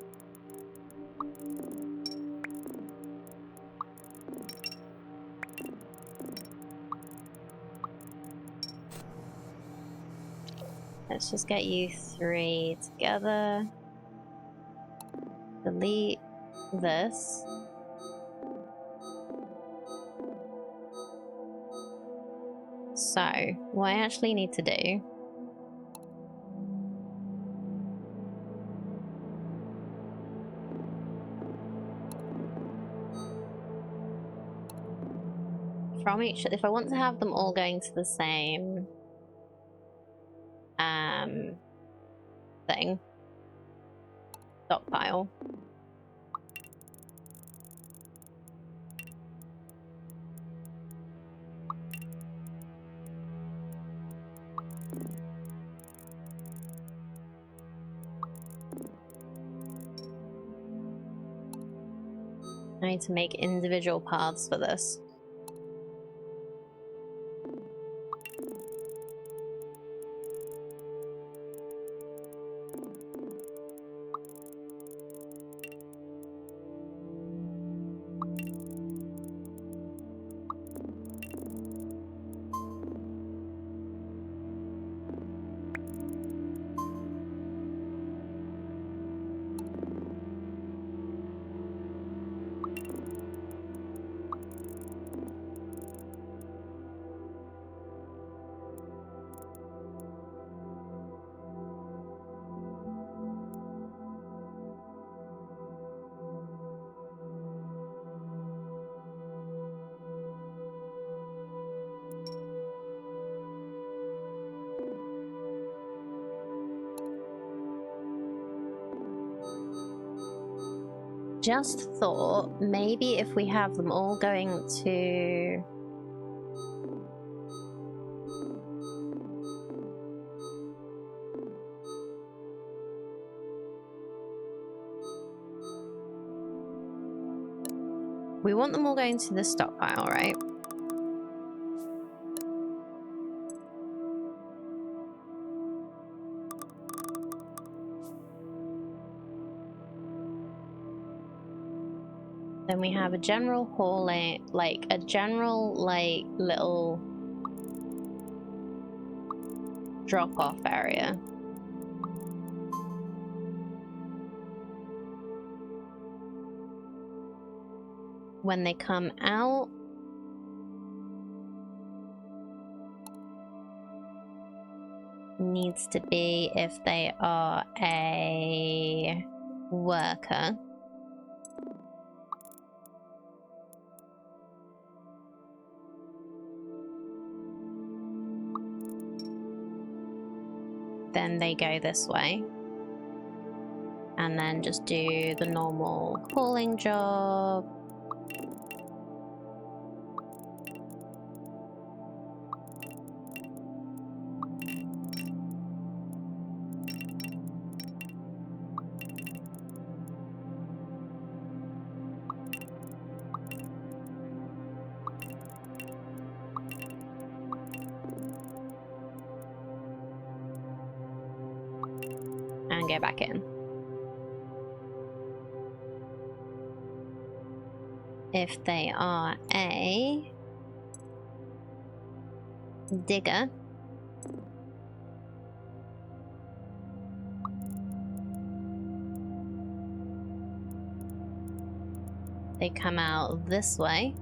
Let's just get you 3 together. Delete this. So, what I actually need to do from each, if I want to have them all going to the same thing, stockpile. I need to make individual paths for this. Just thought maybe if we have them all going to we want them all going to the stockpile, right? Then we have a general hauling, like a general, like, little drop-off area. When they come out, needs to be if they are a worker. Then they go this way. And then just do the normal hauling job. And go back in. If they are a digger, they come out this way.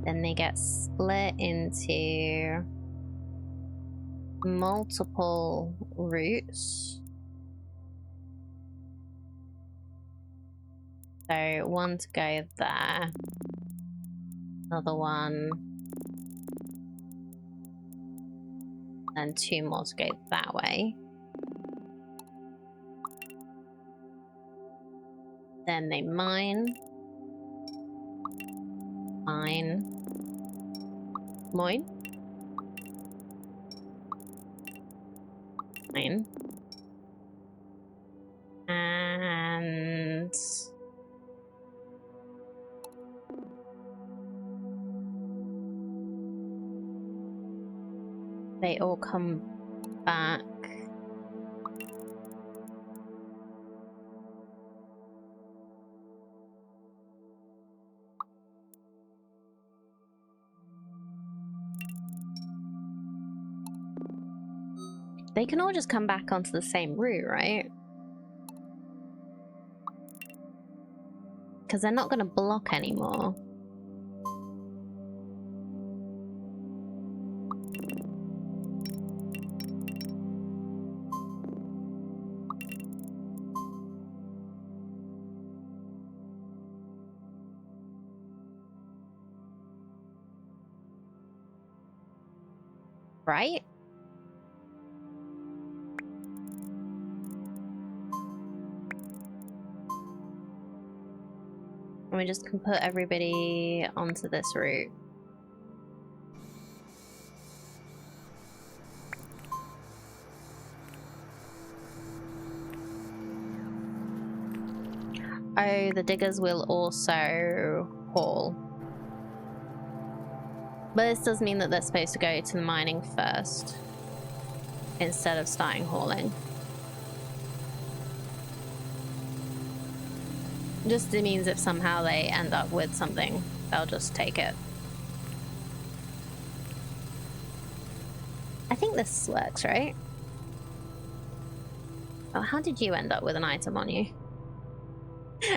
Then they get split into multiple routes. So one to go there, another one, and 2 more to go that way. Then they mine. Mine. Moin. Mine. And they all come back. They can all just come back onto the same route, right? Because they're not going to block anymore. Right? And we just can put everybody onto this route. Oh, the diggers will also haul. But this does mean that they're supposed to go to the mining first instead of starting hauling. Just it means if somehow they end up with something, they'll just take it. I think this works, right? Oh, how did you end up with an item on you?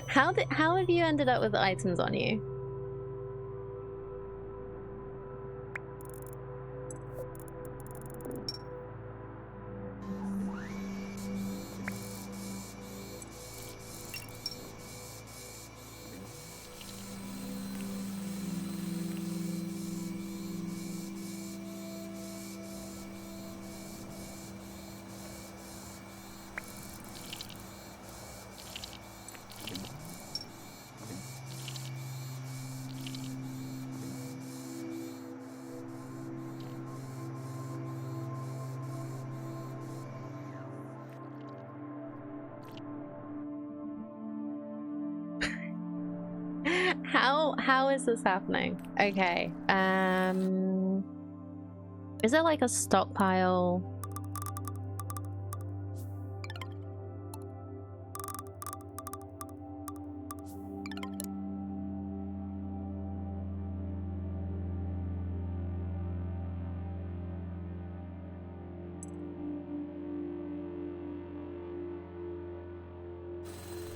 How have you ended up with items on you? How is this happening? Okay. Is there like a stockpile?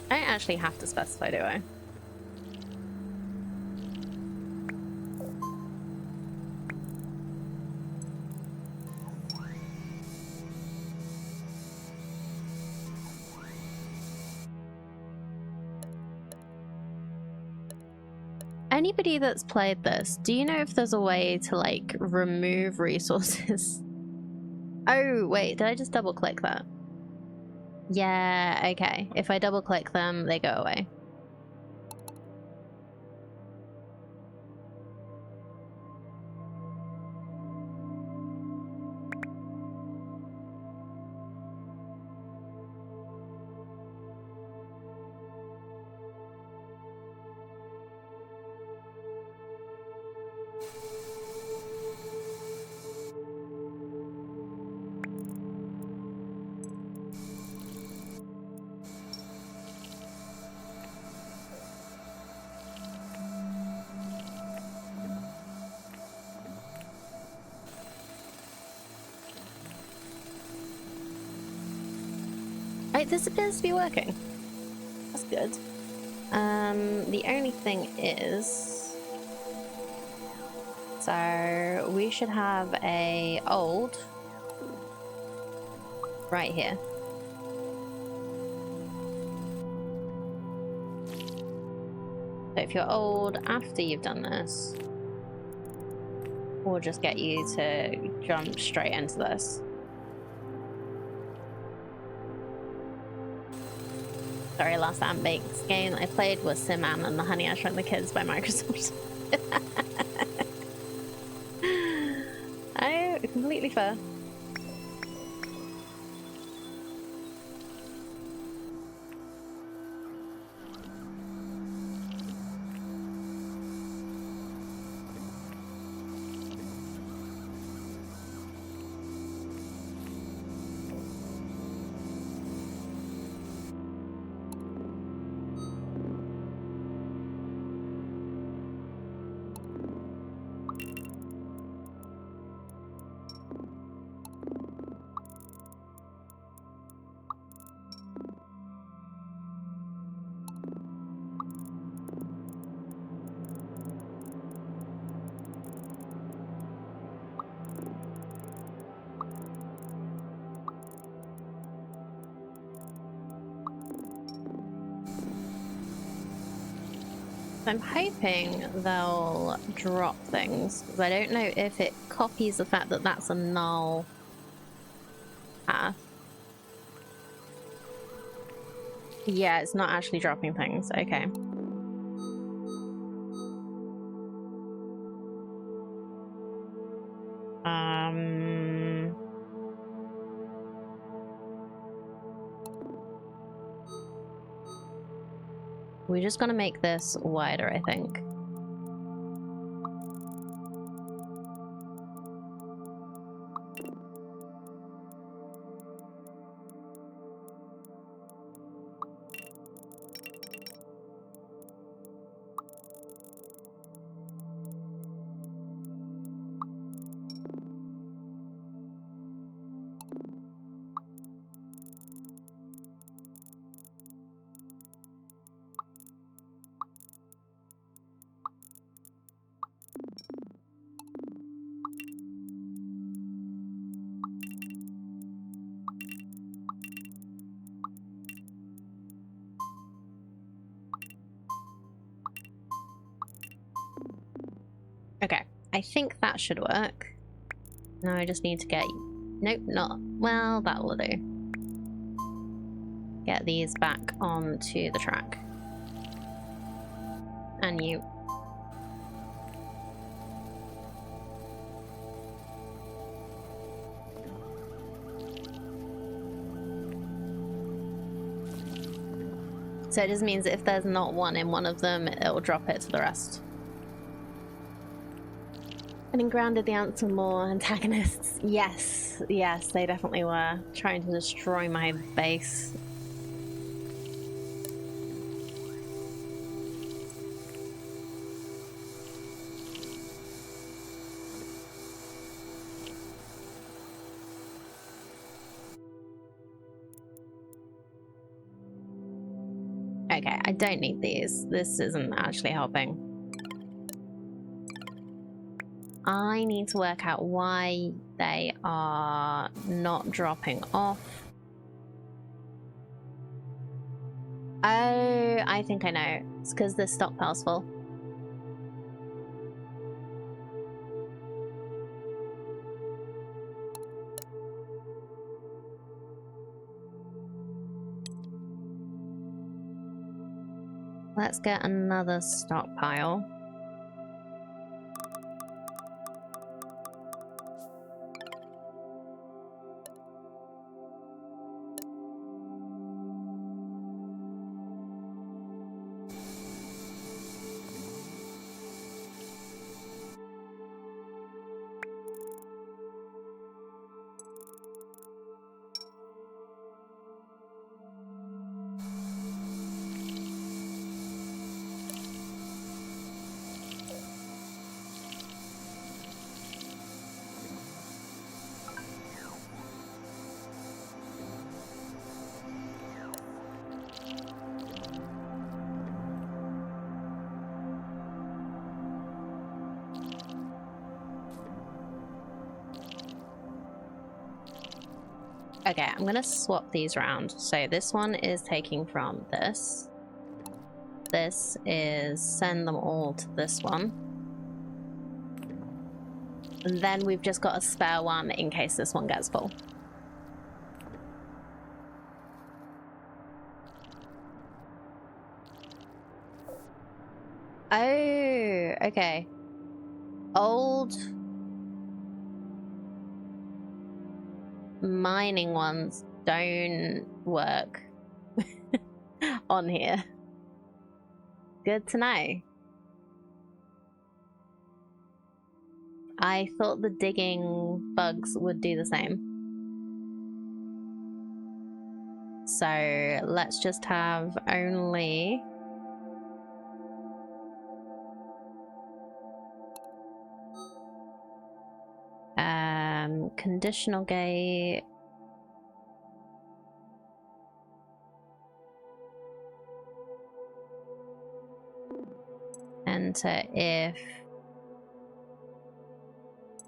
I don't actually have to specify, do I? Anybody that's played this, do you know if there's a way to like remove resources? Oh, wait, did I just double click that? Yeah, okay. If I double click them, they go away. Right, this appears to be working. That's good. The only thing is... So, we should have a old right here. So if you're old after you've done this, we'll just get you to jump straight into this. Sorry, last Ant-Baked game I played was Simman and the Honey I Shrunk the Kids by Microsoft. I completely fair. I'm hoping they'll drop things, because I don't know if it copies the fact that that's a null path. Yeah, it's not actually dropping things. Okay. We're just gonna make this wider, I think. Okay, I think that should work. Now I just need to get... Nope, not... Well, that will do. Get these back onto the track. And you. So it just means if there's not one in one of them, it'll drop it to the rest. Getting grounded, the ants were more antagonists. Yes, yes, they definitely were. Trying to destroy my base. Okay, I don't need these. This isn't actually helping. I need to work out why they are not dropping off. Oh, I think I know. It's because the stockpile's full. Let's get another stockpile. Okay, I'm gonna swap these around. So this one is taking from this. This is send them all to this one. And then we've just got a spare one in case this one gets full. Oh, okay. Old mining ones don't work on here. Good to know. I thought the digging bugs would do the same. So let's just have only conditional gate. Enter if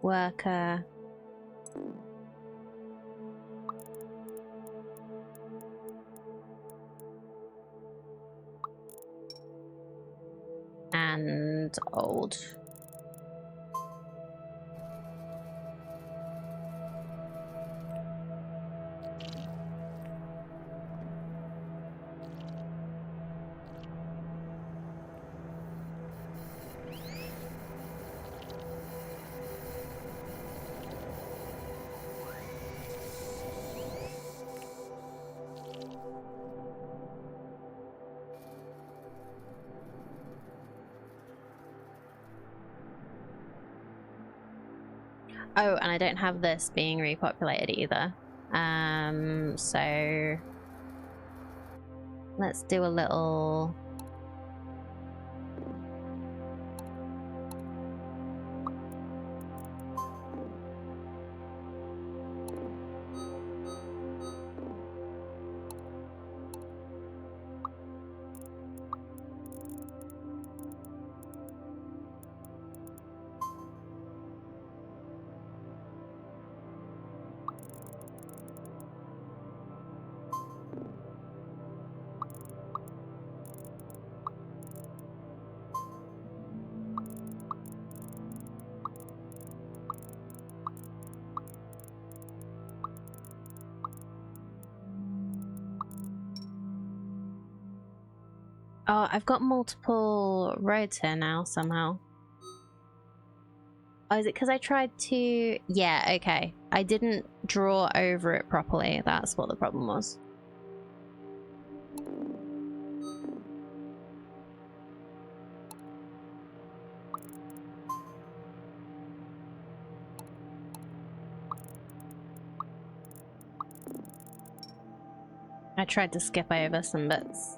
worker and old. Oh, and I don't have this being repopulated either. So let's do a little. Oh, I've got multiple roads here now somehow. Oh, is it because I tried to... Yeah, okay. I didn't draw over it properly. That's what the problem was. I tried to skip over some bits.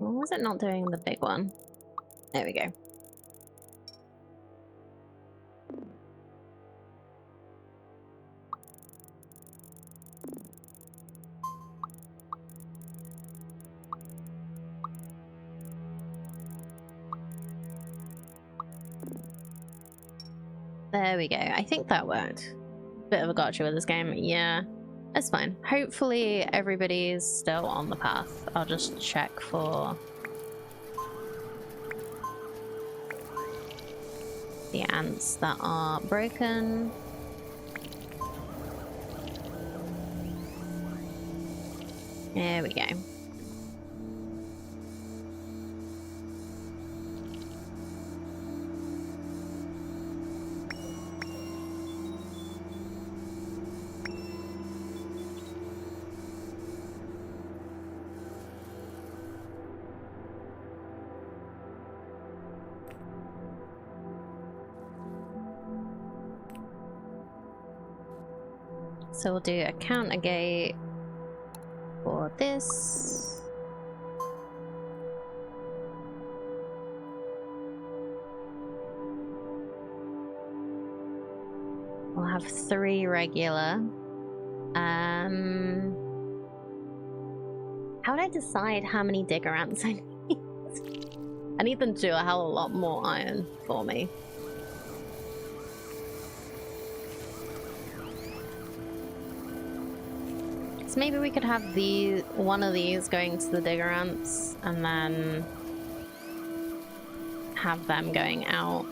Why was it not doing the big one? There we go. There we go. I think that worked. Bit of a gotcha with this game. Yeah, that's fine. Hopefully everybody's still on the path. I'll just check for the ants that are broken. There we go. So we'll do a counter gate for this. We'll have 3 regular. How would I decide how many digger ants I need? I need them to do a hell of a lot more iron for me. So maybe we could have one of these going to the digger ants and then have them going out.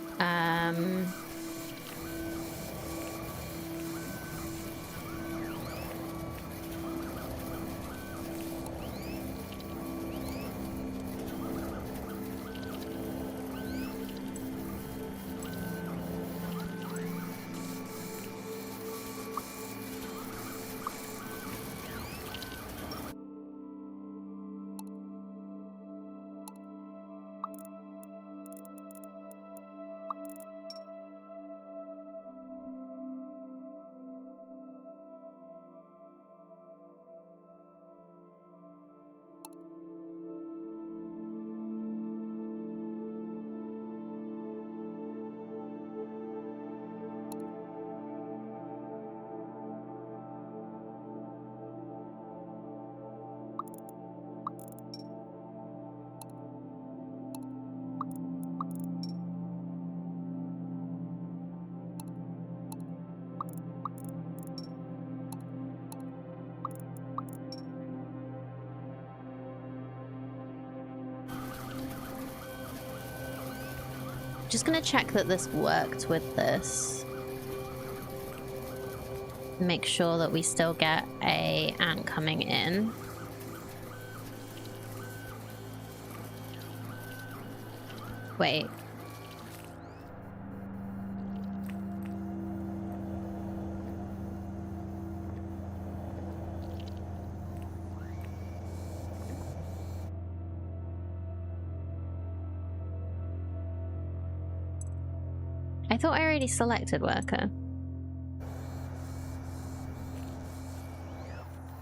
Just gonna check that this worked with this. Make sure that we still get a ant coming in. Wait. I thought I already selected worker.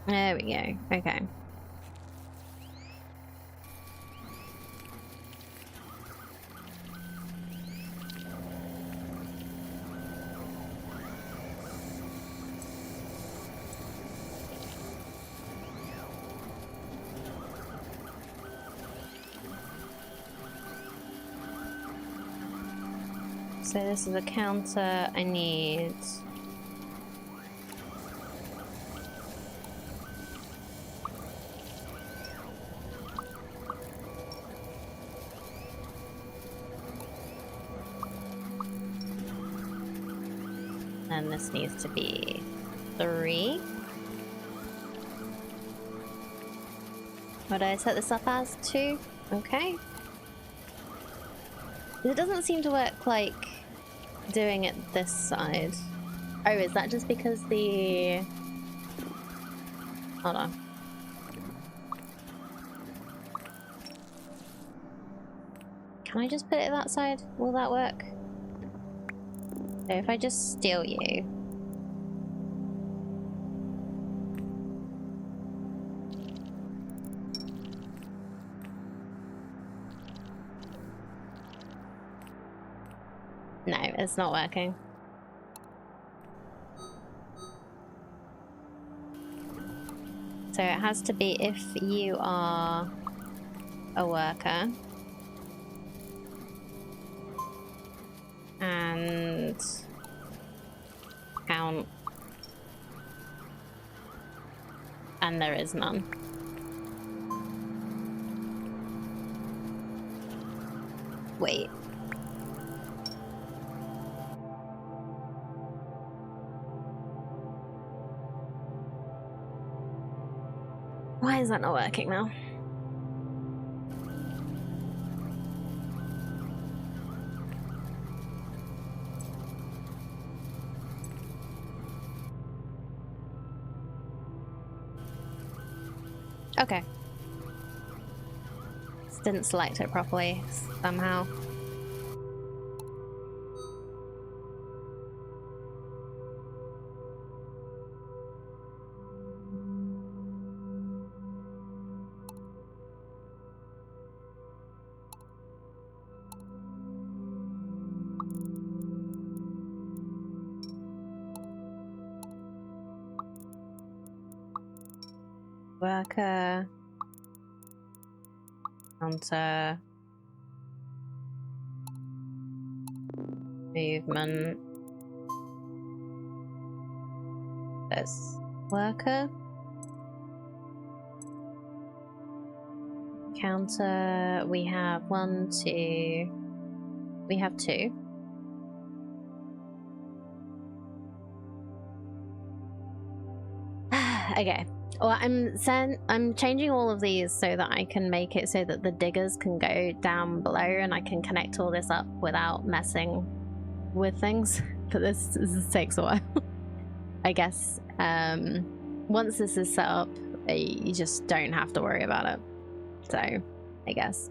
There we go. Okay. So this is a counter. I need... And this needs to be 3. What did I set this up as? 2? Okay. It doesn't seem to work like doing it this side. Oh, is that just because the... Hold on. Can I just put it that side? Will that work? So if I just steal you... No, it's not working. So it has to be if you are a worker. And count. And there is none. Wait. Why is that not working now? Okay. Just didn't select it properly somehow. Worker, counter, movement, this worker. Counter, we have 1, 2. We have 2. Okay. Well, I'm changing all of these so that I can make it so that the diggers can go down below and I can connect all this up without messing with things. But this takes a while. I guess once this is set up, you just don't have to worry about it. So, I guess.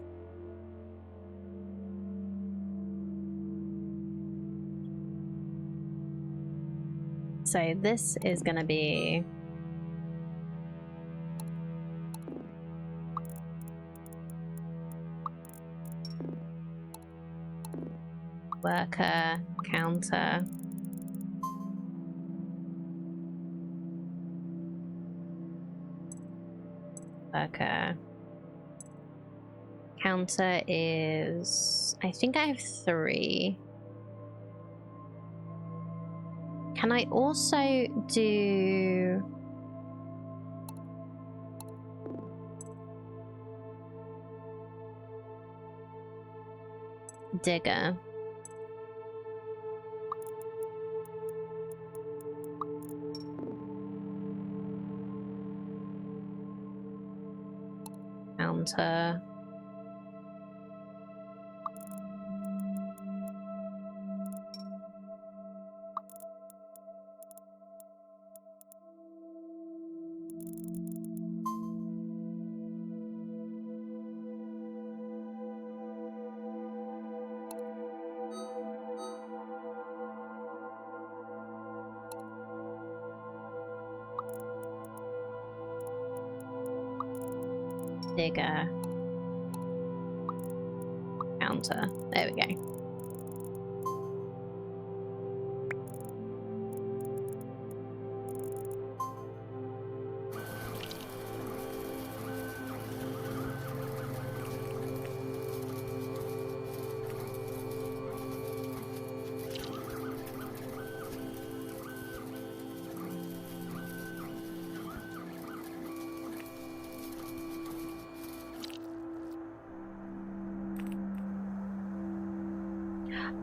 So this is gonna be worker, counter. Worker. Counter is... I think I have 3. Can I also do... digger? Counter. Digger. Counter. There we go.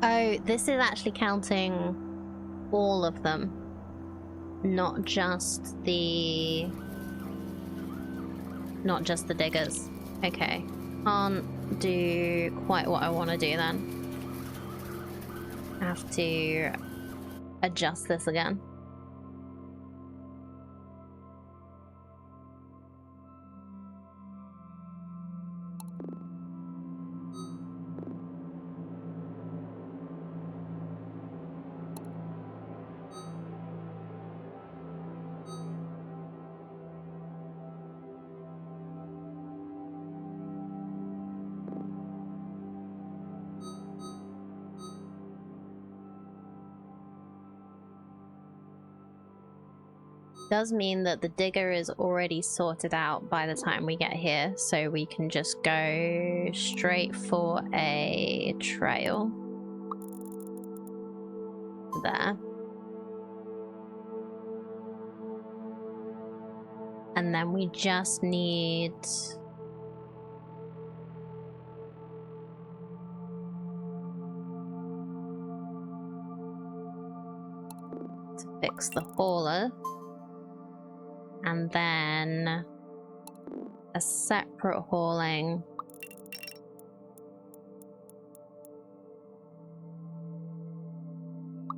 Oh, this is actually counting all of them, not just the diggers. Okay, can't do quite what I want to do then. Have to adjust this again. Does mean that the digger is already sorted out by the time we get here, so we can just go straight for a trail there. And then we just need to fix the hauler. And then a separate hauling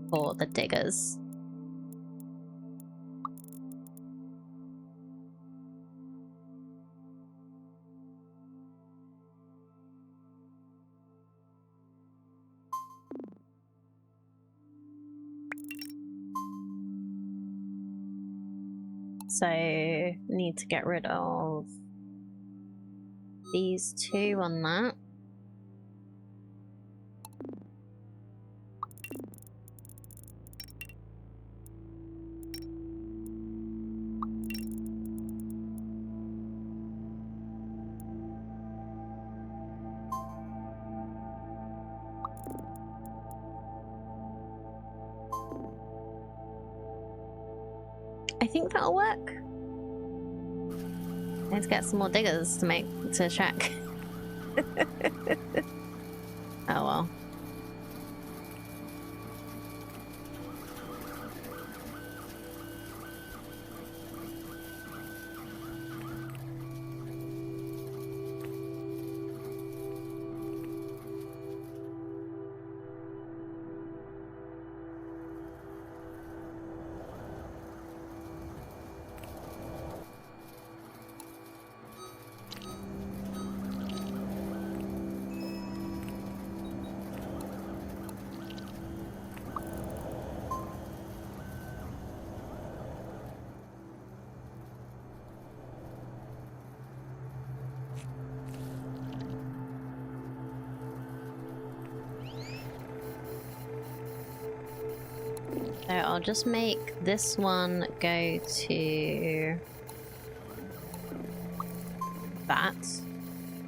for the diggers. So, need to get rid of these 2 on that. I think that'll work. Let's get some more diggers to check. Oh well. So I'll just make this one go to that.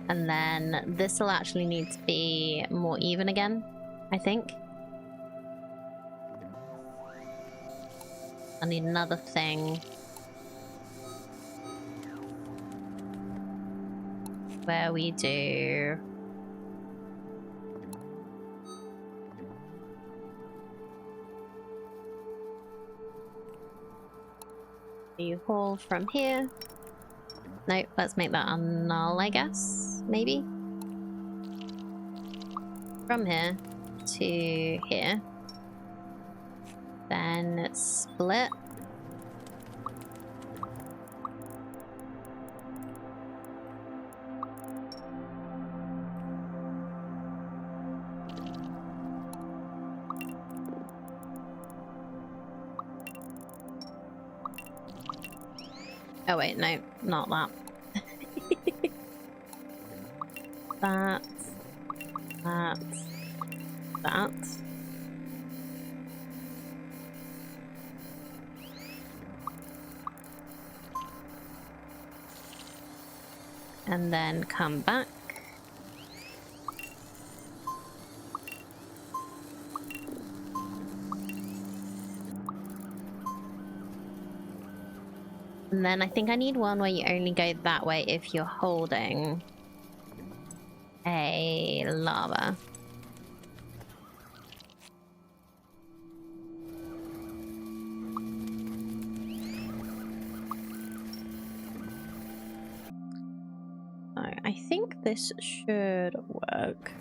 And then this will actually need to be more even again, I think. I need another thing where we do you haul from here. Nope, let's make that a null, I guess, maybe. From here to here. Then split. Oh wait, no, not that. That. And then come back. And then I think I need one where you only go that way if you're holding a lava. So I think this should work.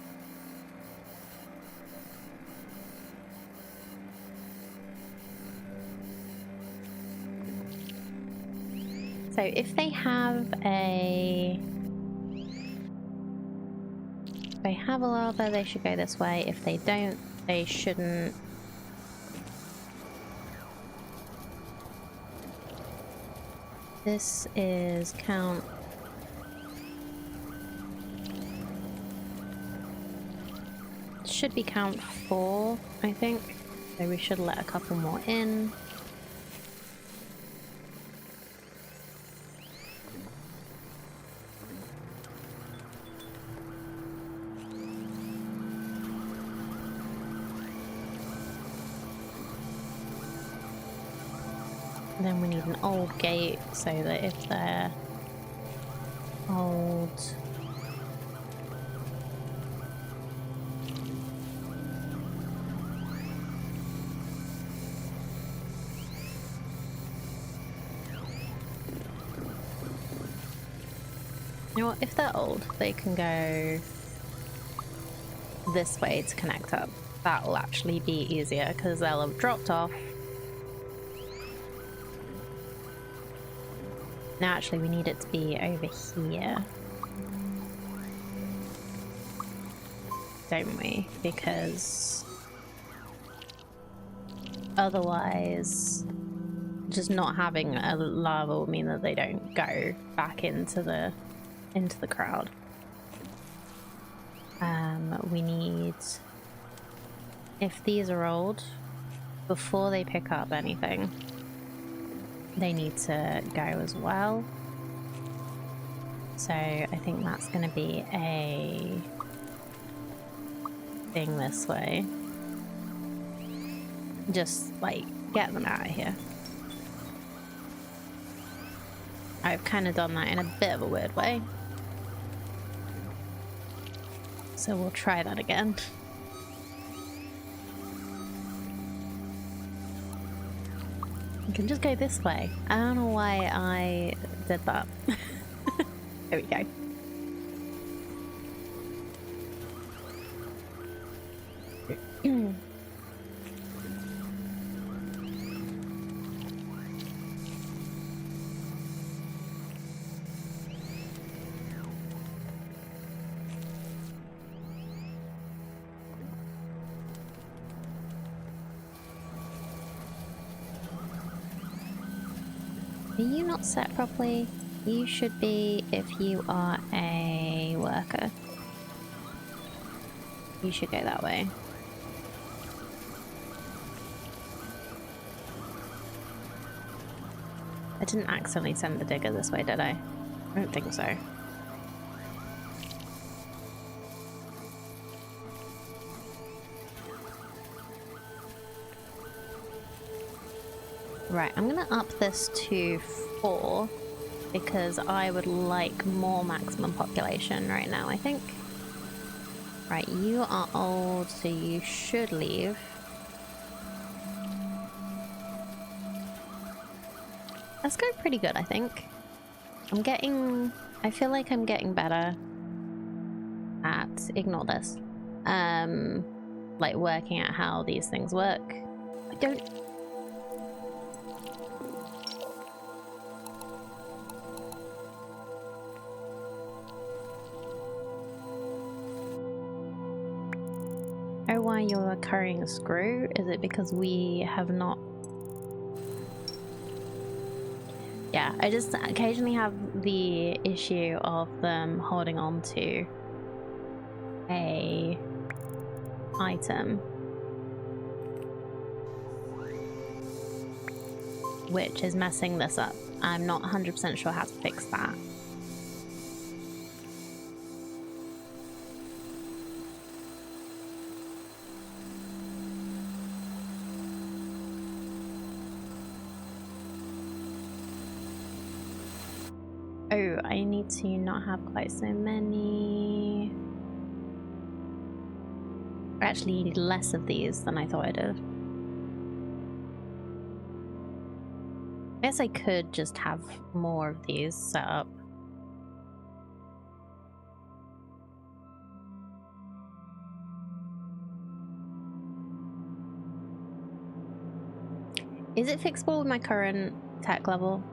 So if they have a lava, they should go this way. If they don't, they shouldn't. This is count. Should be count 4, I think. So we should let a couple more in. Then we need an old gate so that if they're old... You know what, if they're old, they can go this way to connect up. That will actually be easier because they'll have dropped off. Now actually we need it to be over here. Don't we? Because otherwise just not having a lava will mean that they don't go back into the crowd. We need, if these are old, before they pick up anything, they need to go as well. So I think that's going to be a thing this way. Just like get them out of here. I've kind of done that in a bit of a weird way. So we'll try that again. You can just go this way. I don't know why I did that. There we go. Are you not set properly? You should be if you are a worker. You should go that way. I didn't accidentally send the digger this way, did I? I don't think so. Right, I'm gonna up this to 4 because I would like more maximum population right now, I think. Right, you are old, so you should leave. That's going pretty good, I think. I feel like I'm getting better at, ignore this, like working out how these things work. I don't... Oh, why you're carrying a screw? Is it because we have not... Yeah, I just occasionally have the issue of them holding on to a item, which is messing this up. I'm not 100% sure how to fix that. Oh, I need to not have quite so many. I actually need less of these than I thought I did. I guess I could just have more of these set up. Is it fixable with my current tech level?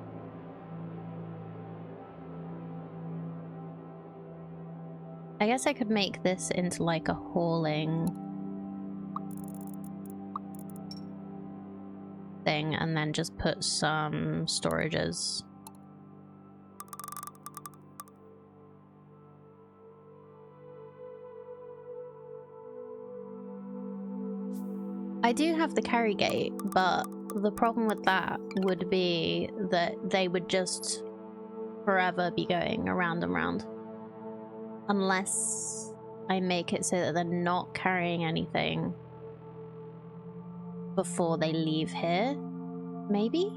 I guess I could make this into like a hauling thing and then just put some storages. I do have the carry gate, but the problem with that would be that they would just forever be going around and round. Unless I make it so that they're not carrying anything before they leave here, maybe?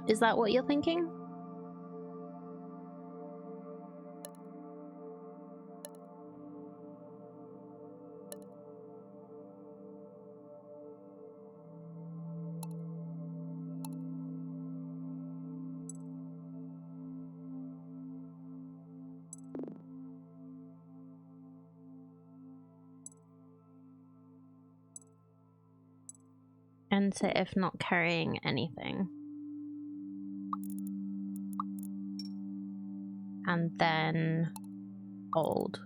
Is that what you're thinking? Enter if not carrying anything. And then old.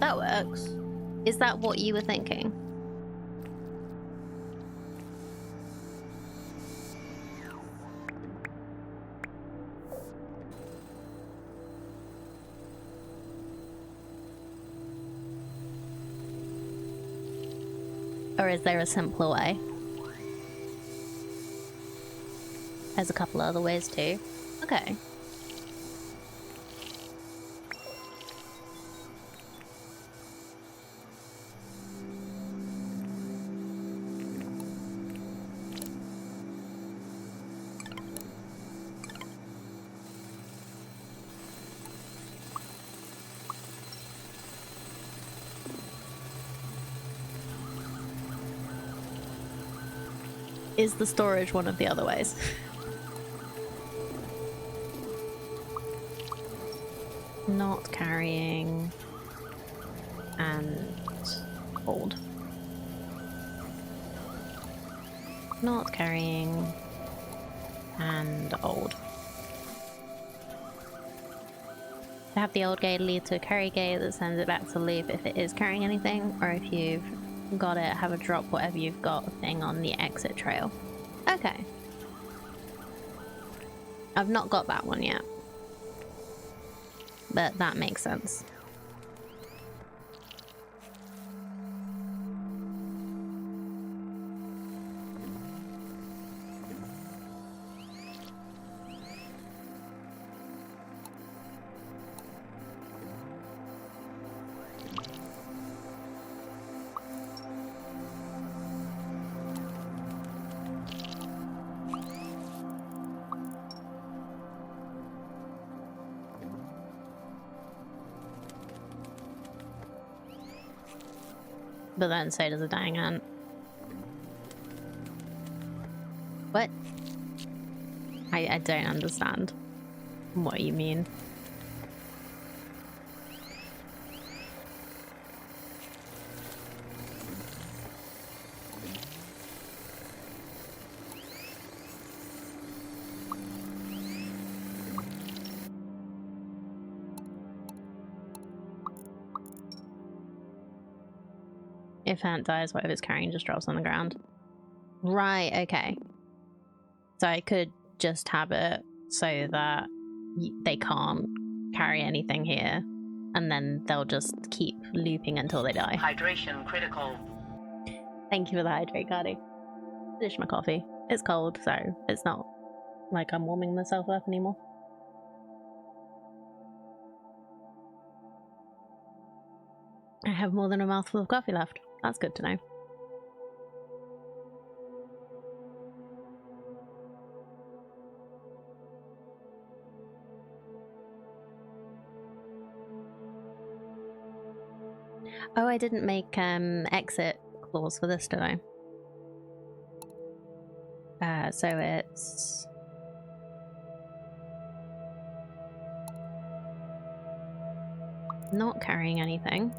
That works. Is that what you were thinking? Or is there a simpler way? There's a couple other ways too. Okay. Is the storage one of the other ways? Not carrying and old. Not carrying and old. To have the old gate lead to a carry gate that sends it back to the loop if it is carrying anything, or if you've got it, have a drop whatever you've got thing on the exit trail. Okay. I've not got that one yet, but that makes sense. But then so does a dying ant. What? I don't understand what you mean. If ant dies, whatever it's carrying just drops on the ground. Right, okay. So I could just have it so that they can't carry anything here, and then they'll just keep looping until they die. Hydration critical. Thank you for the hydrate, Cardi. Finish my coffee. It's cold, so it's not like I'm warming myself up anymore. I have more than a mouthful of coffee left. That's good to know. Oh, I didn't make exit clause for this, did I? So it's not carrying anything.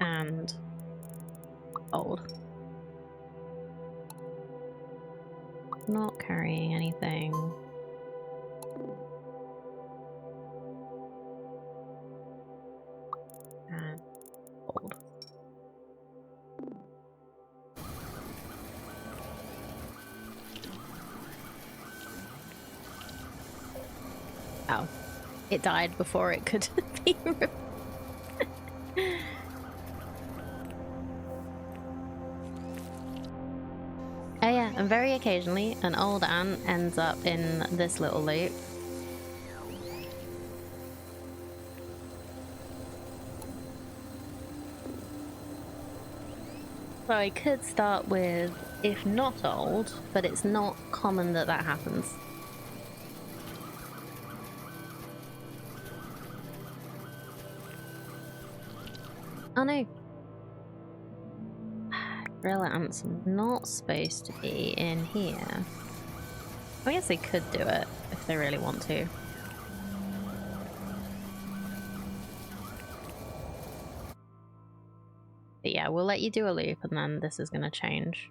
And old. Not carrying anything. And old. Oh. It died before it could be removed. Oh yeah, and very occasionally an old ant ends up in this little loop. So I could start with if not old, but it's not common that that happens. Oh no. Real ants are not supposed to be in here. I guess they could do it if they really want to. But yeah, we'll let you do a loop and then this is gonna change.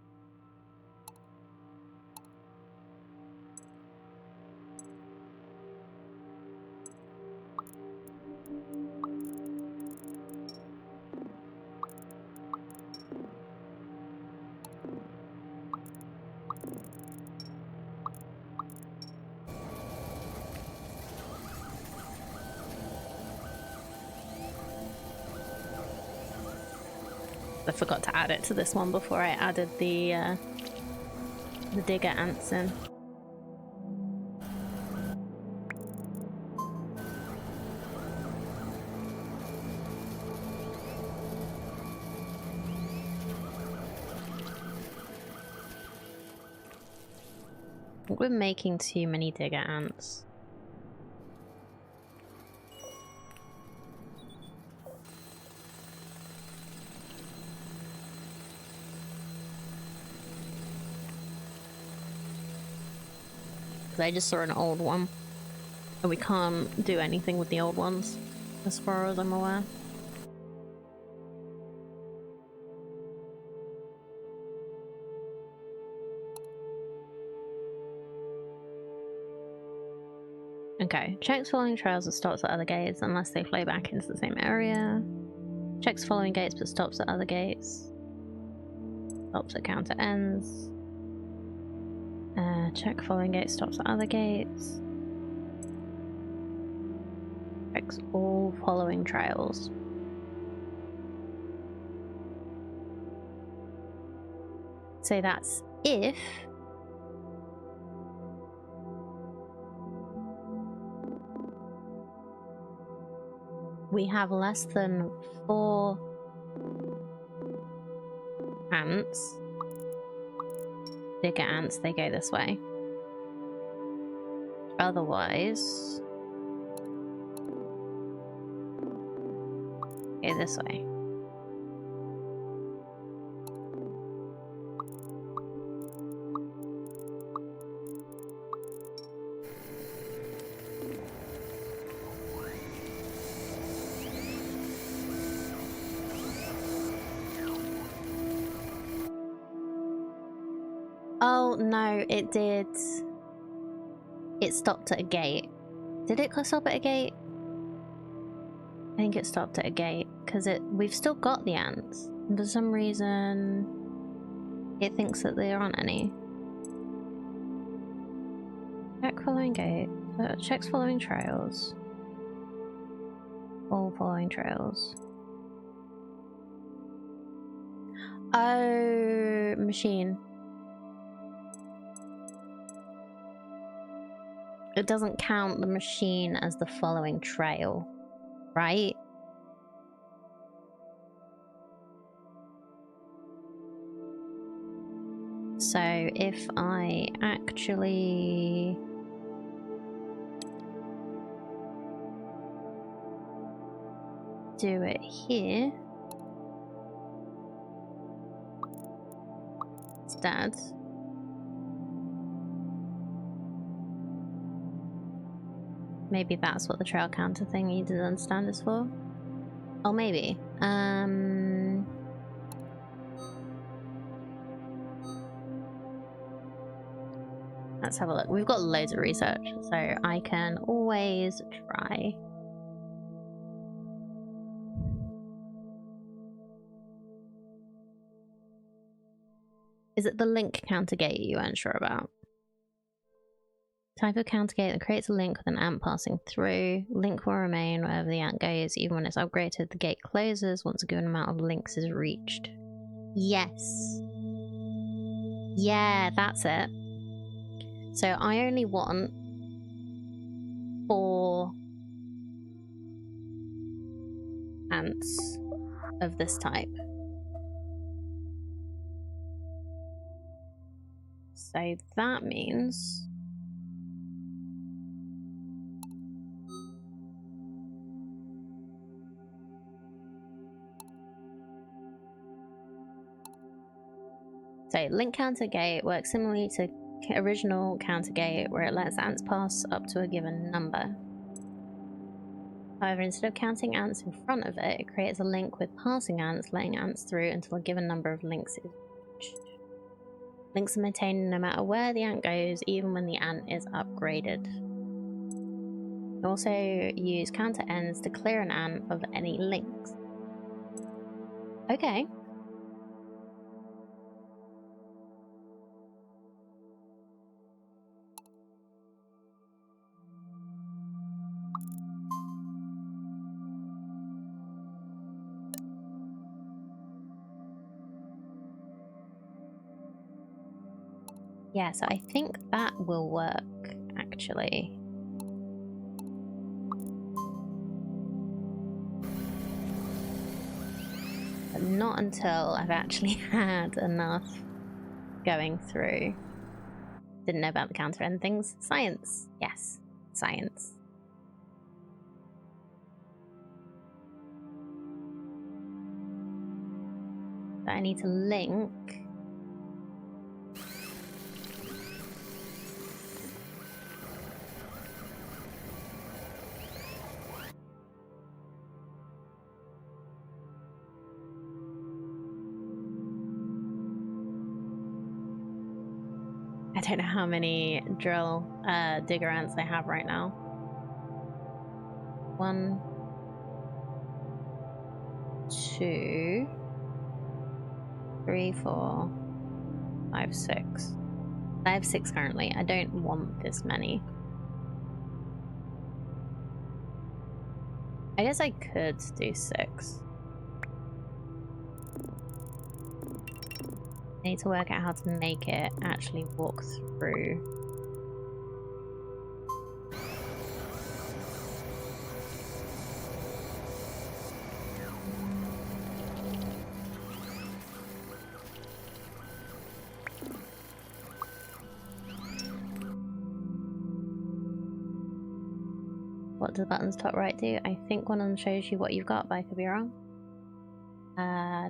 I forgot to add it to this one before I added the digger ants in. I think we're making too many digger ants. I just saw an old one. And we can't do anything with the old ones, as far as I'm aware. Okay, checks following trails that stops at other gates unless they flow back into the same area. Checks following gates but stops at other gates. Stops at counter ends. Check following gates, stops at other gates. Checks all following trails. So that's if we have less than 4 ants, digger ants, they go this way. Otherwise, go this way. Oh no, it did. It stopped at a gate. Did it stop at a gate? I think it stopped at a gate because we've still got the ants. And for some reason, it thinks that there aren't any. Check following gate. Checks following trails. All following trails. Oh, machine. It doesn't count the machine as the following trail, right? So if I actually do it here instead, maybe that's what the trail counter thing you didn't understand is for. Oh, maybe. Let's have a look. We've got loads of research, so I can always try. Is it the link counter gate you weren't sure about? Type of counter gate that creates a link with an ant passing through. Link will remain wherever the ant goes, even when it's upgraded. The gate closes once a given amount of links is reached. Yes. Yeah, that's it. So I only want 4 ants of this type. So that means link counter gate works similarly to original counter gate, where it lets ants pass up to a given number. However, instead of counting ants in front of it, it creates a link with passing ants, letting ants through until a given number of links is reached. Links are maintained no matter where the ant goes, even when the ant is upgraded. You also use counter ends to clear an ant of any links. Okay. Yeah, so I think that will work, actually. But not until I've actually had enough going through. Didn't know about the counter end things. Science. Yes, science. So I need to link. I don't know how many digger ants I have right now. 1, 2, 3, 4, 5, 6. I have 6 currently. I don't want this many. I guess I could do 6. I need to work out how to make it actually walk through. What does buttons top right do? I think one of them shows you what you've got, but I could be wrong.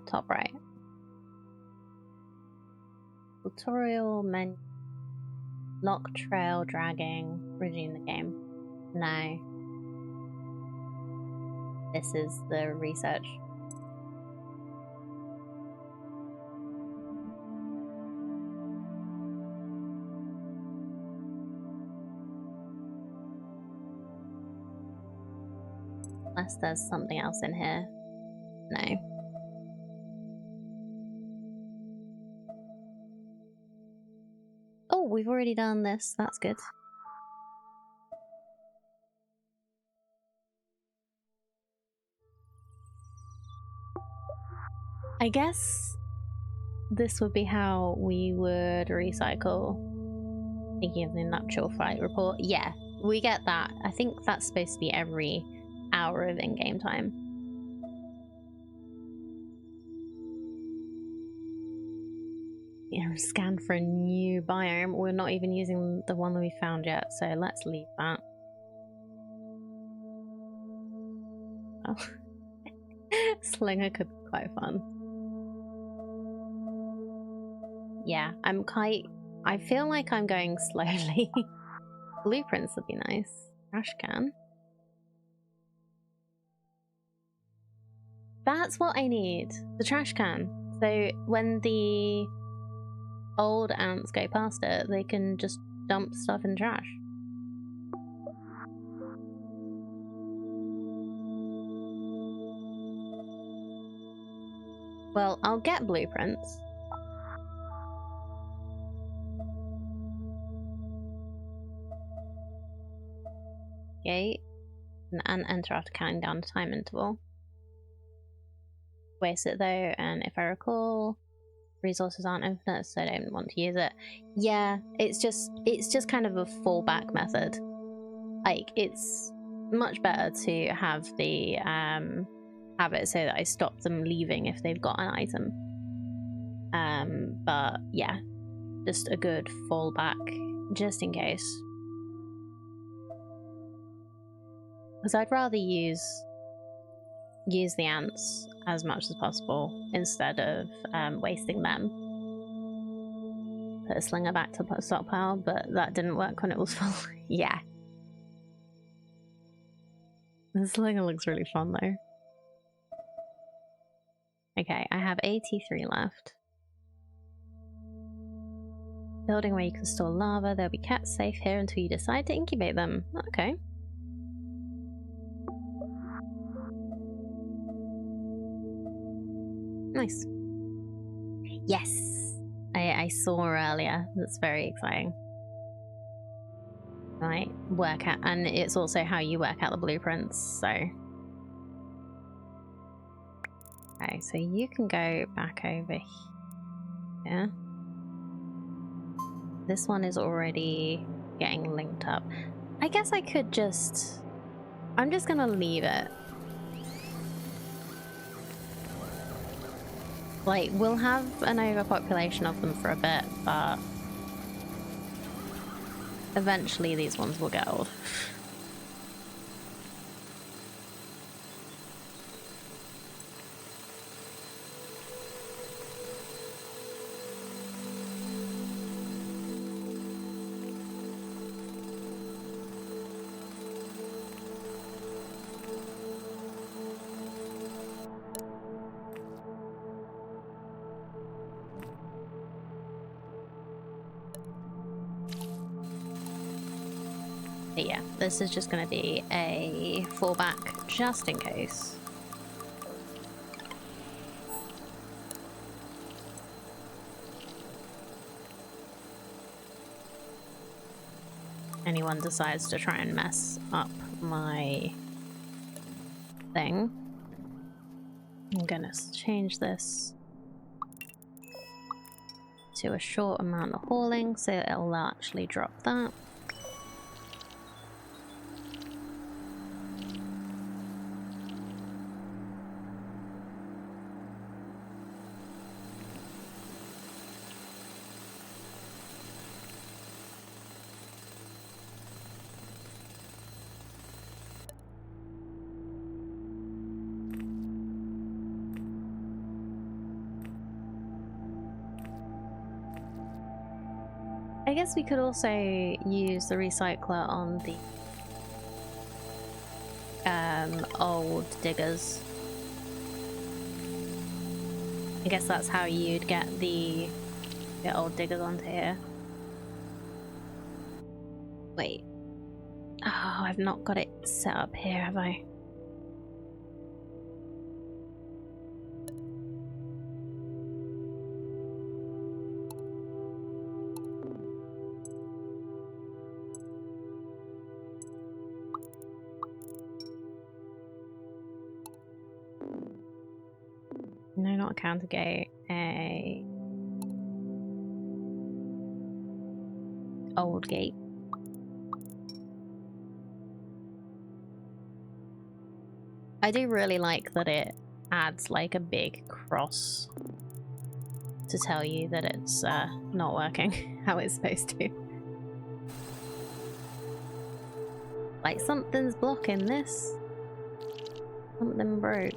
Top right. Tutorial menu. Lock trail dragging. Resume the game. No. This is the research. Unless there's something else in here. No. Oh, we've already done this. That's good. I guess this would be how we would recycle. Thinking of the nuptial fight report. Yeah, we get that. I think that's supposed to be every hour of in-game time. Yeah, scan for a new biome. We're not even using the one that we found yet, so let's leave that. Oh. Slinger could be quite fun. Yeah, I feel like I'm going slowly. Blueprints would be nice. Trash can. That's what I need. The trash can. So when the old ants go past it, they can just dump stuff in trash. Well, I'll get blueprints. Okay. And enter after counting down the time interval. Waste it though, and if I recall, resources aren't infinite, so I don't want to use it. Yeah, it's just kind of a fallback method. Like, it's much better to have the have it so that I stop them leaving if they've got an item. But yeah, just a good fallback just in case. Because I'd rather use the ants as much as possible instead of wasting them. Put a slinger back to stockpile, but that didn't work when it was full. Yeah. The slinger looks really fun though. Okay, I have 83 left. Building where you can store lava. They'll be kept safe here until you decide to incubate them. Okay. Nice. Yes! I saw earlier. That's very exciting. Right, work out, and it's also how you work out the blueprints, so. Okay, so you can go back over here. This one is already getting linked up. I guess I could just... I'm just gonna leave it. Like, we'll have an overpopulation of them for a bit, but eventually these ones will get old. But yeah, this is just going to be a fallback just in case. Anyone decides to try and mess up my thing. I'm going to change this to a short amount of hauling so it'll actually drop that. I guess we could also use the recycler on the old diggers. I guess that's how you'd get the old diggers onto here. Wait. Oh, I've not got it set up here, have I? No, not a counter gate. A old gate. I do really like that it adds like a big cross to tell you that it's not working how it's supposed to. Like something's blocking this. Something broke.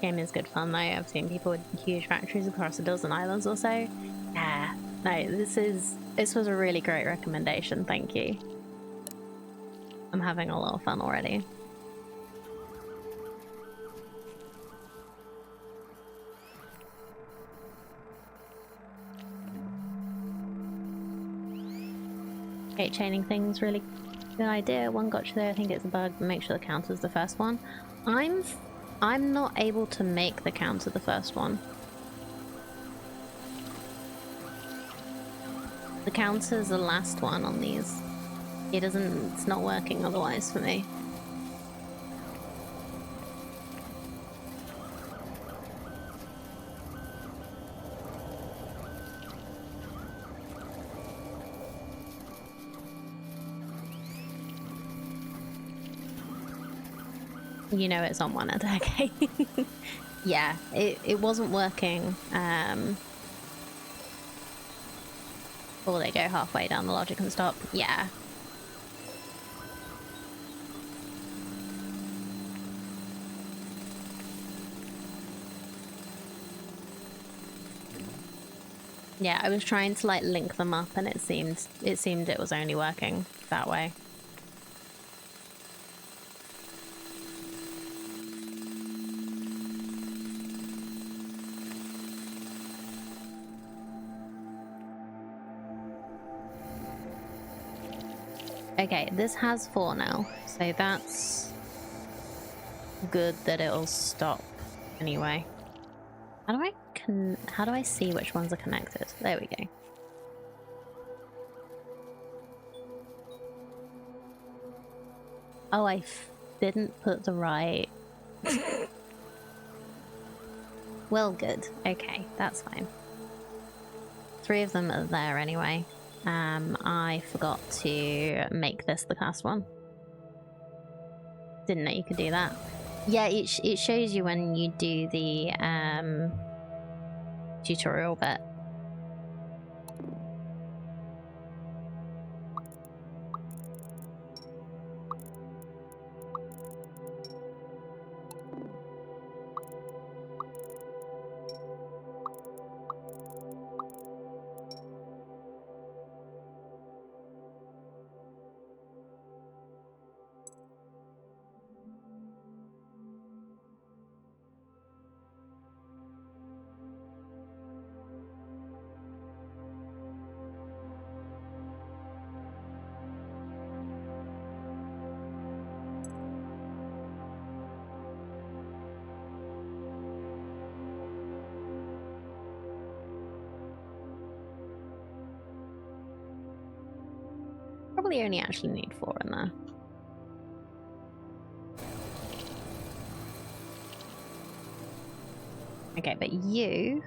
Game is good fun though. I've seen people with huge factories across a dozen islands or so. Yeah, no, this was a really great recommendation. Thank you. I'm having a lot of fun already. Gate chaining thing's really good idea. One gotcha there. I think it's a bug, but make sure the counter's the first one. I'm not able to make the counter the first one. The counter's the last one on these. It's not working otherwise for me. You know it's on one attack. Yeah, it wasn't working. Or they go halfway down the logic and stop. Yeah. Yeah, I was trying to like link them up and it seemed it was only working that way. Okay, this has 4 now, so that's good that it'll stop anyway. How do I see which ones are connected? There we go. Oh, didn't put the right... Well, good. Okay, that's fine. 3 of them are there anyway. I forgot to make this the cast one. Didn't know you could do that. Yeah, it shows you when you do the tutorial bit. Probably only actually need 4 in there. Okay, but you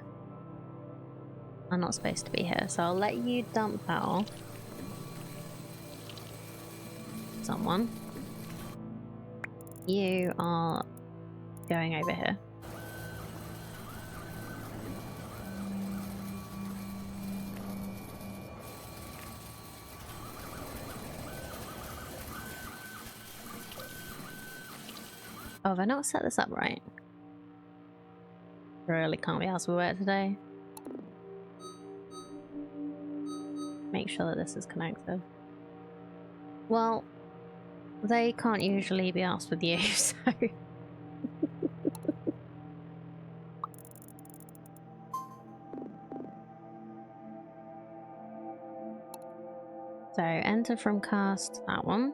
are not supposed to be here, so I'll let you dump that off. Someone. You are going over here. Oh, have I not set this up right? Really can't be asked for work today. Make sure that this is connected. Well, they can't usually be asked with you, so... So, enter from cast, that one.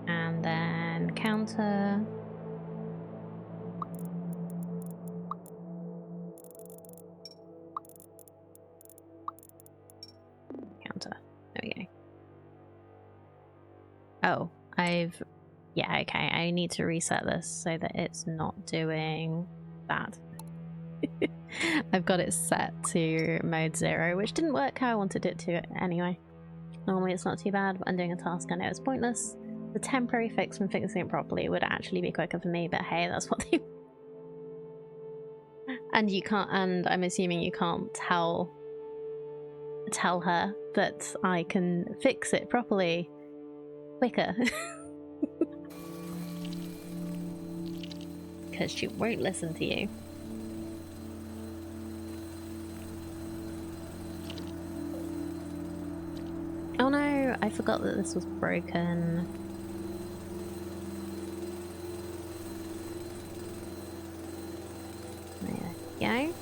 And then counter. Counter. There we go. Oh, yeah, okay. I need to reset this so that it's not doing that. I've got it set to mode 0, which didn't work how I wanted it to anyway. Normally it's not too bad, but I'm doing a task I know is pointless. The temporary fix when fixing it properly would actually be quicker for me, but hey, that's what they... And you can't, and I'm assuming you can't tell her that I can fix it properly quicker. Because she won't listen to you. Oh no, I forgot that this was broken. There we go.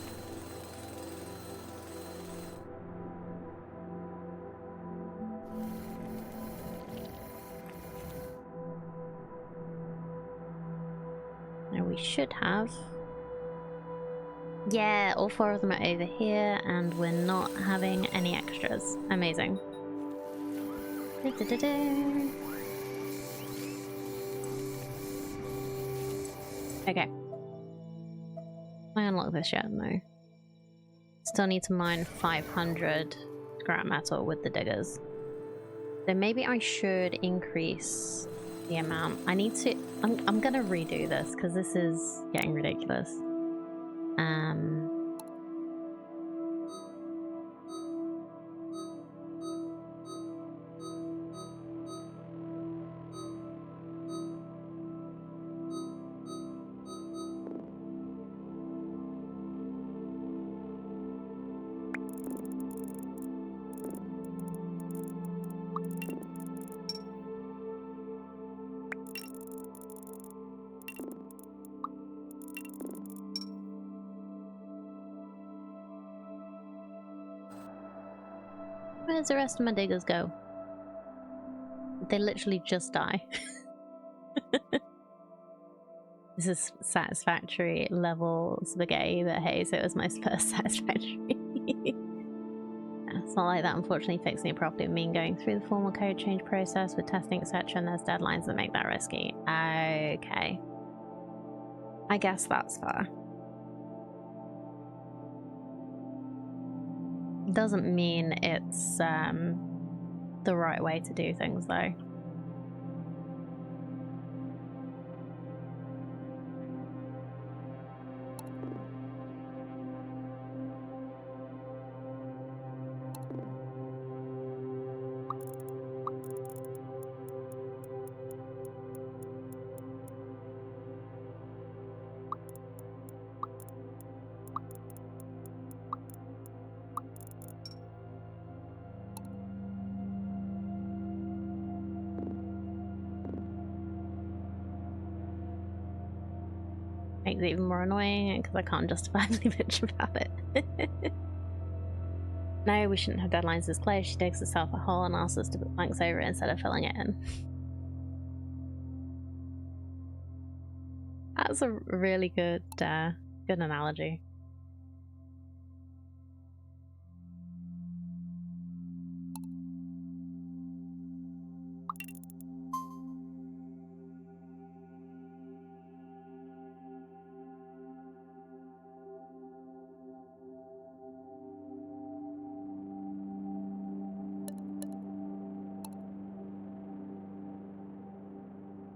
Now we should have... Yeah, all 4 of them are over here, and we're not having any extras. Amazing. Okay. I unlock this yet? No. Still need to mine 500 scrap metal with the diggers. So maybe I should increase the amount. I need to... I'm gonna redo this because this is getting ridiculous. Where does the rest of my diggers go? They literally just die. This is satisfactory level spaghetti, but hey, so it was my first satisfactory. It's not like that, unfortunately. Fixing it properly would mean going through the formal code change process with testing, etc., and there's deadlines that make that risky. Okay. I guess that's fair. Doesn't mean it's the right way to do things, though. Makes it even more annoying because I can't justifiably bitch about it. No, we shouldn't have deadlines this close. She digs herself a hole and asks us to put blanks over it instead of filling it in. That's a really good analogy.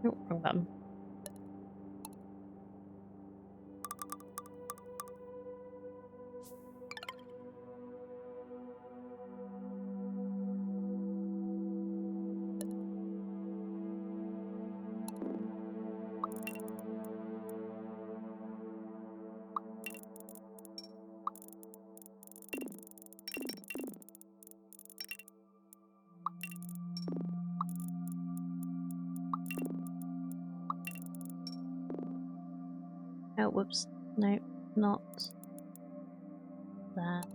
Oh, wrong button. Oh, whoops. No, not that.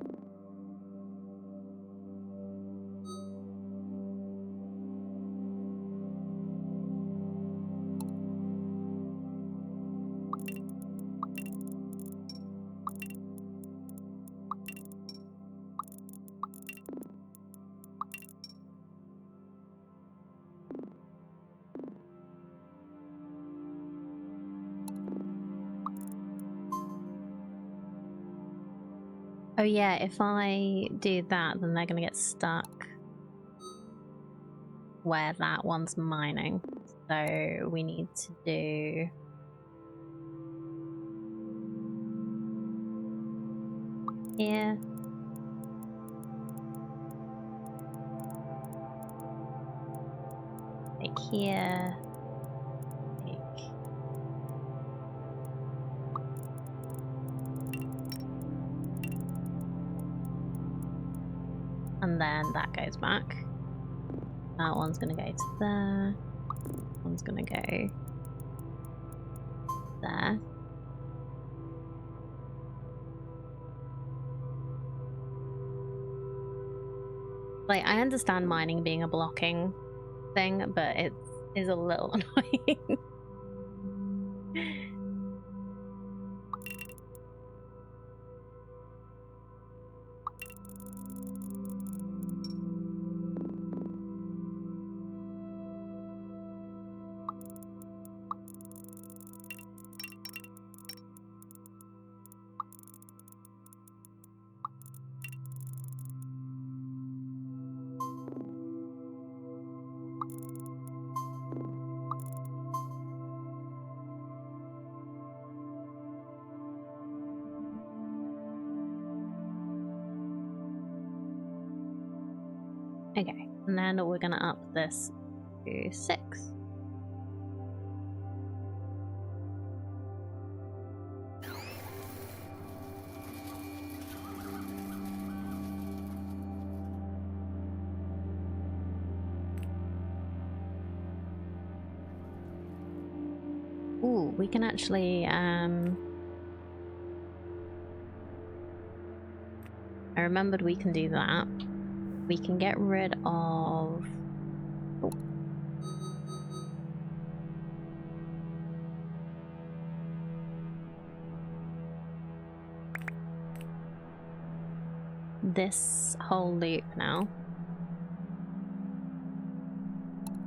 Oh yeah, if I do that, then they're gonna get stuck where that one's mining. So we need to do... here. Like here. Like... and then that goes back. That one's gonna go to there. One's gonna go there. Like, I understand mining being a blocking thing, but it is a little annoying. Okay, and then we're gonna up this to 6. Ooh, we can actually I remembered we can do that. We can get rid of... oh. this whole loop now.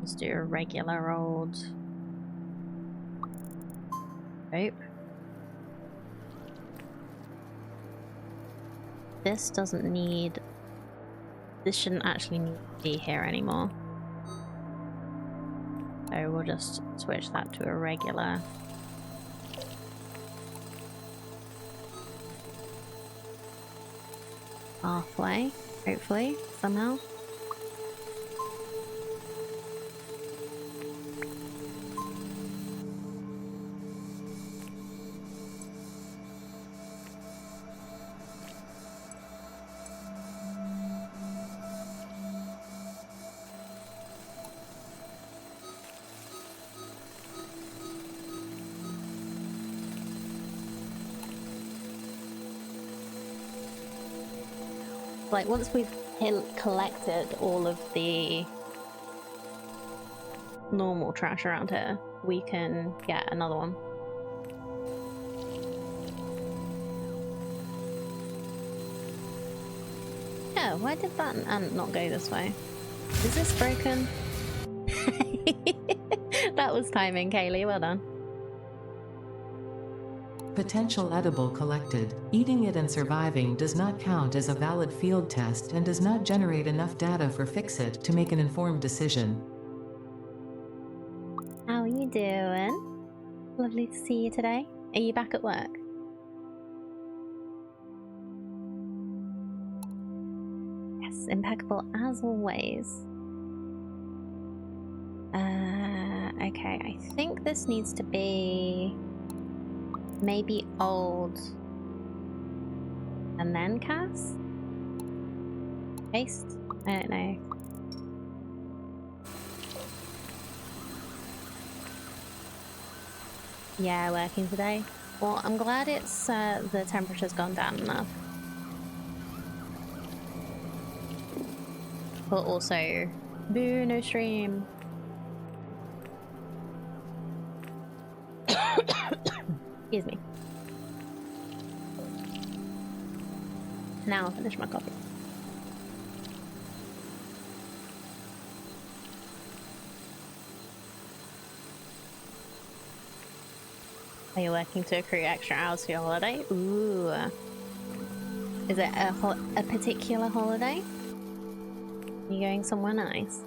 Just do a regular old loop. This doesn't need... This shouldn't actually need to be here anymore. So we'll just switch that to a regular. Pathway, hopefully, somehow. Like, once we've collected all of the normal trash around here, we can get another one. Yeah, why did that ant not go this way? Is this broken? That was timing, Kaylee, well done. Potential edible collected. Eating it and surviving does not count as a valid field test and does not generate enough data for Fixit to make an informed decision. How are you doing? Lovely to see you today. Are you back at work? Yes, impeccable as always. Okay, I think this needs to be maybe old and then cast? Paste? I don't know. Yeah, working today. Well, I'm glad it's the temperature's gone down enough. But also, boo, no stream. Excuse me. Now I'll finish my coffee. Are you working to accrue extra hours for your holiday? Ooh. Is it a particular holiday? Are you going somewhere nice?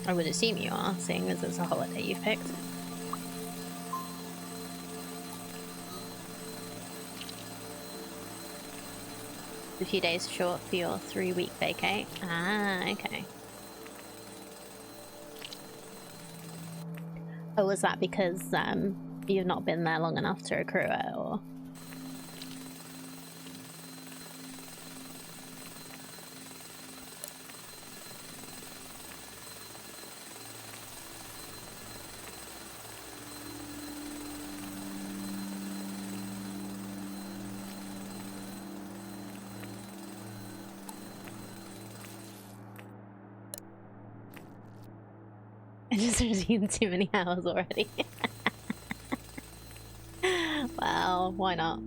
I would assume you are, seeing as it's a holiday you've picked. A few days short for your 3-week vacay. Ah, okay. Oh, was that because you've not been there long enough to accrue it, or? I just resumed too many hours already. Well, why not?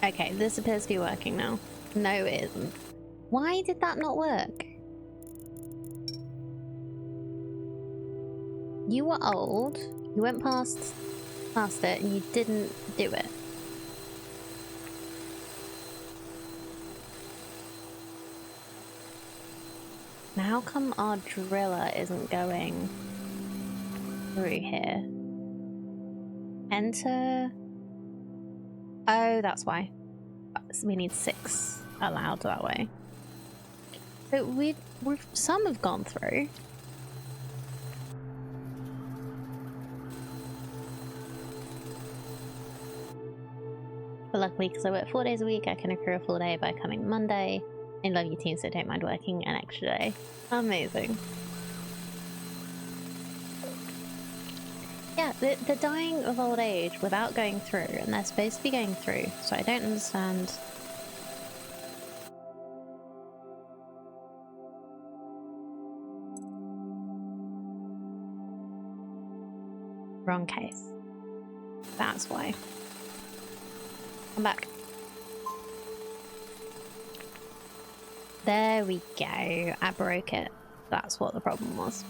Okay, this appears to be working now. No, it isn't. Why did that not work? You were old, you went past it, and you didn't do it. Now, how come our driller isn't going through here? Enter... Oh, that's why. We need 6 allowed that way. But some have gone through. But luckily, because I work 4 days a week, I can accrue a full day by coming Monday. I love you team, so don't mind working an extra day. Amazing. Yeah, they're dying of old age without going through, and they're supposed to be going through, so I don't understand. Wrong case. That's why. I'm back. There we go. I broke it. That's what the problem was.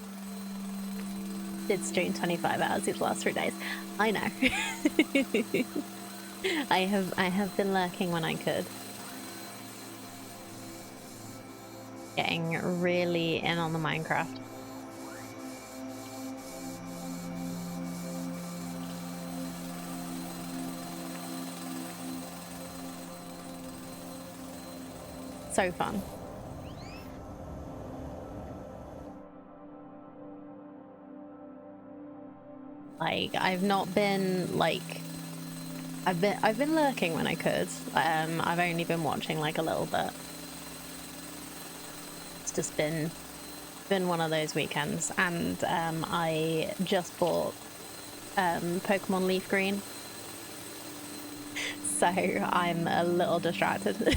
Did stream 25 hours these last 3 days. I know. I have been lurking when I could. Getting really in on the Minecraft. So fun. Like, I've not been like I've been lurking when I could. I've only been watching like a little bit. It's just been one of those weekends, and I just bought Pokemon Leaf Green, so I'm a little distracted.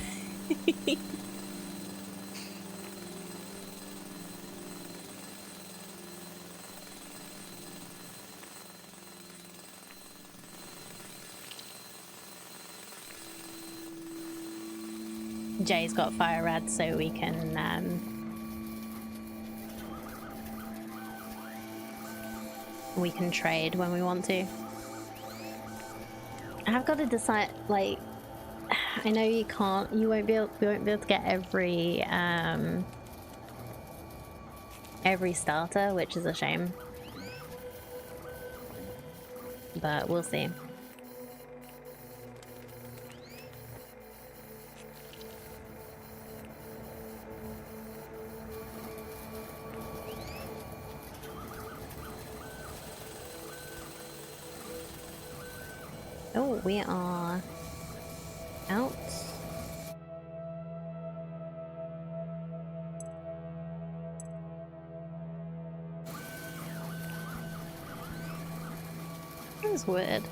Jay's got fire red, so we can trade when we want to. I have got to decide, like, I know you can't, we won't be able to get every starter, which is a shame, but we'll see. Oh, we are out. That was weird.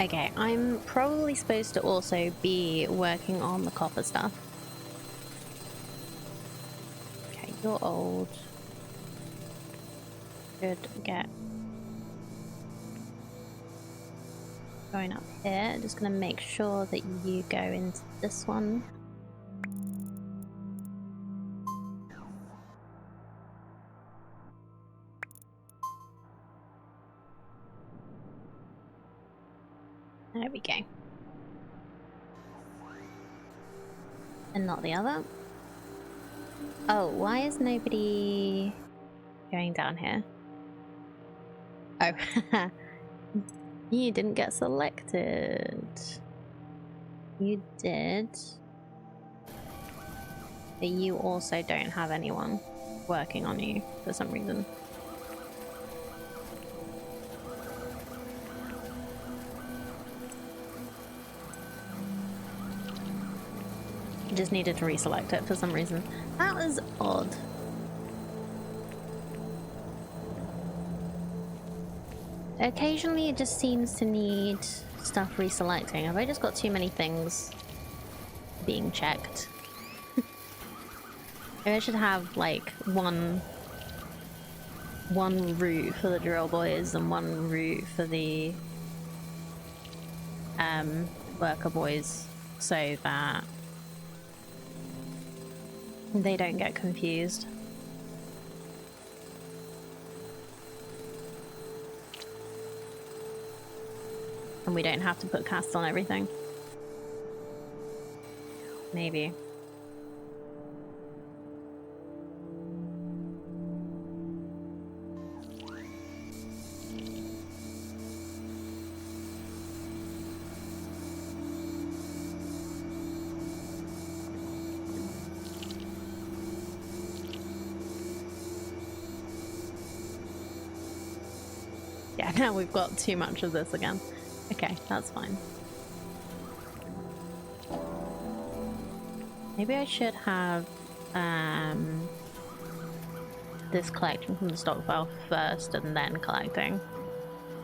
Okay, I'm probably supposed to also be working on the copper stuff. Okay, you're old. Should get going up here. Just gonna make sure that you go into this one. There we go. And not the other. Oh, why is nobody going down here? Oh, you didn't get selected. You did. But you also don't have anyone working on you for some reason. Just needed to reselect it for some reason. That was odd. Occasionally it just seems to need stuff reselecting. Have I just got too many things being checked? Maybe I should have like one one route for the drill boys and one route for the worker boys, so that they don't get confused. And we don't have to put casts on everything. Maybe. Yeah, now we've got too much of this again. Okay, that's fine. Maybe I should have this collection from the stockpile first and then collecting.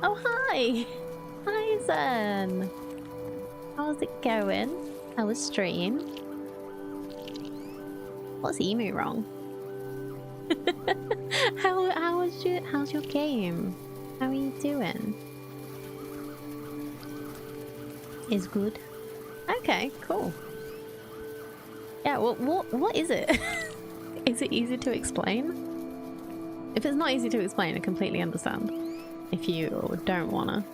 Oh, hi! Hi, Zen! How's it going? How was stream? What's Emu wrong? How's your game? How are you doing? Is good. Okay, cool. Yeah, well, what is it? Is it easy to explain? If it's not easy to explain, I completely understand. If you don't wanna.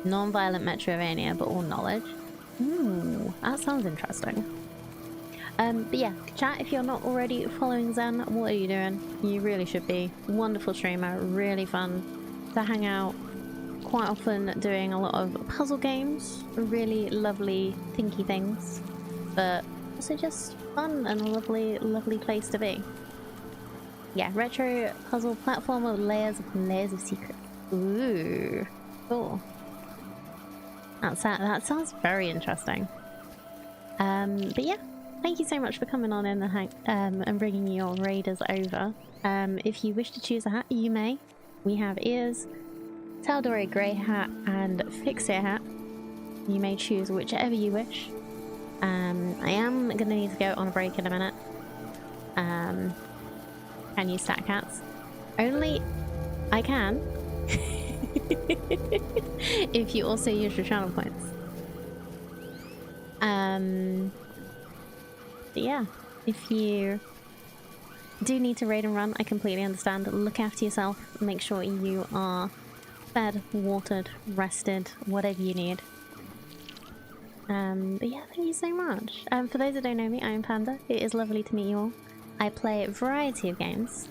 Non-violent Metrovania, but all knowledge. Ooh, that sounds interesting. But yeah, chat, if you're not already following Zen, what are you doing? You really should be. Wonderful streamer, really fun to hang out. Quite often doing a lot of puzzle games, really lovely, thinky things, but also just fun and a lovely, lovely place to be. Yeah, retro puzzle platformer with layers of secrets. Ooh, cool. That sounds very interesting. But yeah, thank you so much for coming on in and bringing your raiders over. If you wish to choose a hat, you may. We have ears, Tal'Dorei grey hat, and Fixer hat. You may choose whichever you wish. I am gonna need to go on a break in a minute. Can you stack hats? Only I can. If you also use your channel points. But yeah, if you do need to raid and run, I completely understand. Look after yourself. Make sure you are fed, watered, rested, whatever you need. But yeah, thank you so much. For those that don't know me, I am Panda. It is lovely to meet you all. I play a variety of games.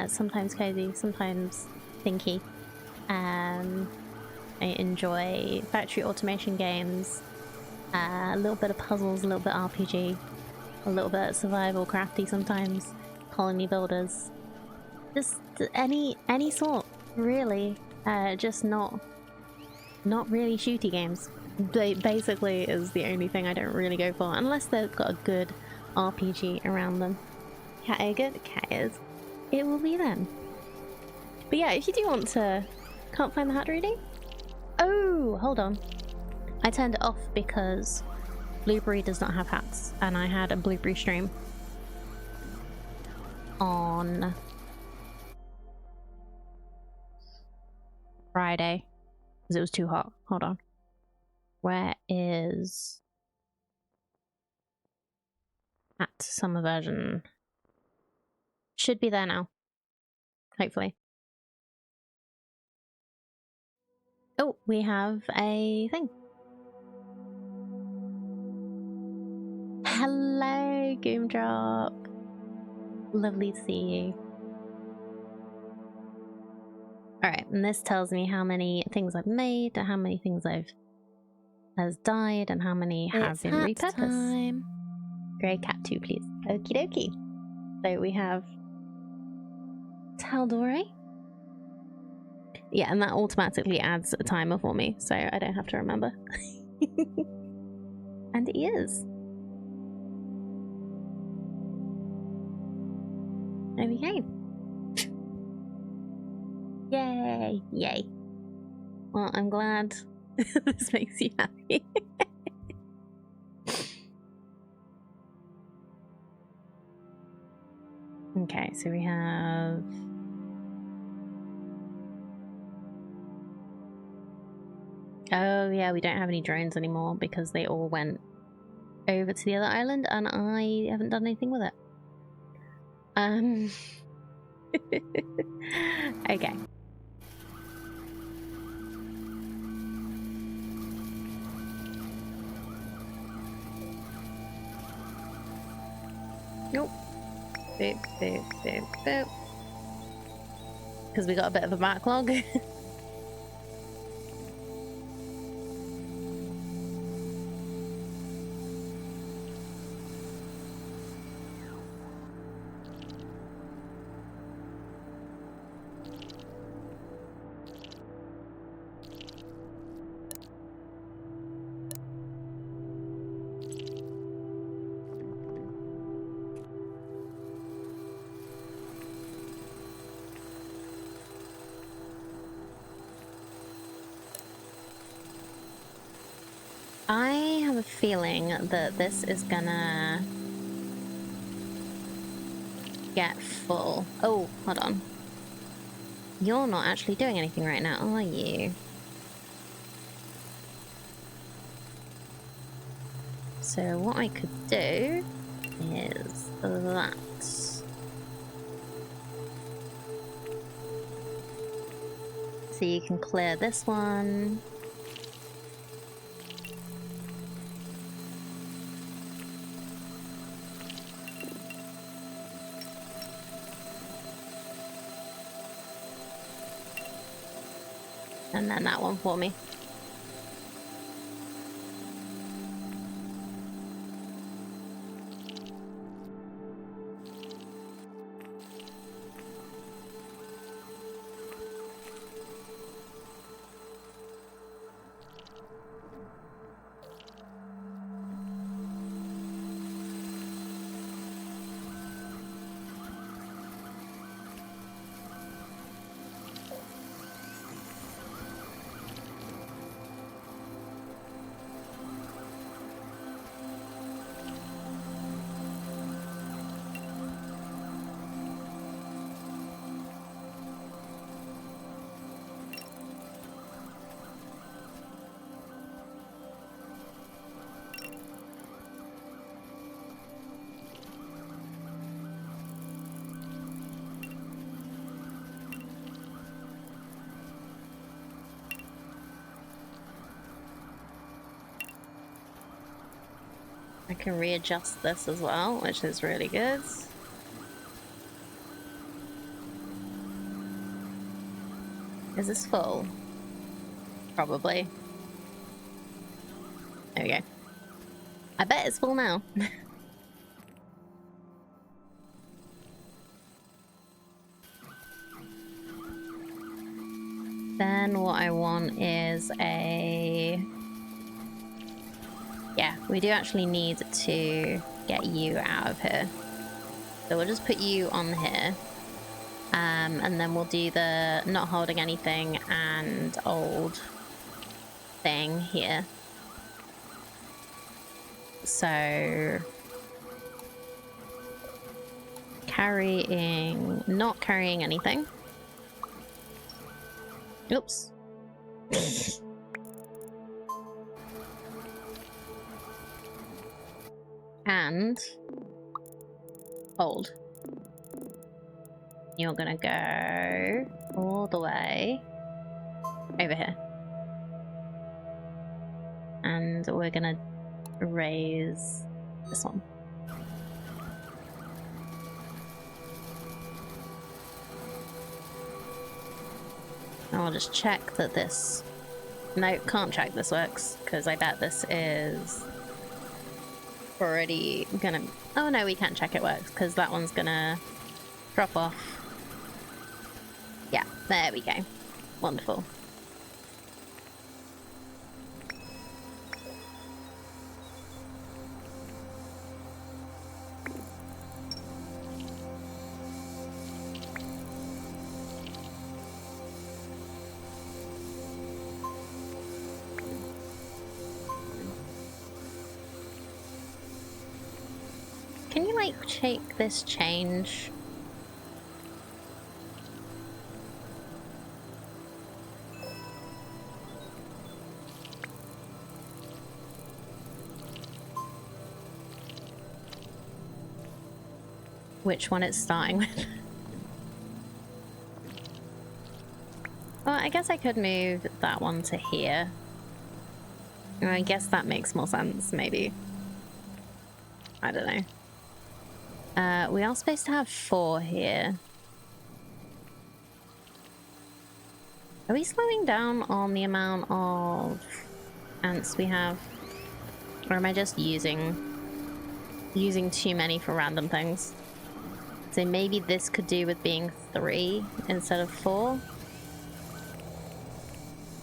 Sometimes cozy, sometimes thinky. I enjoy factory automation games, a little bit of puzzles, a little bit RPG, a little bit survival crafty sometimes, colony builders, just any sort, really. Just not really shooty games. Basically is the only thing I don't really go for, unless they've got a good RPG around them. Cat good, cat is. It will be then. But yeah, if you do want to... Can't find the hat reading? Oh, hold on. I turned it off because Blueberry does not have hats, and I had a Blueberry stream on Friday because it was too hot. Hold on. Where is at summer version? Should be there now. Hopefully. Oh, we have a thing. Hello, Goomdrop. Lovely to see you. Alright, and this tells me how many things I've made, how many things has died, and how many have been repurposed. Time. Grey cat 2, please. Okie dokie. So we have Tal'Dorei. Yeah, and that automatically adds a timer for me, so I don't have to remember. And it is. There we go. Yay! Yay. Well, I'm glad this makes you happy. Okay, so we have Oh yeah, we don't have any drones anymore because they all went over to the other island and I haven't done anything with it. Okay. Nope. Boop, boop, boop, boop. Because we got a bit of a backlog. I have a feeling that this is gonna get full. Oh, hold on. You're not actually doing anything right now, are you? So what I could do is that. So you can clear this one. And then that one for me. I can readjust this as well, which is really good. Is this full? Probably. There we go. I bet it's full now. Then what I want is a... Yeah, we do actually need to get you out of here. So we'll just put you on here. And then we'll do the not holding anything and old thing here. So... not carrying anything. Oops. And hold. You're gonna go all the way over here. And we're gonna raise this one. And I'll just check that this... No, can't check this works, because I bet this is already gonna... Oh no, we can't check it works, because that one's gonna drop off. Yeah, there we go. Wonderful. Can you, like, take this change? which one it's starting with. Well, I guess I could move that one to here. I guess that makes more sense, maybe. I don't know. We are supposed to have 4 here. Are we slowing down on the amount of ants we have? Or am I just using too many for random things? So maybe this could do with being 3 instead of 4.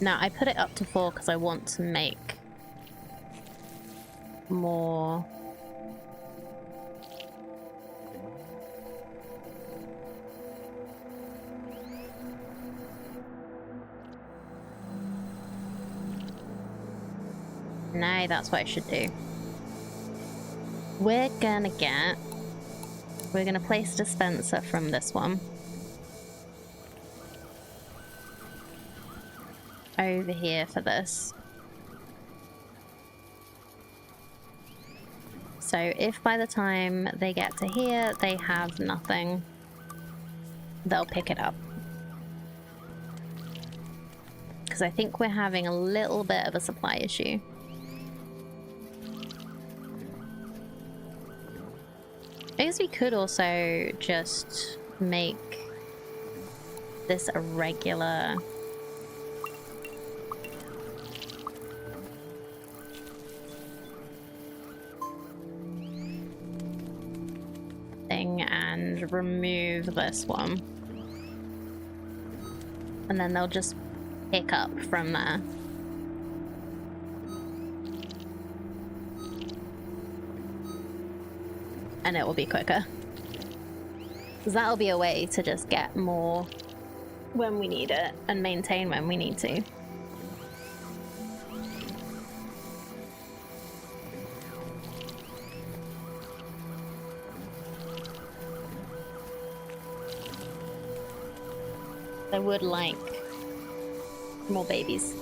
No, I put it up to 4 because I want to make more. No, that's what I should do. We're gonna place a dispenser from this one over here for this. So if by the time they get to here, they have nothing, they'll pick it up. Because I think we're having a little bit of a supply issue. I guess we could also just make this a regular thing and remove this one. And then they'll just pick up from there. And it will be quicker. Because that'll be a way to just get more when we need it and maintain when we need to. I would like more babies.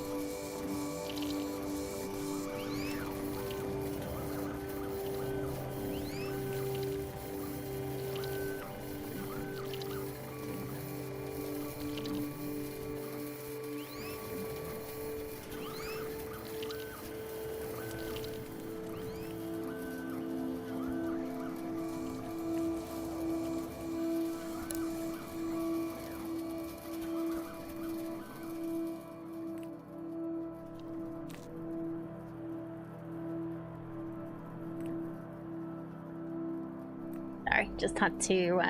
Sorry, just had to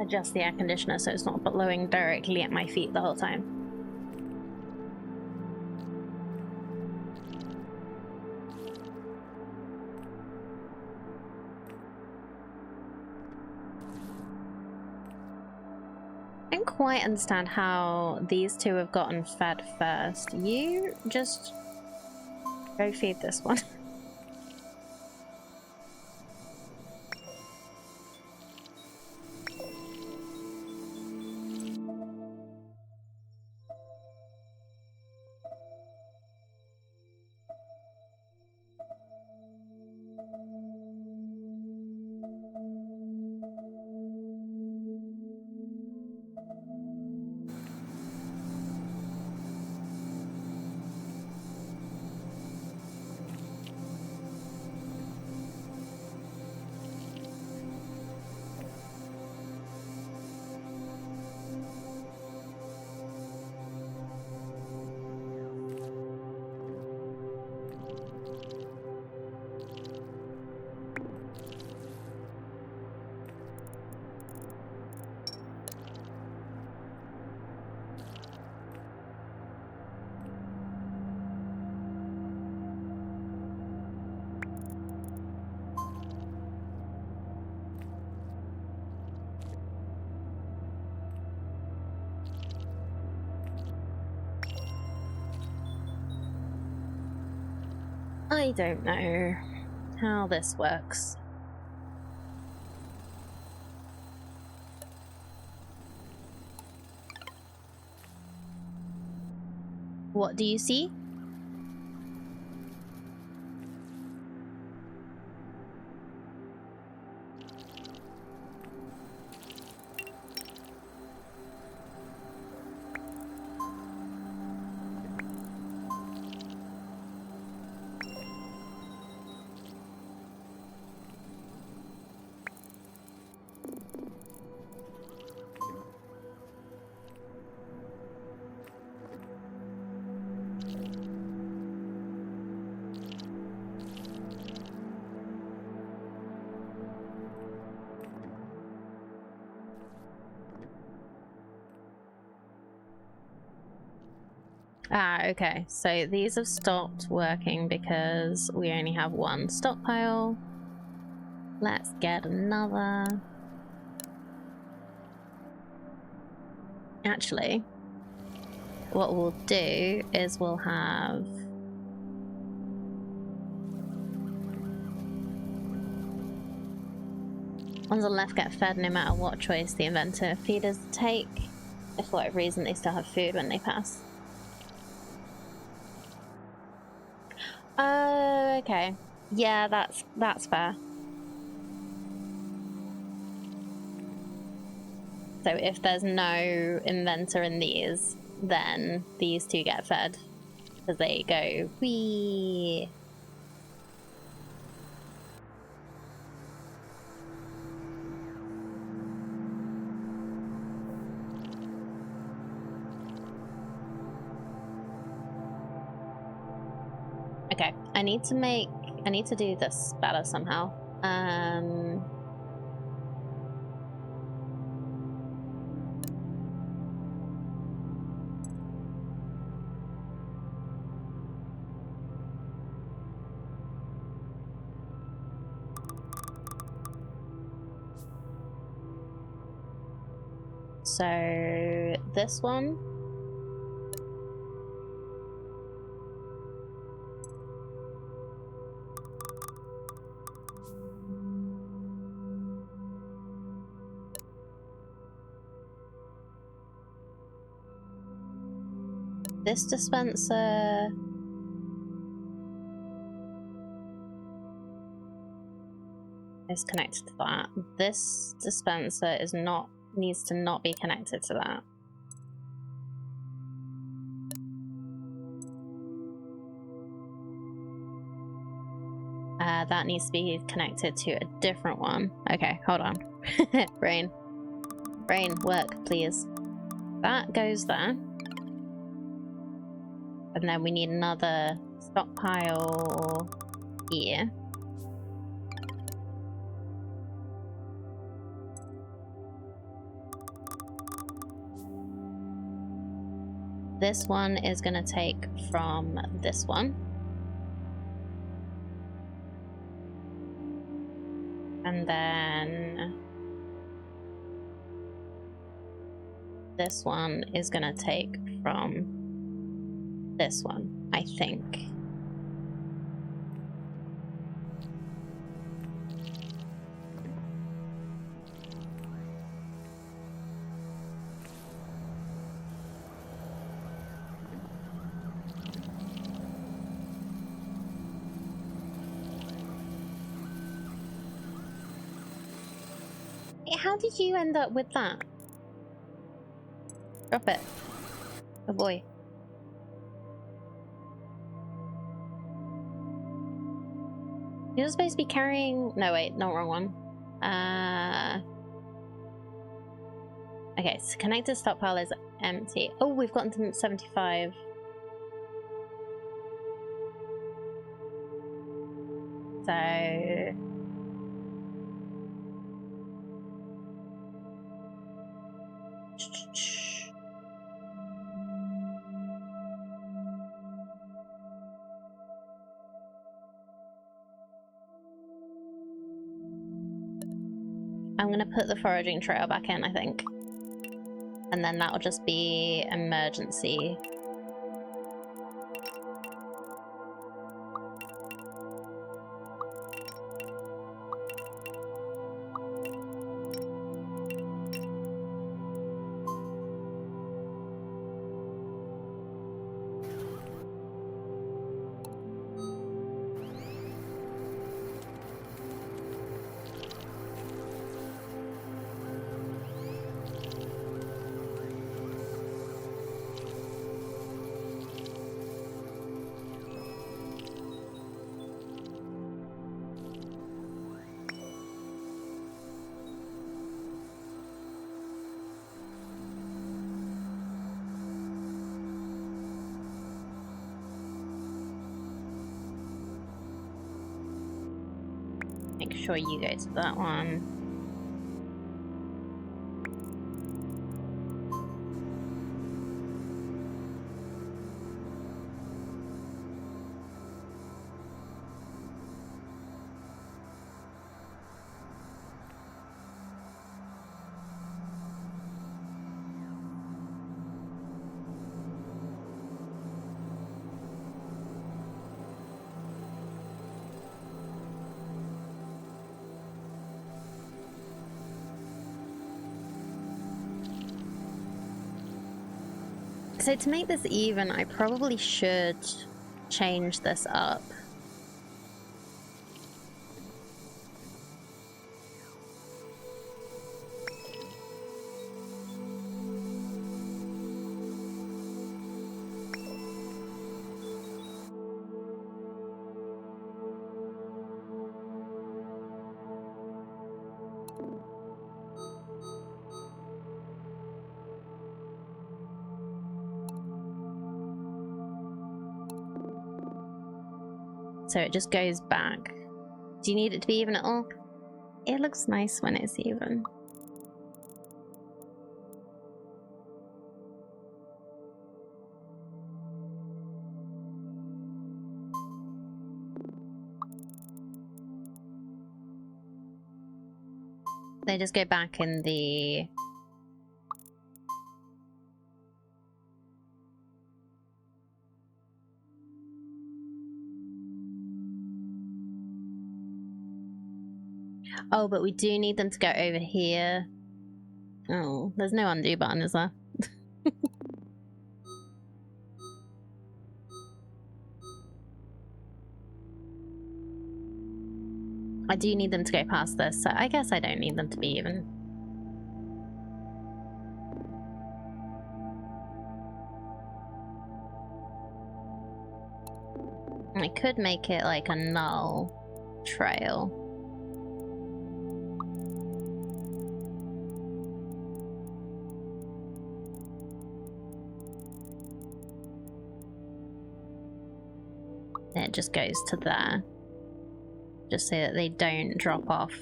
adjust the air conditioner so it's not blowing directly at my feet the whole time. I don't quite understand how these two have gotten fed first. You just go feed this one. I don't know how this works. What do you see? Ah, okay. So these have stopped working because we only have one stockpile. Let's get another. Actually, what we'll do is we'll have... ones on the left get fed no matter what choice the inventor feeders take. If for whatever reason they still have food when they pass. Oh, okay. Yeah, that's fair. So if there's no inventor in these, then these two get fed. Because they go, wee. Okay, I need to do this better somehow. So this one. This dispenser is connected to that. This dispenser is not, needs to not be connected to that. That needs to be connected to a different one. Okay, hold on. Brain, work, please. That goes there. And then we need another stockpile here. This one is going to take from this one. And then this one is going to take from this one, I think. How did you end up with that? Drop it. Oh boy. You're supposed to be carrying... No, wait, not wrong one. Okay, so connected stockpile is empty. Oh, we've gotten to 75. So... I'm gonna put the foraging trail back in, I think. And then that'll just be emergency. Make sure you go to that one. So to make this even, I probably should change this up. So it just goes back. Do you need it to be even at all? It looks nice when it's even. They just go back in the... Oh, but we do need them to go over here. Oh, there's no undo button, is there? I do need them to go past this, so I guess I don't need them to be even. I could make it like a null trail. And it just goes to there. Just so that they don't drop off.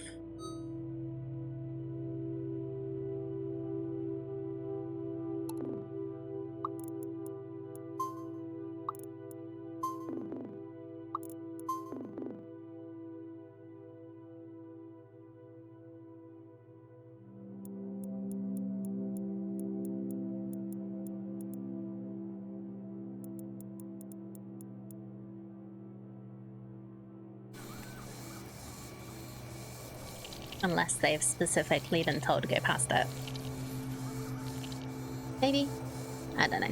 Unless they've specifically been told to go past it. Maybe? I don't know.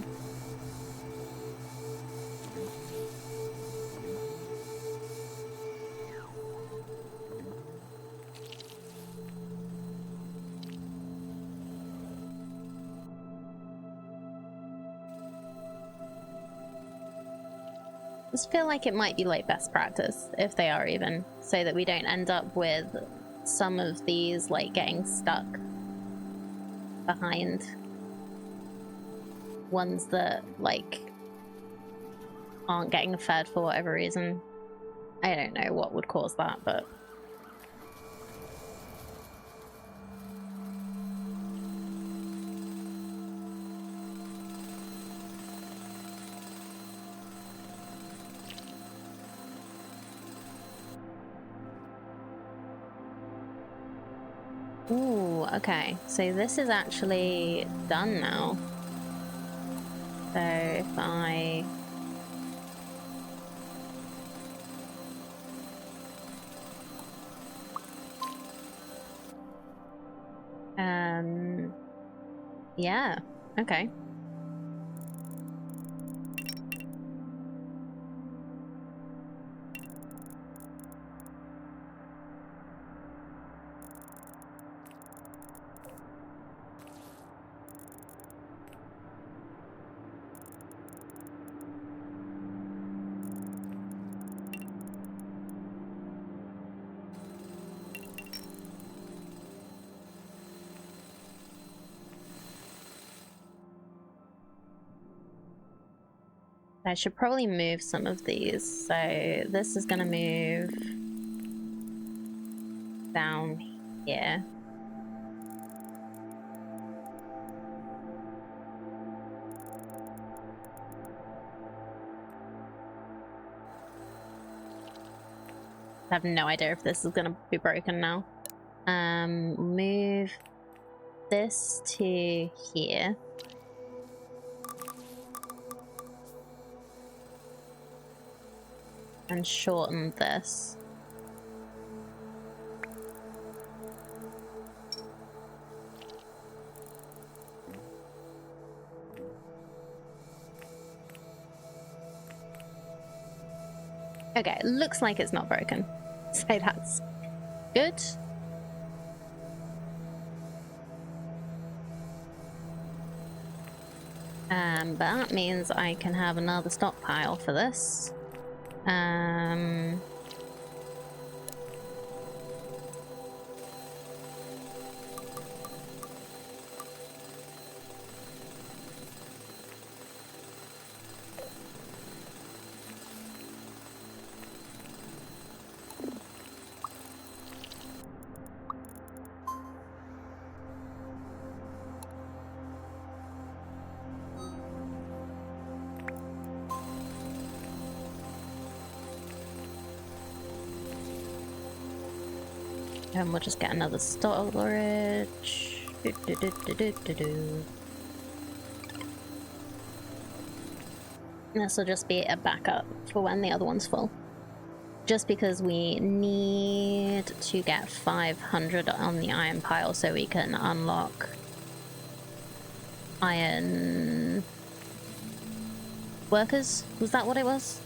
I just feel like it might be like best practice, if they are even, so that we don't end up with some of these like getting stuck behind ones that like aren't getting fed for whatever reason. I don't know what would cause that, but ooh, okay. So this is actually done now. So if I... yeah, okay. I should probably move some of these. So this is gonna move down here. I have no idea if this is gonna be broken now. Move this to here. And shorten this. Okay, looks like it's not broken. So that's good. But that means I can have another stockpile for this. And we'll just get another storage. This will just be a backup for when the other one's full. Just because we need to get 500 on the iron pile so we can unlock iron workers. Was that what it was?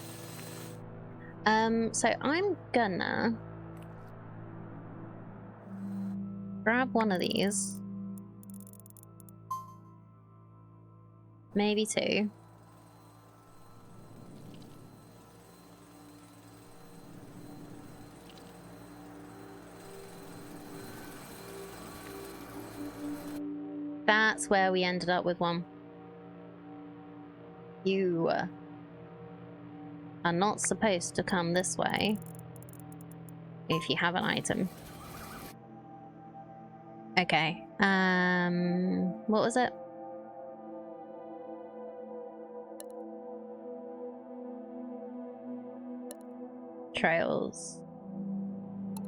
So I'm gonna grab one of these. Maybe two. That's where we ended up with one. You are not supposed to come this way if you have an item. Okay. What was it? Trails.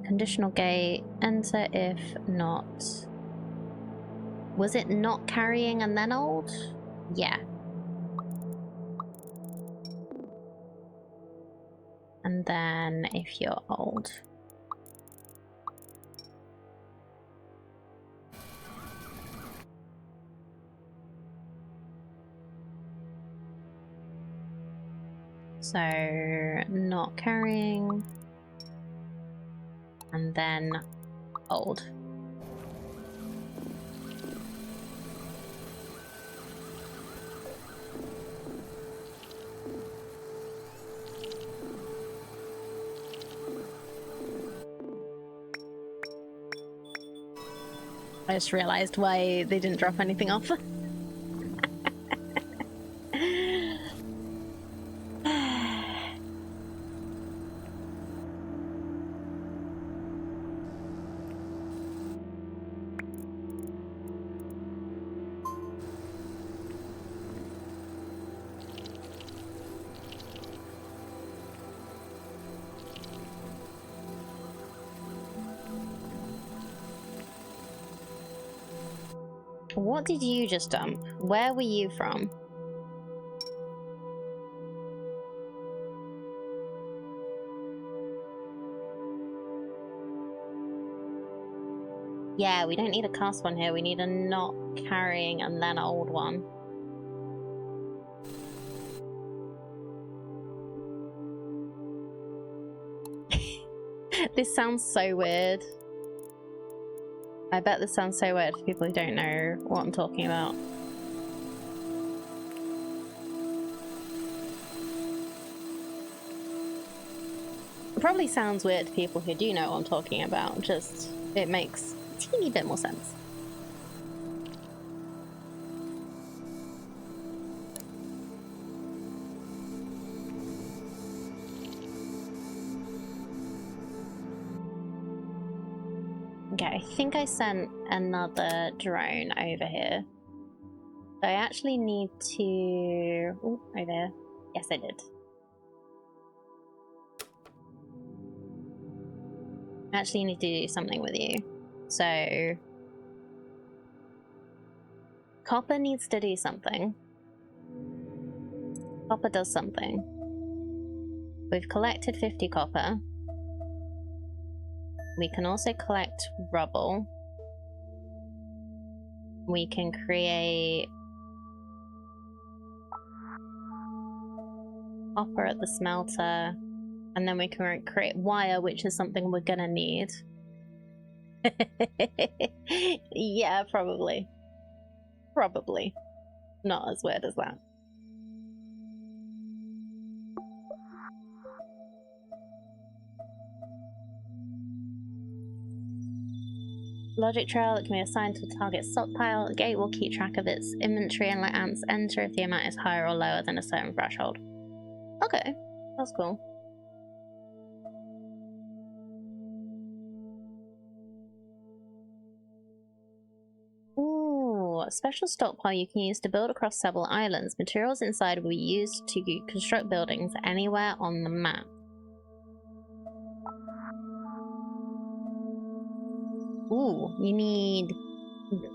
Conditional gate. Enter if not. Was it not carrying and then old? Yeah. And then if you're old. So, not carrying. And then old. I just realized why they didn't drop anything off. What did you just dump? Where were you from? Yeah, we don't need a cast one here. We need a not carrying and then old one. This sounds so weird. I bet this sounds so weird for people who don't know what I'm talking about. It probably sounds weird to people who do know what I'm talking about, just it makes a teeny bit more sense. Okay, I think I sent another drone over here. So I actually need to... Oh, over there. Yes, I did. I actually need to do something with you. So... Copper needs to do something. Copper does something. We've collected 50 copper. We can also collect rubble. We can create copper at the smelter And then we can create wire, which is something we're gonna need. Yeah, probably. Probably. Not as weird as that. Logic trail that can be assigned to a target stockpile. The gate will keep track of its inventory and let ants enter if the amount is higher or lower than a certain threshold. Okay, that's cool. Ooh, a special stockpile you can use to build across several islands. Materials inside will be used to construct buildings anywhere on the map. Ooh, you need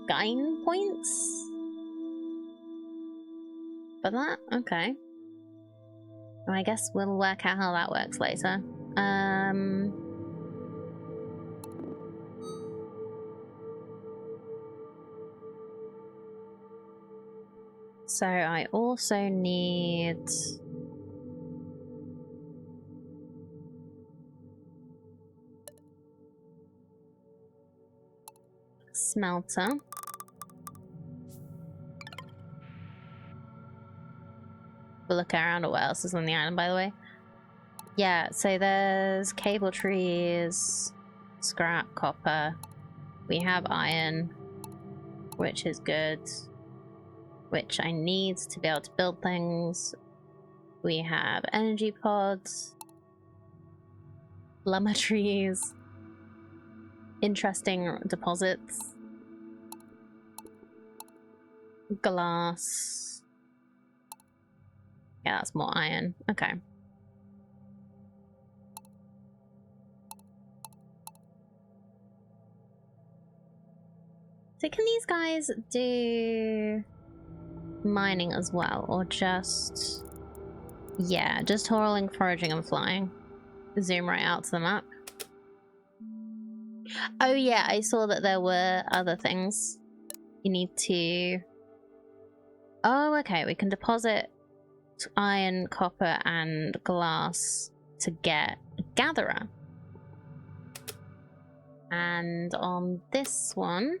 gain points for that? Okay. Well, I guess we'll work out how that works later. So I also need... smelter. We'll look around at what else is on the island, by the way. Yeah, so there's cable trees, scrap, copper. We have iron, which is good, which I need to be able to build things. We have energy pods, llama trees, interesting deposits, glass. Yeah, that's more iron. Okay. So can these guys do mining as well, or just... yeah, just hauling, foraging, and flying. Zoom right out to the map. Oh yeah, I saw that there were other things. You need to... oh, okay, we can deposit iron, copper, and glass to get a gatherer. And on this one...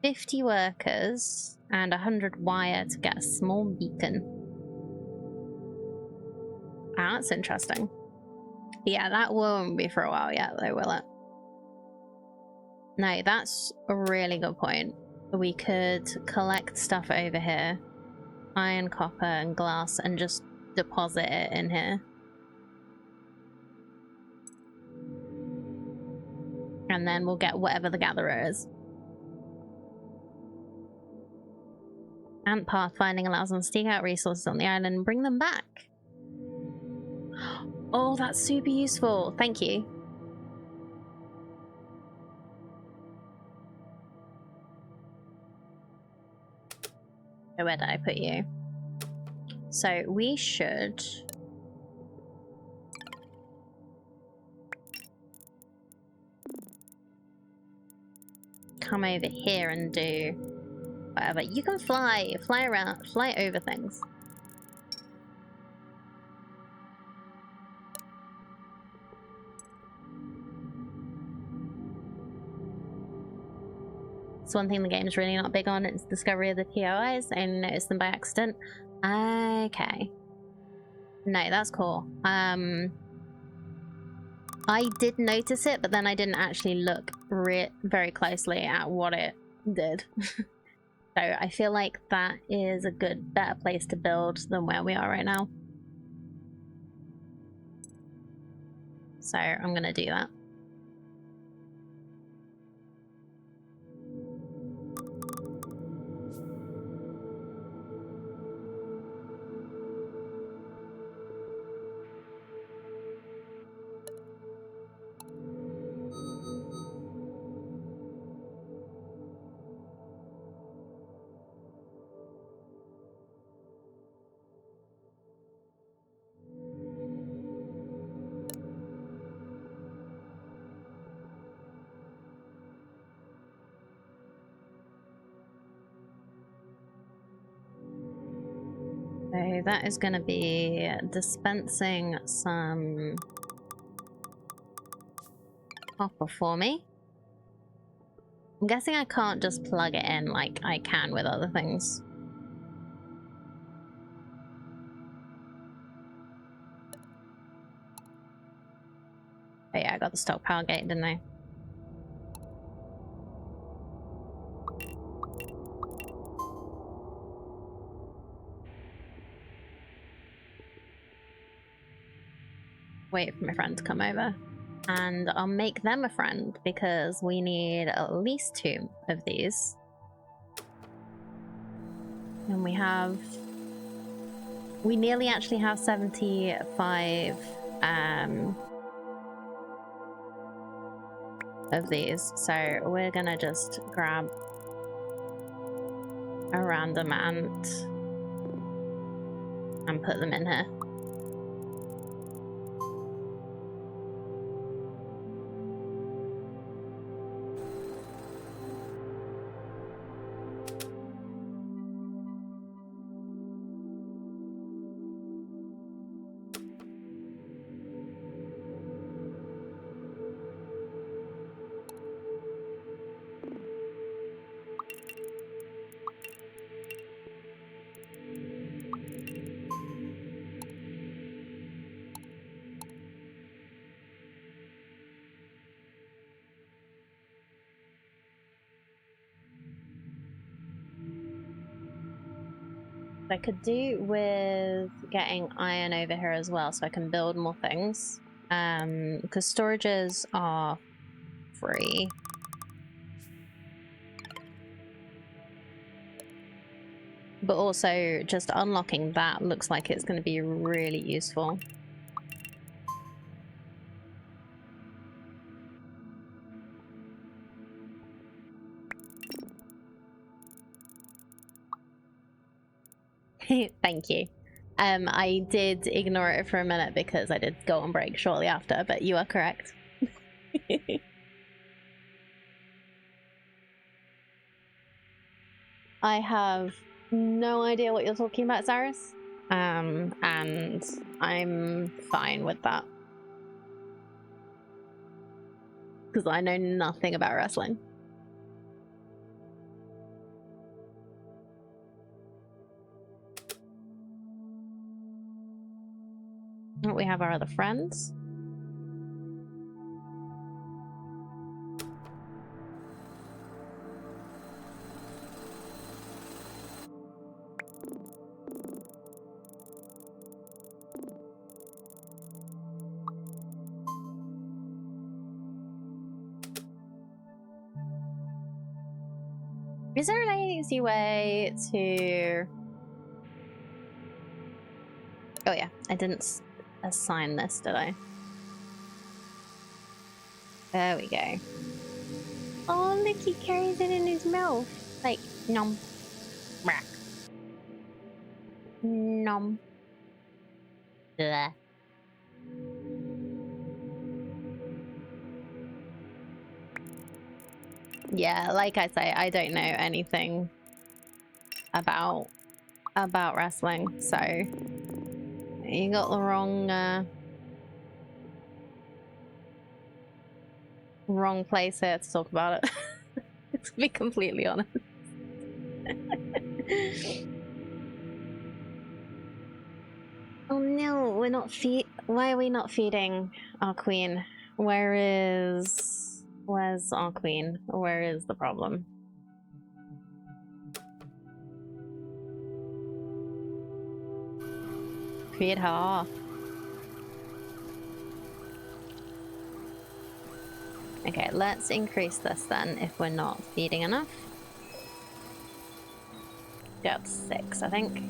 50 workers and 100 wire to get a small beacon. Ah, that's interesting. Yeah, that won't be for a while yet, though, will it? No, that's a really good point. We could collect stuff over here. Iron, copper, and glass, and just deposit it in here. And then we'll get whatever the gatherer is. Ant pathfinding allows them to seek out resources on the island and bring them back. Oh, that's super useful. Thank you. Oh, where did I put you? So we should... come over here and do whatever. You can fly around, fly over things. It's one thing the game's really not big on. It's discovery of the POIs. I noticed them by accident. Okay. No, that's cool. I did notice it, but then I didn't actually look very closely at what it did. So I feel like that is a better place to build than where we are right now. So I'm gonna do that. So that is going to be dispensing some copper for me. I'm guessing I can't just plug it in like I can with other things. Oh yeah, I got the stockpile gate, didn't I? Wait for my friend to come over. And I'll make them a friend because we need at least 2 of these. And we nearly actually have 75 of these. So we're gonna just grab a random ant and put them in here. I could do with getting iron over here as well so I can build more things. Because storages are free. But also just unlocking that looks like it's going to be really useful. Thank you. I did ignore it for a minute because I did go on break shortly after, but you are correct. I have no idea what you're talking about, Cyrus. And I'm fine with that. Because I know nothing about wrestling. We have our other friends. Is there an easy way to... Oh yeah, I didn't assign this, did I? There we go. Oh, look, he carries it in his mouth. Like, nom. Rah. Nom. Blah. Yeah, like I say, I don't know anything about wrestling, so you got the wrong place here to talk about it. To be completely honest. Oh no, we're not why are we not feeding our queen? Where's our queen? Where is the problem? Feed her. Okay, let's increase this then if we're not feeding enough. Got 6, I think.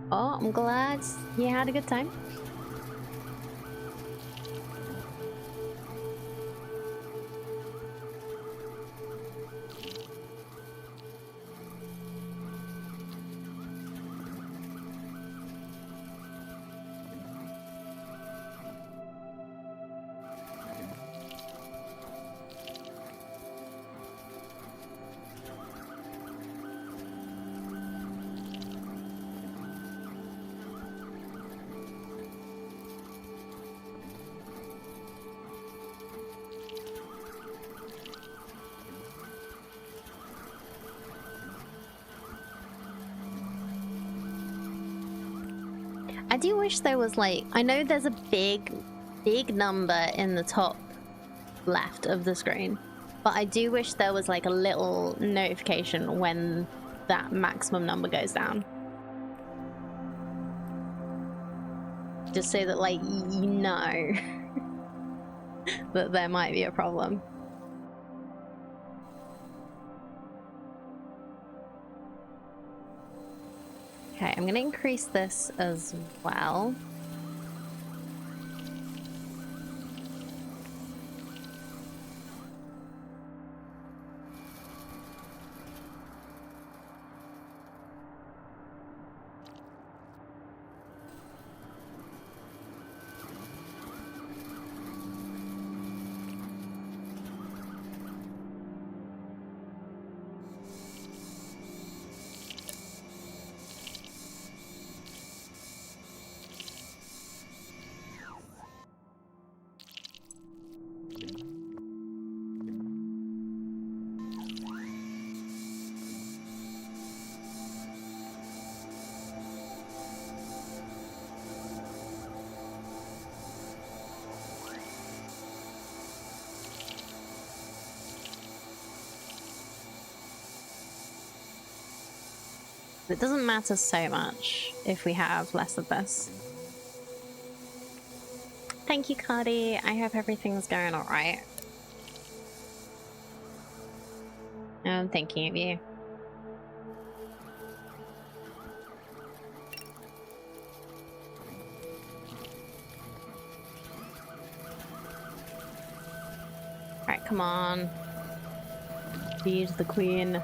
Oh, I'm glad you had a good time. I do wish there was like, I know there's a big number in the top left of the screen, but I do wish there was like a little notification when that maximum number goes down. Just so that like, you know that there might be a problem. Okay, I'm gonna increase this as well. It doesn't matter so much if we have less of this. Thank you, Cardi. I hope everything's going alright. I'm thinking of you. Alright, come on. Feed the queen.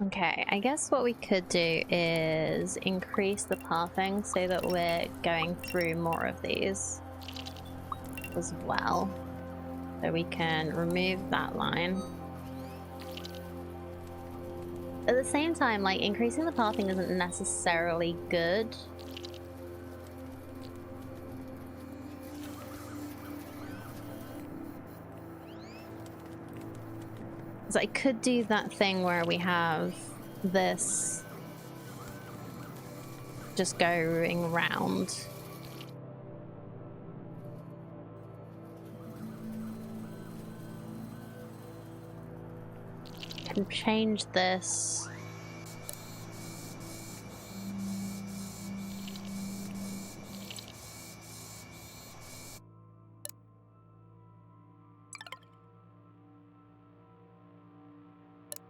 Okay, I guess what we could do is increase the pathing so that we're going through more of these as well. So we can remove that line. At the same time, like, increasing the pathing isn't necessarily good. So I could do that thing where we have this just going round. Can change this.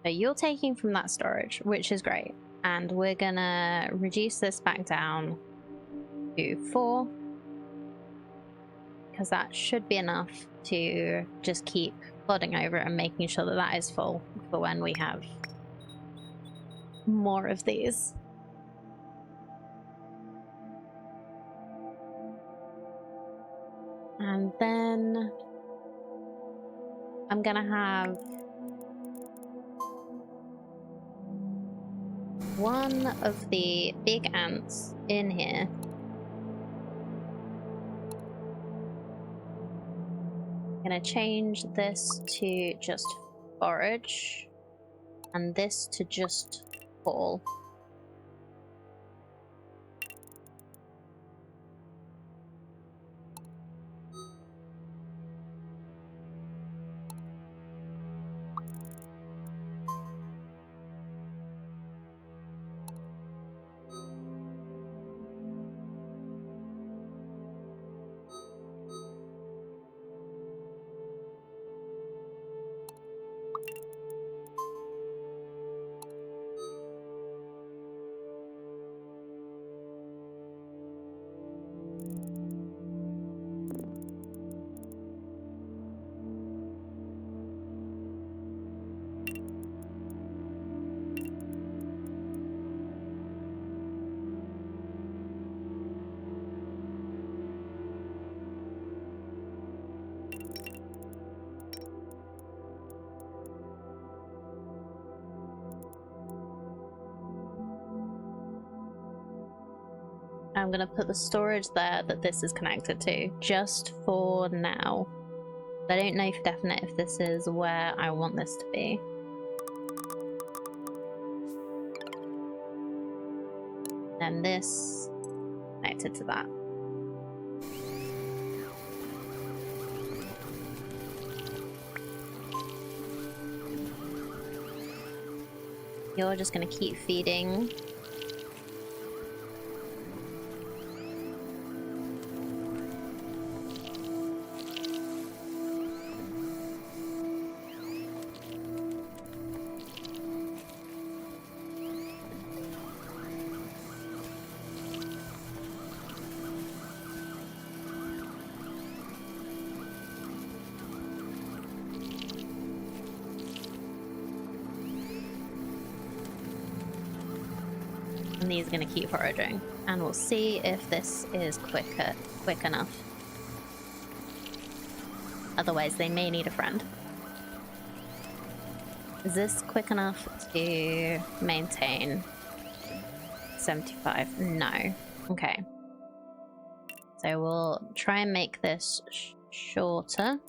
So you're taking from that storage, which is great. And we're gonna reduce this back down to 4. Because that should be enough to just keep plodding over and making sure that that is full for when we have more of these. And then I'm gonna have one of the big ants in here. Gonna change this to just forage and this to just fall. I'm gonna put the storage there that this is connected to, just for now. I don't know for definite if this is where I want this to be. And this connected to that. You're just gonna keep feeding. And these are going to keep foraging, and we'll see if this is quick enough. Otherwise, they may need a friend. Is this quick enough to maintain 75? No. Okay. So we'll try and make this shorter.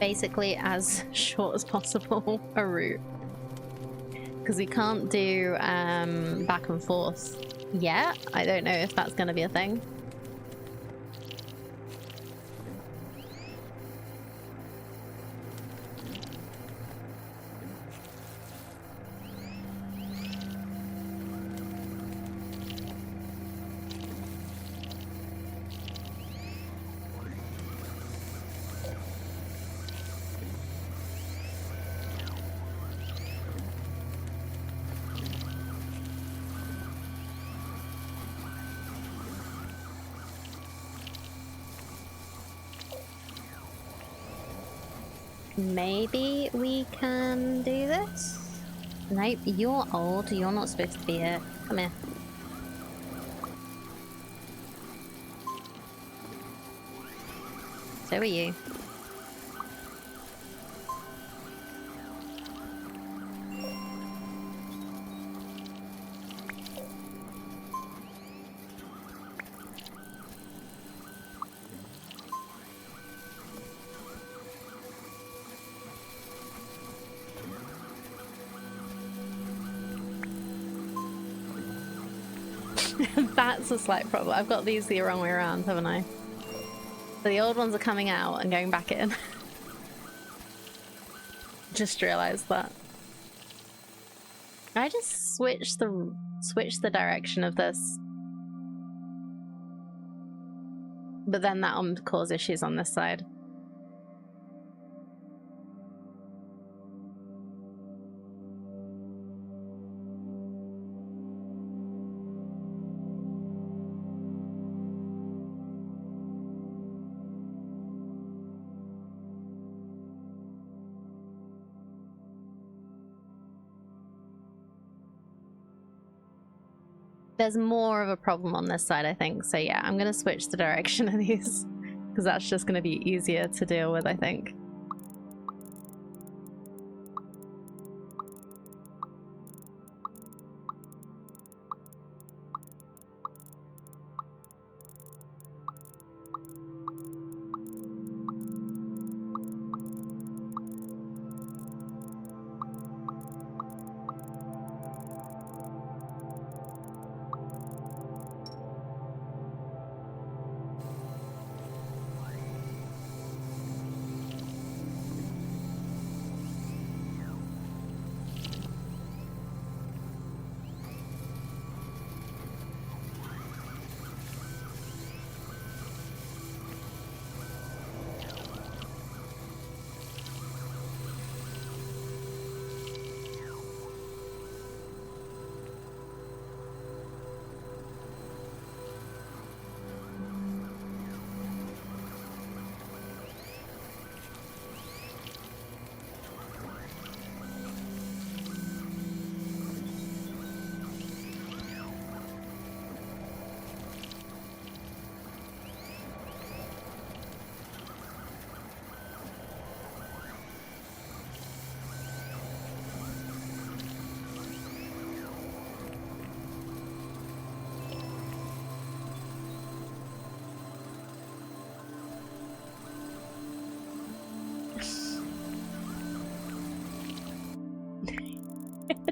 Basically as short as possible a route, because we can't do back and forth yet. I don't know if that's going to be a thing. Maybe we can do this? Nope, you're old. You're not supposed to be here. Come here. So are you. That's a slight problem. I've got these the wrong way around, haven't I? So the old ones are coming out and going back in. Just realized that. I just switch the direction of this. But then that'll cause issues on this side. There's more of a problem on this side, I think. So yeah, I'm gonna switch the direction of these because that's just gonna be easier to deal with, I think.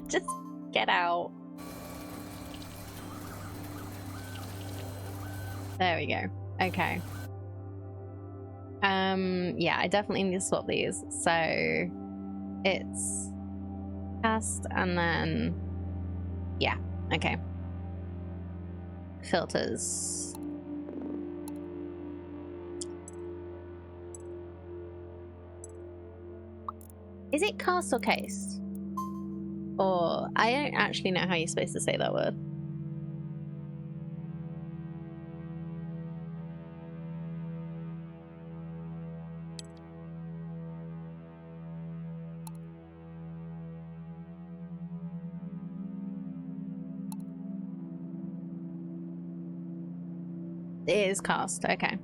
Just get out. There we go. Okay. Yeah, I definitely need to swap these. So it's cast and then yeah, okay. Filters. Is it cast or cased? Or I don't actually know how you're supposed to say that word. It is cast, okay.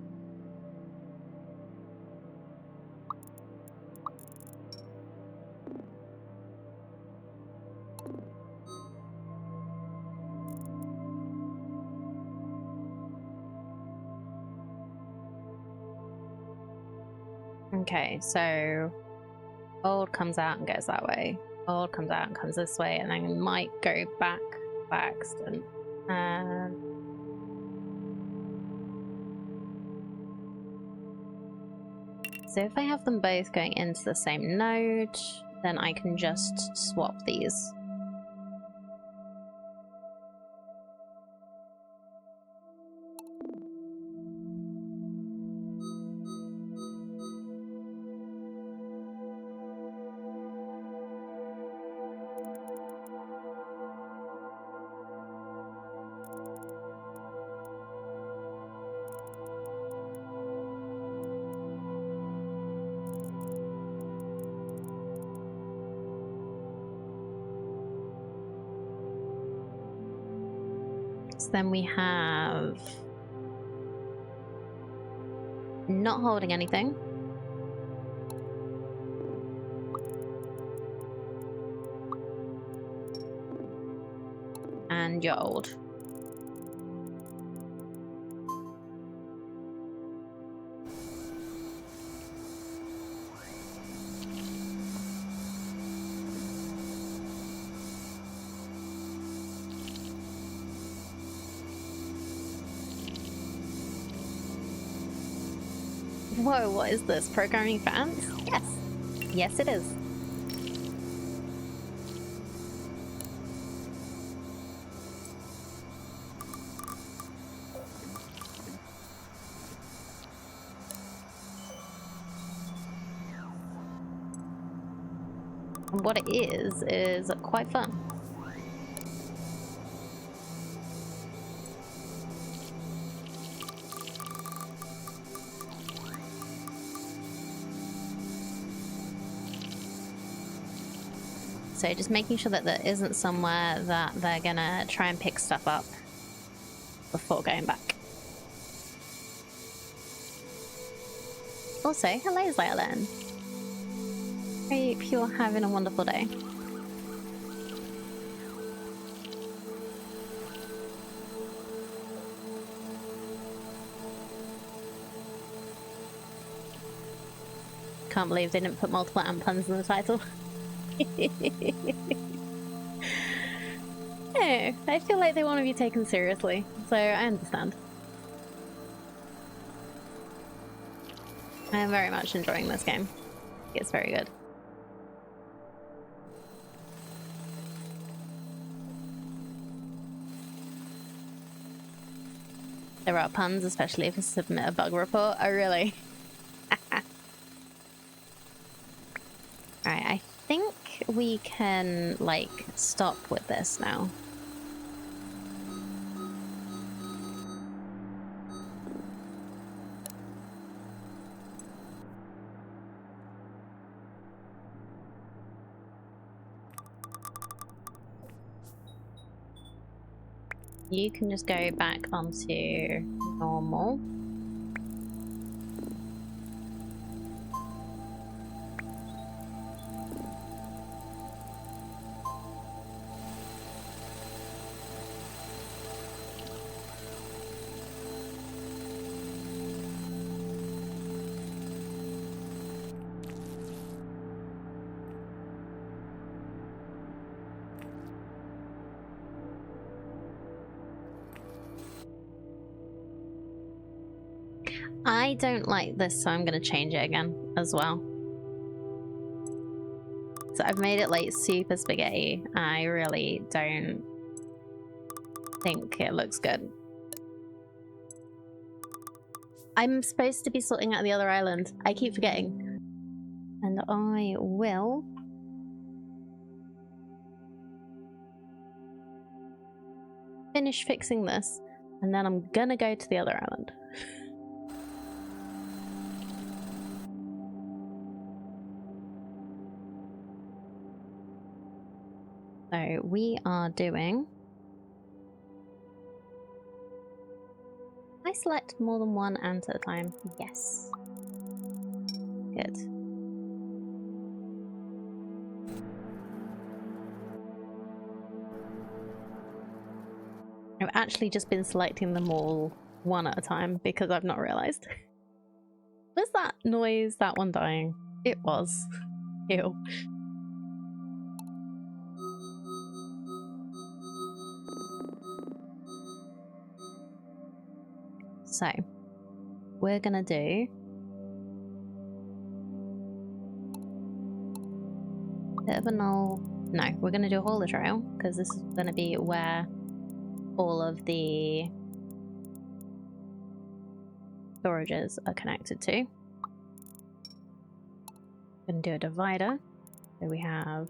Okay, so old comes out and goes that way. Old comes out and comes this way, and then it might go back by accident. So if I have them both going into the same node, then I can just swap these. So then we have not holding anything. And you're old. Whoa, what is this? Programming for ants? Yes. Yes, it is. And what it is quite fun. So just making sure that there isn't somewhere that they're gonna try and pick stuff up before going back. Also, hello Xylan. Hope you're having a wonderful day. Can't believe they didn't put multiple ant puns in the title. Yeah, I feel like they want to be taken seriously, so I understand. I am very much enjoying this game. It's very good. There are puns, especially if you submit a bug report. Oh, really? Alright, I think we can, like, stop with this now. You can just go back onto normal. I don't like this, so I'm gonna change it again as well. So I've made it like super spaghetti. I really don't think it looks good. I'm supposed to be sorting out the other island. I keep forgetting. And I will finish fixing this, and then I'm gonna go to the other island. So we are doing... I select more than one ant at a time. Yes. Good. I've actually just been selecting them all one at a time because I've not realised. Was that noise that one dying? It was. Ew. So, we're gonna do a bit of a null. No, we're gonna do a hauler trail because this is gonna be where all of the storages are connected to. We're gonna do a divider. So we have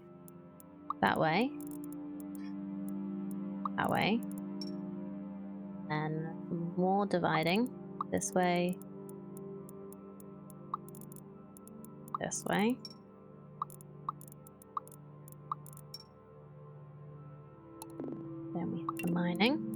that way, and more dividing this way, this way. Then we have the mining.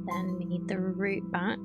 Then we need the route back.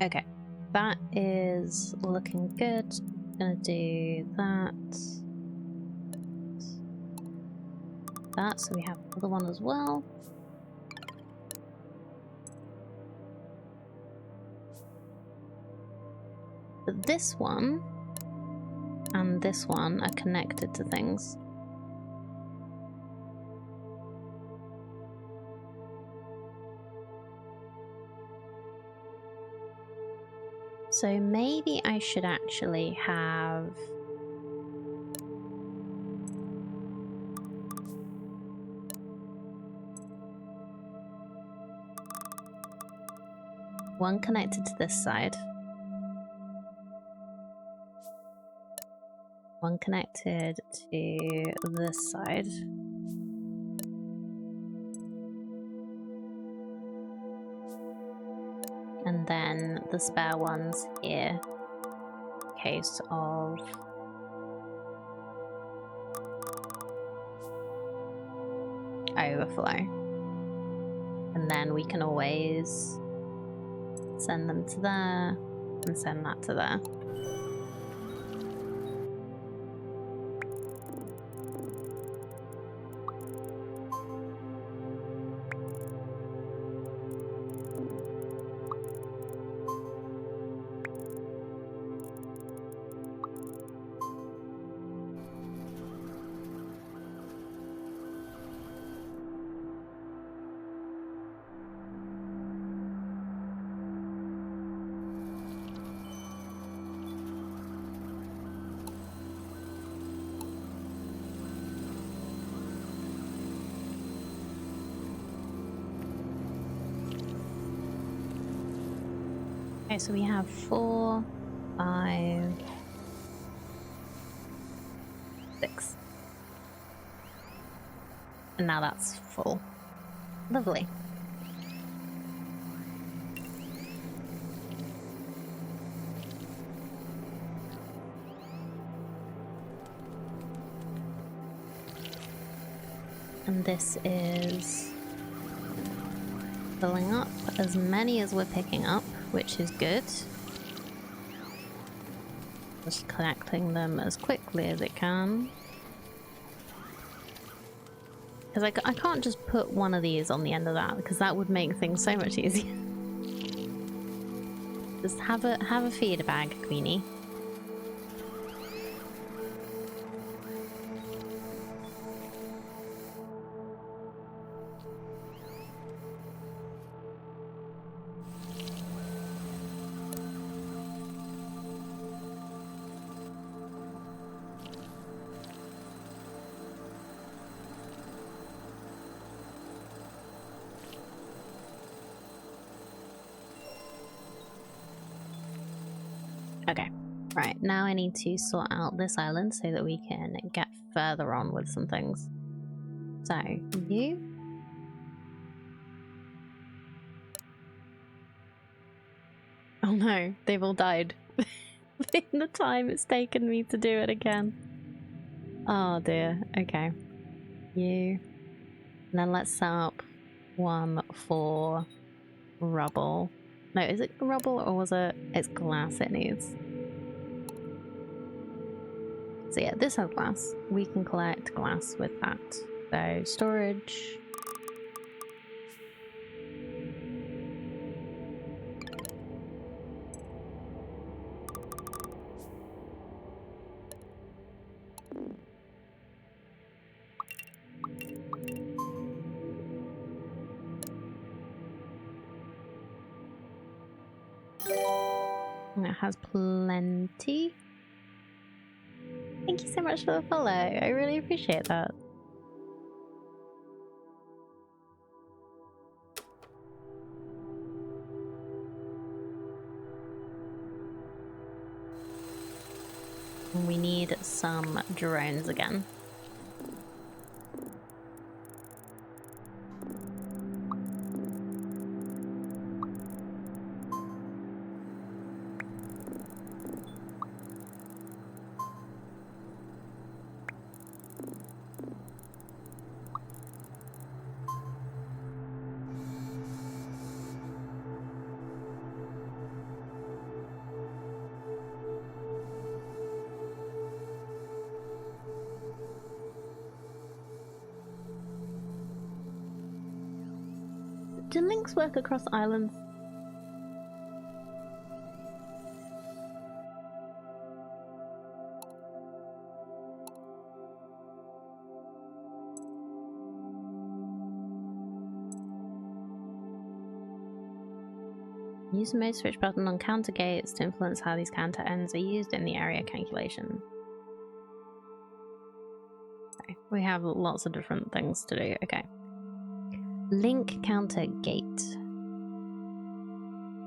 Okay, that is looking good. Gonna do that. That, so we have the other one as well. But this one and this one are connected to things. So maybe I should actually have... one connected to this side. One connected to this side. And then the spare ones here. Case of overflow. And then we can always send them to there and send that to there. Okay, so we have 4, 5, 6. And now that's full. Lovely. And this is filling up as many as we're picking up, which is good. Just collecting them as quickly as it can. Because I can't just put one of these on the end of that, because that would make things so much easier. Just have a feeder bag, Queenie. Okay, right, now I need to sort out this island so that we can get further on with some things. So, you. Oh no, they've all died. In the time it's taken me to do it again. Oh dear, okay. You. And then let's set up one for rubble. No, is it rubble or was it? It's glass it needs. So yeah, this has glass. We can collect glass with that. So storage. And it has plenty. Thank you so much for the follow. I really appreciate that. And we need some drones again. Do links work across islands? Use the mode switch button on counter gates to influence how these counter ends are used in the area calculation. Okay, we have lots of different things to do. Okay. Link counter gate.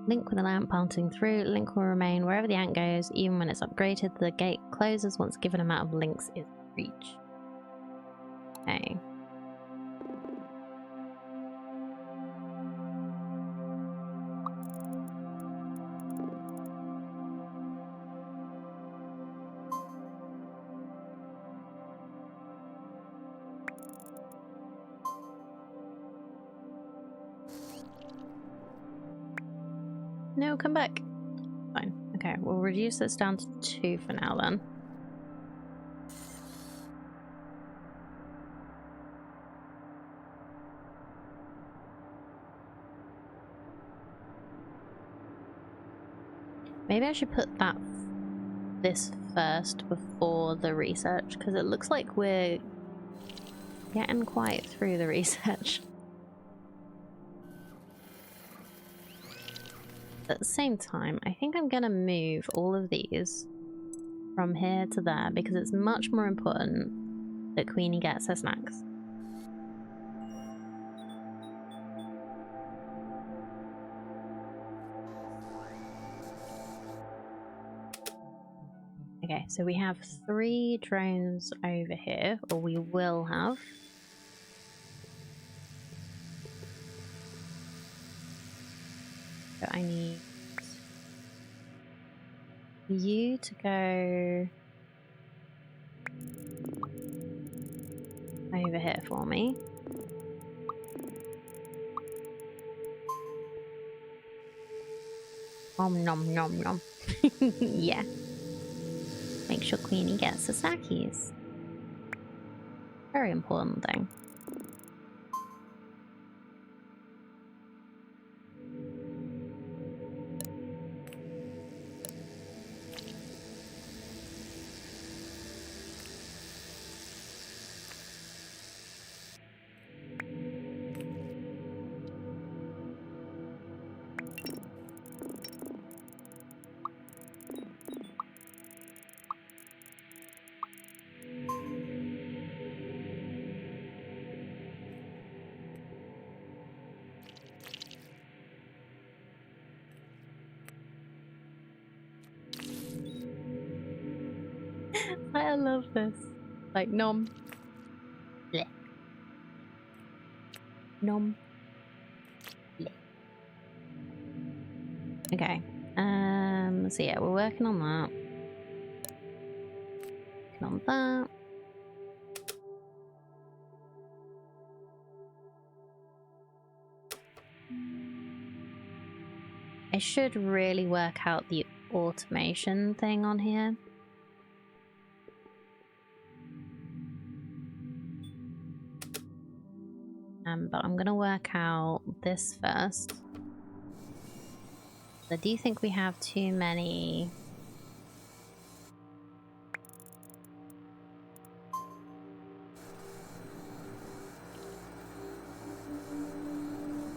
Link with a lamp pointing through. Link will remain wherever the ant goes, even when it's upgraded. The gate closes once a given amount of links is reached. Okay. No, come back. Fine. Okay, we'll reduce this down to 2 for now then. Maybe I should put this first before the research, because it looks like we're getting quite through the research. At the same time, I think I'm gonna move all of these from here to there because it's much more important that Queenie gets her snacks. Okay, so we have 3 drones over here, or we will have. So I need you to go over here for me. Nom nom nom. Yeah. Make sure Queenie gets the snackies. Very important thing. I love this. Like, nom. Blech. Nom. Blech. Okay. So yeah, we're working on that. Working on that. I should really work out the automation thing on here. But I'm gonna work out this first. I do think we have too many.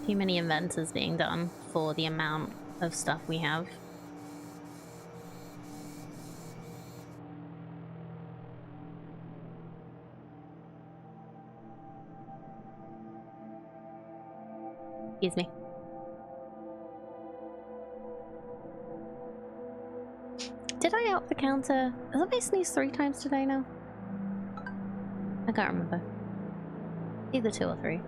Too many inventors being done for the amount of stuff we have. Excuse me. Did I up the counter? Has I sneezed 3 times today now? I can't remember. Either 2 or 3.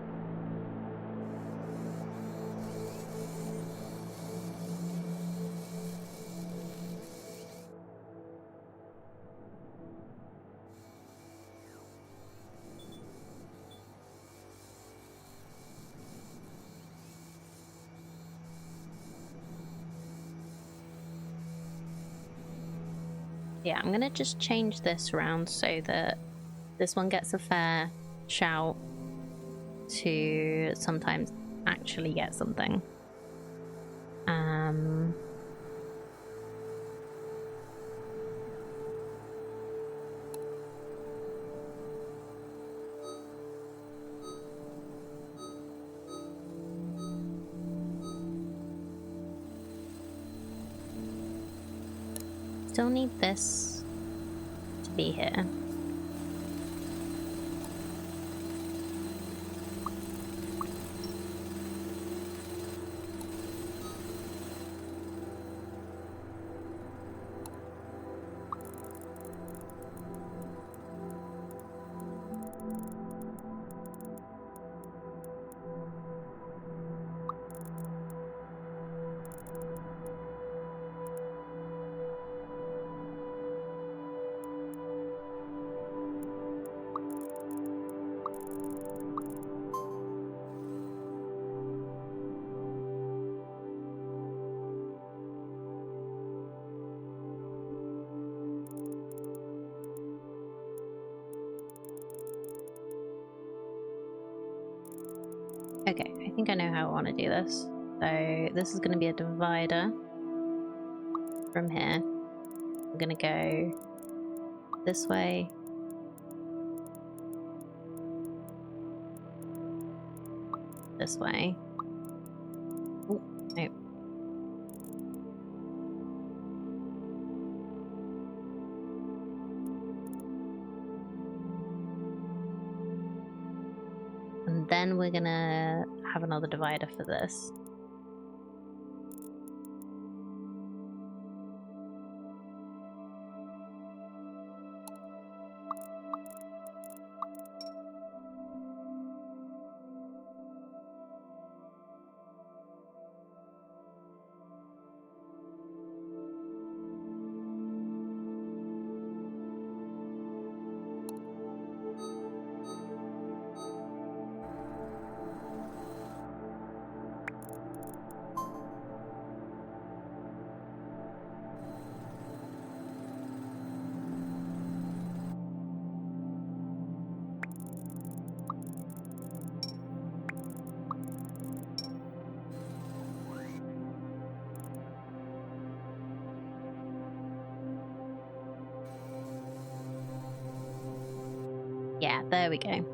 Yeah, I'm gonna just change this around so that this one gets a fair shout to sometimes actually get something. Still need this to be here. Okay, I think I know how I want to do this. So this is going to be a divider from here. I'm going to go this way. This way. Oh, no. And then we're gonna have another divider for this. Yeah, there we go.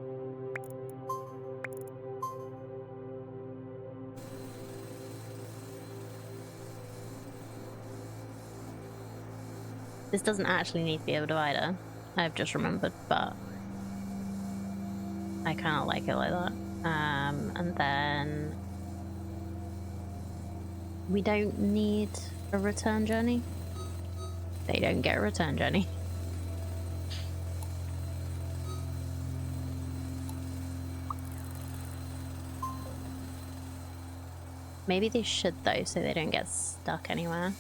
This doesn't actually need to be a divider. I've just remembered, but I kind of like it like that. And then we don't need a return journey. They don't get a return journey. Maybe they should though, so they don't get stuck anywhere.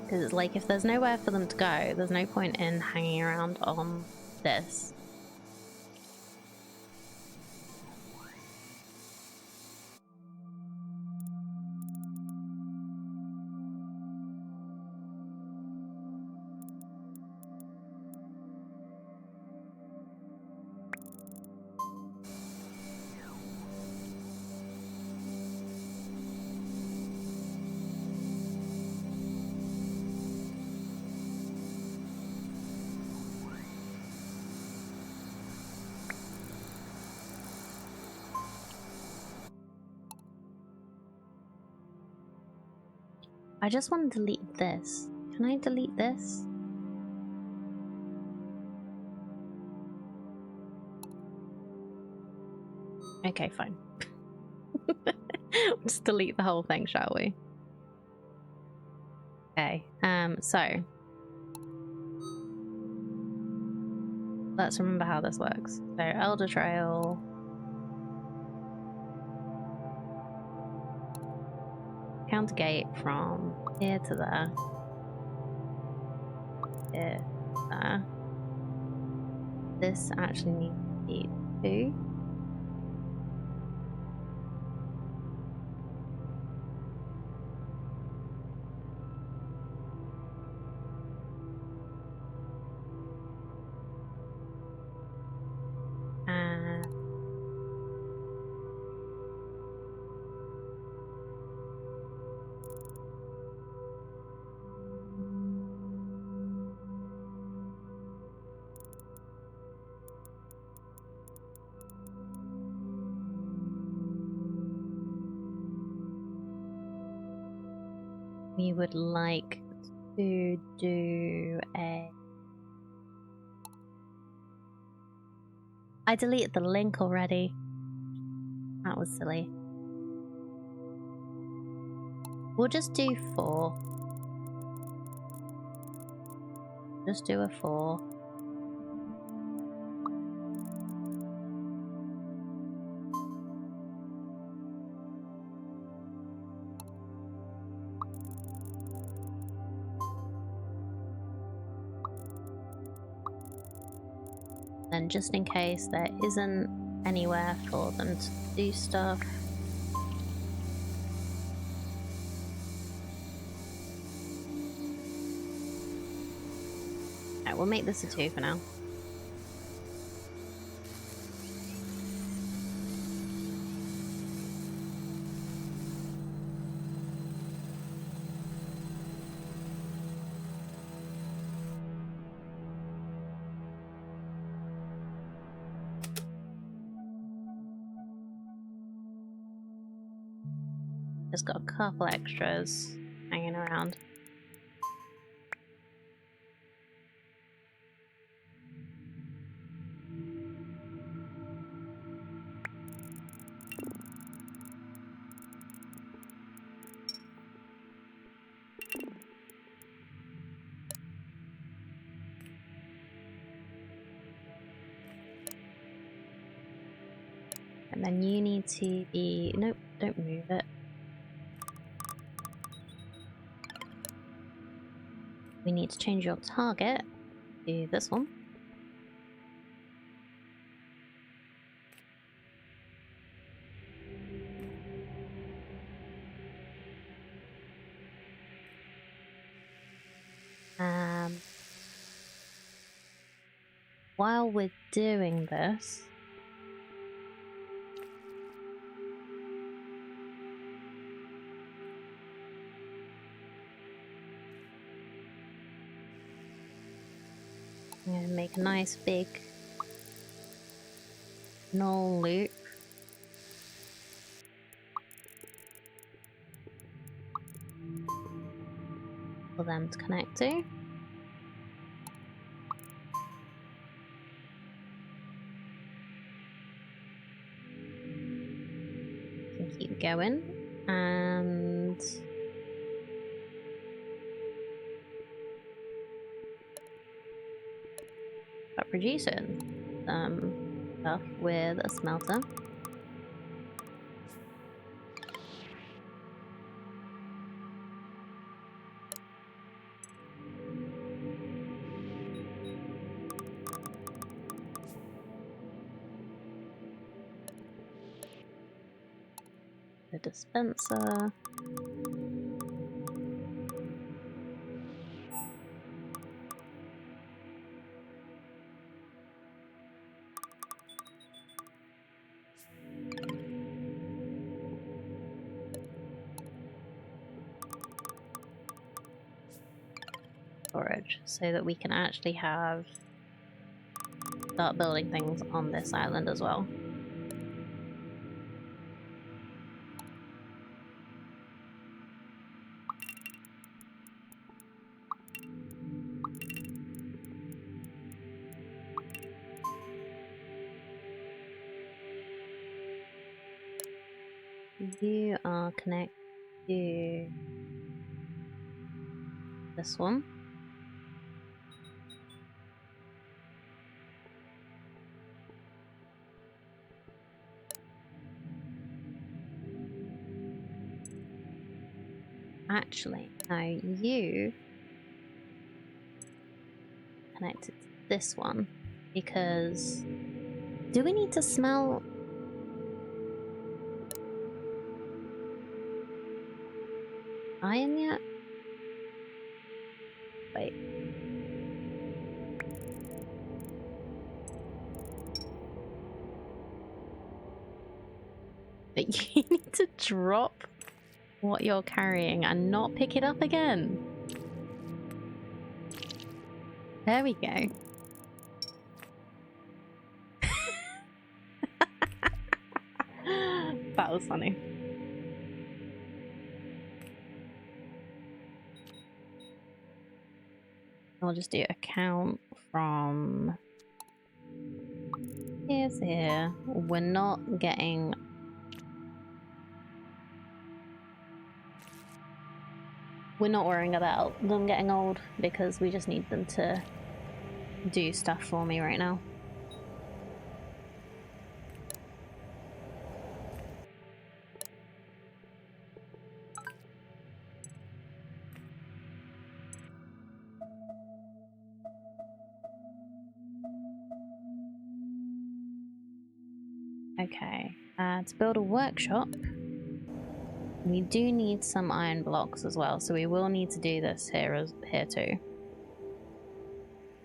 Because it's like, if there's nowhere for them to go, there's no point in hanging around on this. I just want to delete this. Can I delete this? Okay, fine. Just delete the whole thing, shall we? Okay, so let's remember how this works. So Elder Trail. Counter gate from here to there. Here, there. This actually needs to be 2. And we would like to do a... I deleted the link already. That was silly. We'll just do 4. Just do a 4. And just in case there isn't anywhere for them to do stuff. Alright, we'll make this a 2 for now. Just got a couple extras hanging around. And then you need to be... Nope, don't move it. We need to change your target to this one. While we're doing this, I'm going to make a nice big null loop. For them to connect to. Can keep going and start producing stuff with a smelter. The dispenser. Storage, so that we can actually start building things on this island as well. You are connected to this one. Actually, no, you connected to this one because do we need to smell iron yet? Wait. But you need to drop what you're carrying and not pick it up again. There we go. That was funny. I'll just do a count from here to here. We're not getting We're not worrying about them getting old because we just need them to do stuff for me right now. Okay, to build a workshop, we do need some iron blocks as well, so we will need to do this here too.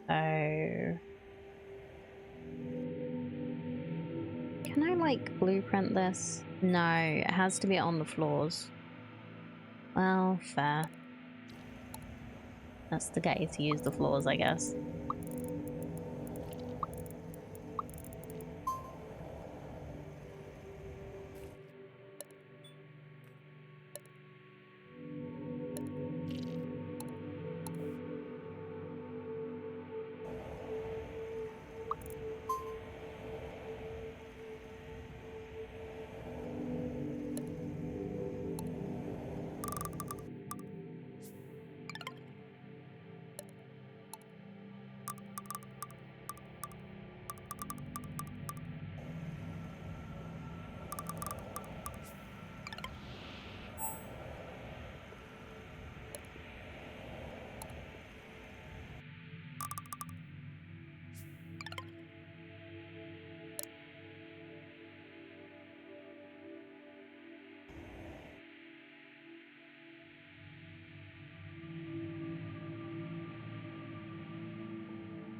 So, can I like blueprint this? No, it has to be on the floors. Well, fair. That's to get you to use the floors, I guess.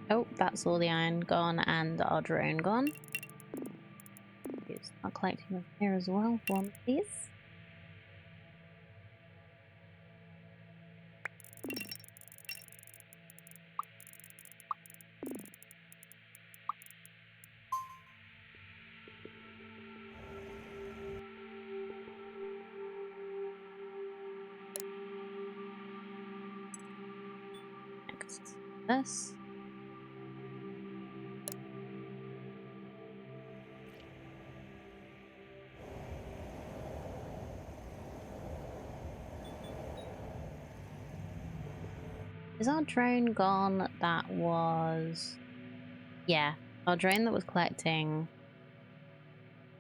Oh, that's all the iron gone and our drone gone. Start collecting them here as well, one please. Next, this. Is our drone gone? That was... Yeah, our drone that was collecting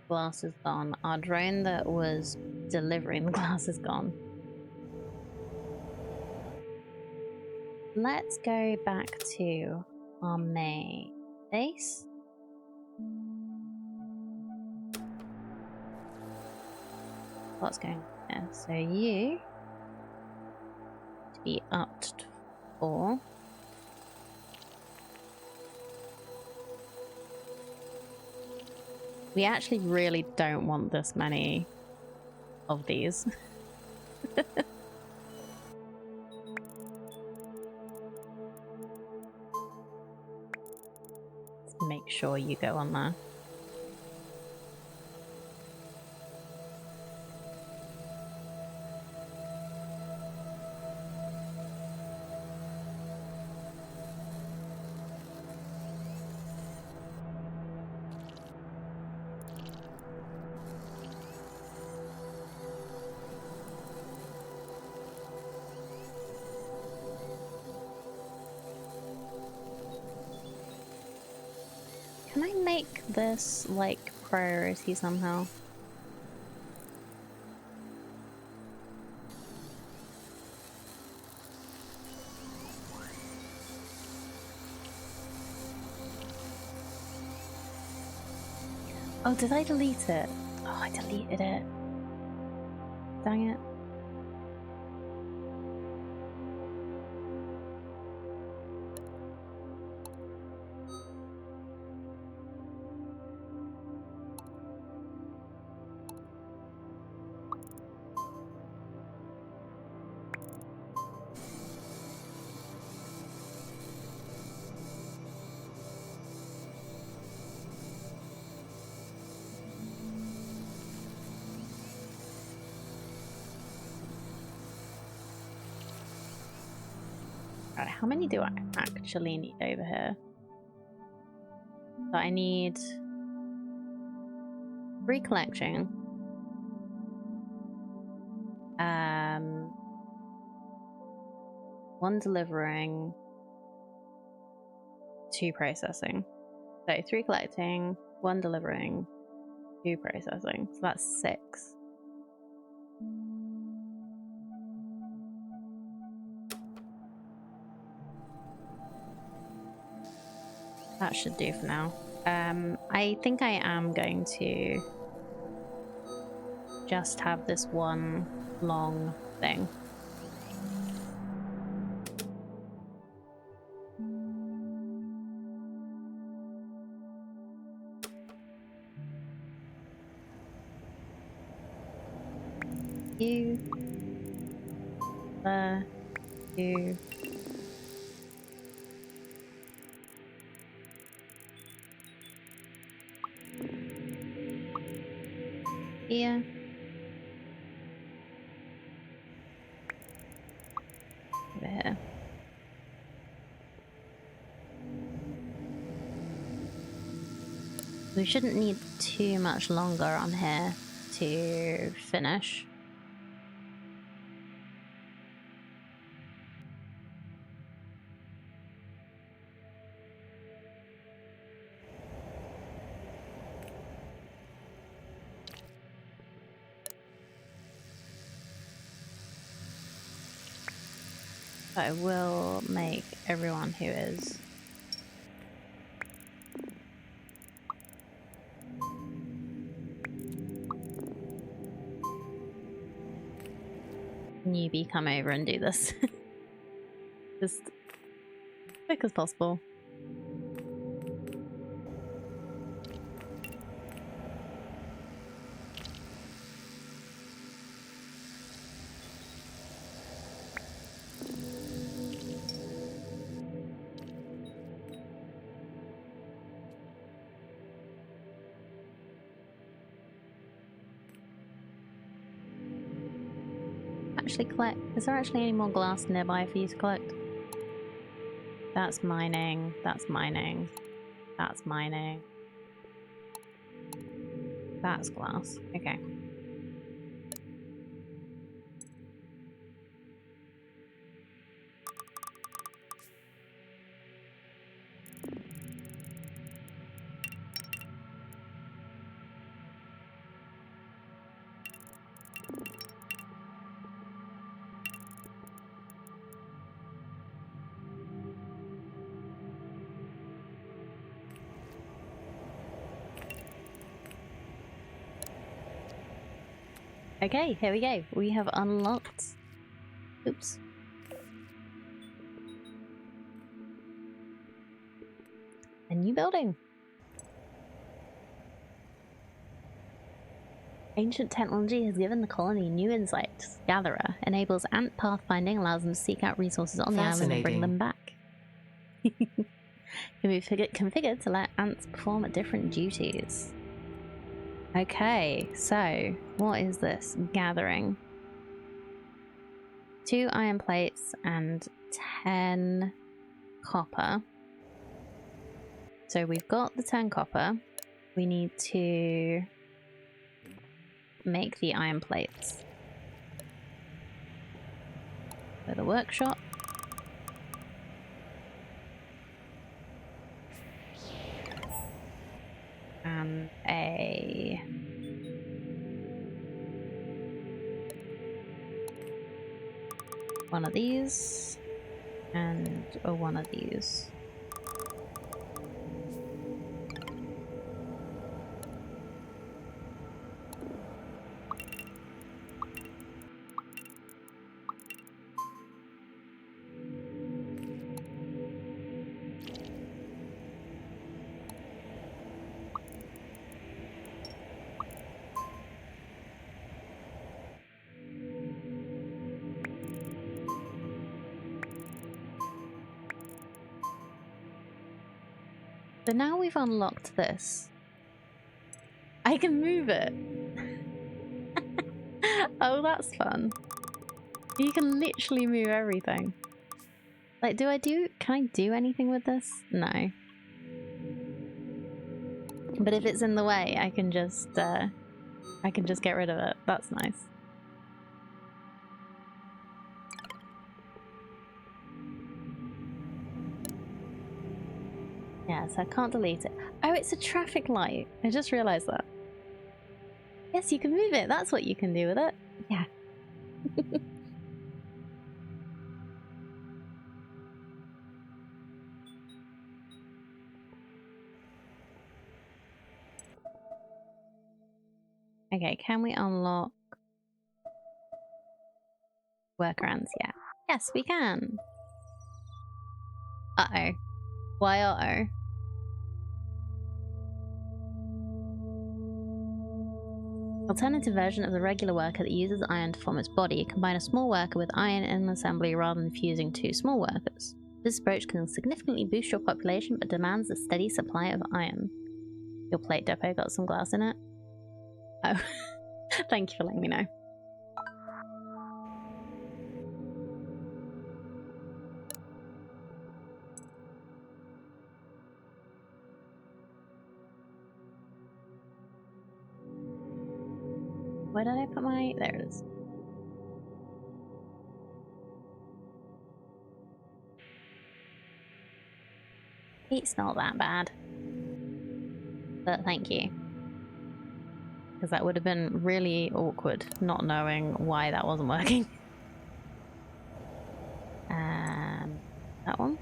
glass is gone. Our drone that was delivering the glass is gone. Let's go back to our main base. What's going on here? So you to be up to 4. We actually really don't want this many of these. Let's make sure you go on there. Can I make this, like, priority somehow? Oh, did I delete it? Oh, I deleted it. Dang it. Right, how many do I actually need over here? So I need 3 collection. 1 delivering, 2 processing. So 3 collecting, 1 delivering, 2 processing. So that's 6. That should do for now. I think I am going to just have this one long thing. You. You. Here. Over here. We shouldn't need too much longer on here to finish. I will make everyone who is newbie come over and do this. Just quick as possible. Actually collect. Is there actually any more glass nearby for you to collect? That's mining. That's mining. That's mining. That's glass. Okay. Okay, here we go. We have unlocked... Oops. A new building. Ancient technology has given the colony new insights. Gatherer enables ant pathfinding, allows them to seek out resources on the island and bring them back. Can be configured to let ants perform different duties. Okay, so what is this? Gathering. 2 iron plates and 10 copper. So we've got the 10 copper. We need to make the iron plates. So the workshop. And one of these and one of these. So now we've unlocked this. I can move it. Oh, that's fun. You can literally move everything. Like, can I do anything with this? No. But if it's in the way, I can just get rid of it. That's nice. Yeah, so I can't delete it. Oh, it's a traffic light. I just realized that. Yes, you can move it. That's what you can do with it. Yeah. Okay, can we unlock workarounds? Yeah. Yes, we can. Uh-oh. Why uh-oh? Alternative version of the regular worker that uses iron to form its body. Combine a small worker with iron in an assembly rather than fusing two small workers. This approach can significantly boost your population but demands a steady supply of iron. Your plate depot got some glass in it? Oh. Thank you for letting me know. Where did I put my... There it is. It's not that bad. But thank you. Because that would have been really awkward, not knowing why that wasn't working. That one?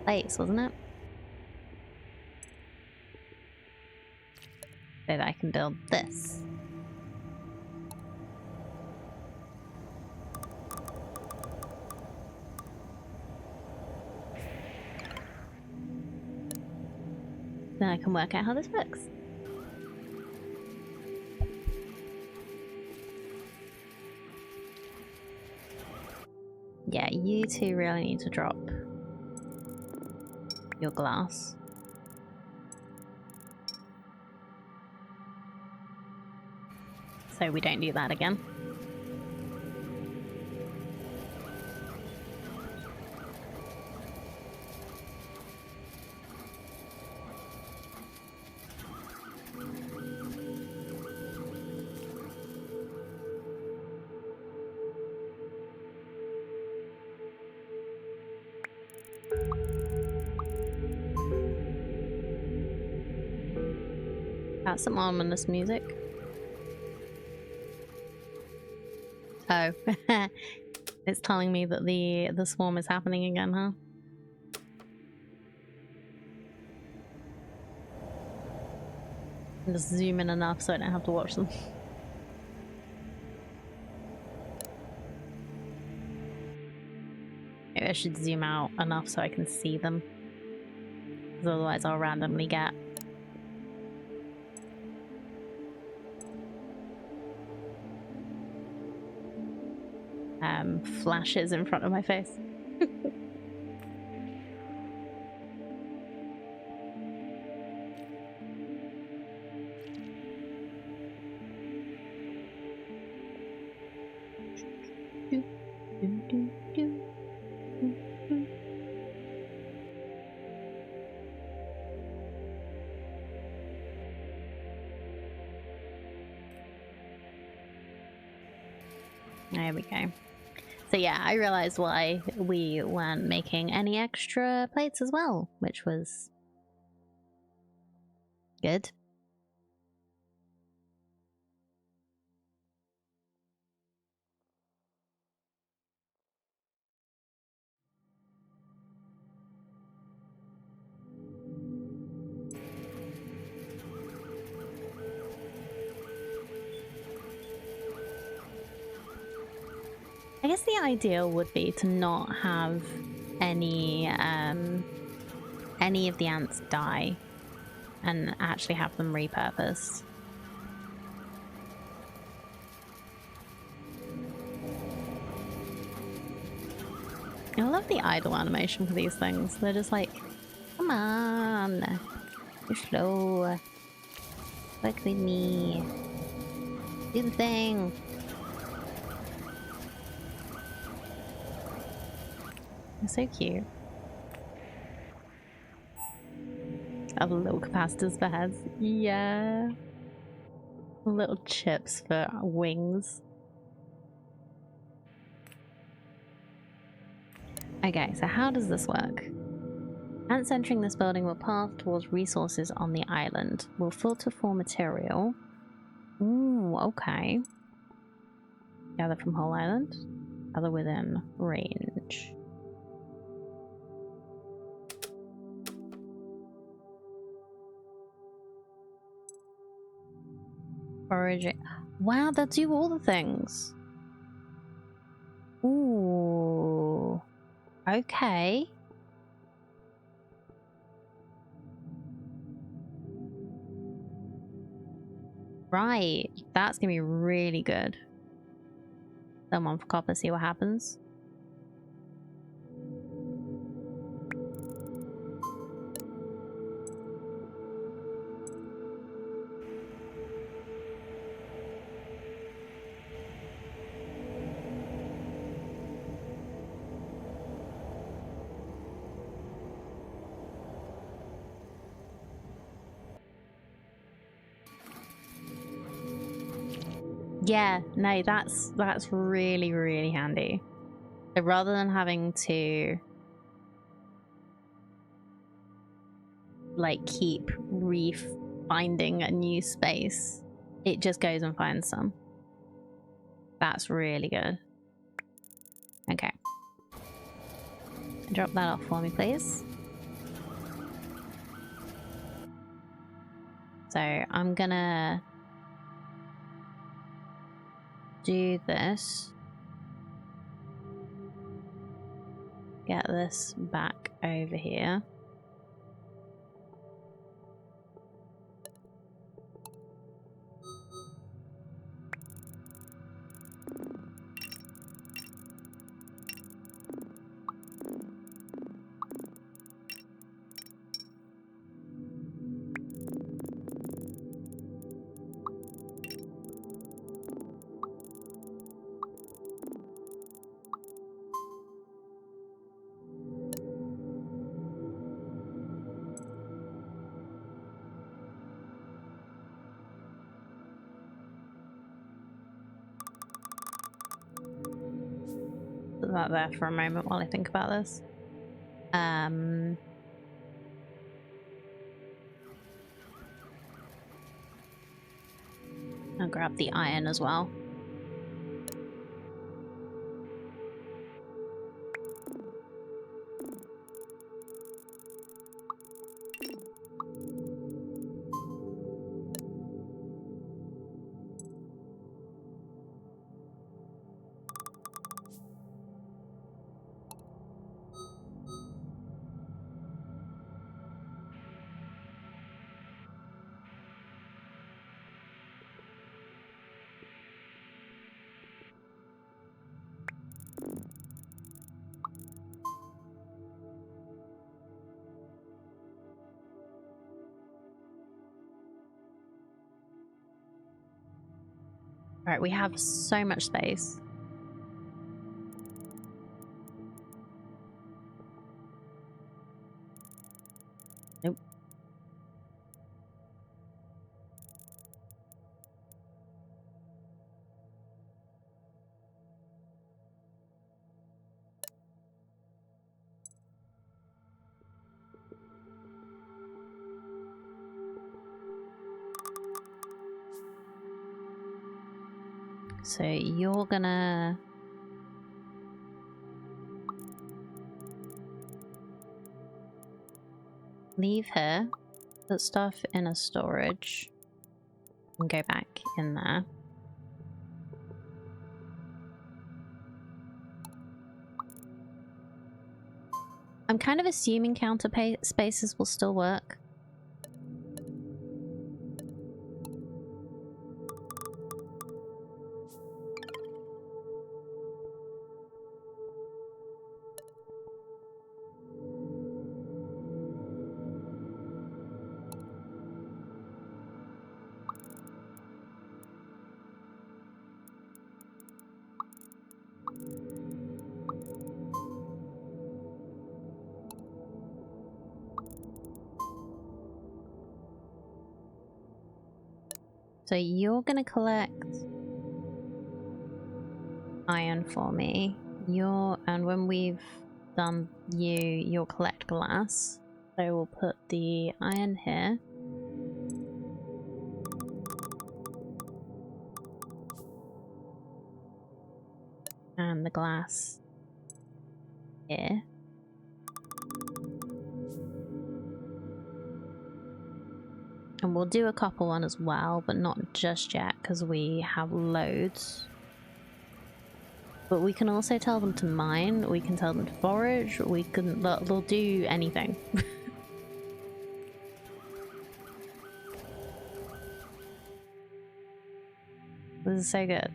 Plates, wasn't it? So that I can build this. Then I can work out how this works. Yeah, you two really need to drop your glass. So we don't do that again. That's some ominous music. Oh. It's telling me that the swarm is happening again, huh? Just zoom in enough so I don't have to watch them. Maybe I should zoom out enough so I can see them. Because otherwise I'll randomly get flashes in front of my face. There we go. So yeah, I realized why we weren't making any extra plates as well, which was good. I guess the ideal would be to not have any of the ants die and actually have them repurposed. I love the idle animation for these things. They're just like, come on, you're slow. Work with me. Do the thing. They're so cute. Have little capacitors for heads. Yeah. Little chips for wings. Okay, so how does this work? Ants entering this building will path towards resources on the island. Will filter for material. Ooh, okay. Gather from whole island. Gather within range. Foraging. Wow, they'll do all the things. Ooh. Okay. Right. That's gonna be really good. Someone for copper, see what happens. Yeah, no, that's really, really handy. So rather than having to like keep finding a new space, it just goes and finds some. That's really good. Okay. Drop that off for me, please. So I'm gonna do this. Get this back over here. Put that there for a moment while I think about this. I'll grab the iron as well. Alright, we have so much space. Nope. So you're gonna leave here, put stuff in a storage, and go back in there. I'm kind of assuming counter spaces will still work. So you're gonna collect iron for me. And when we've done you'll collect glass. So we'll put the iron here. And the glass here. And we'll do a copper one as well, but not just yet because we have loads. But we can also tell them to mine, we can tell them to forage, they'll do anything. This is so good.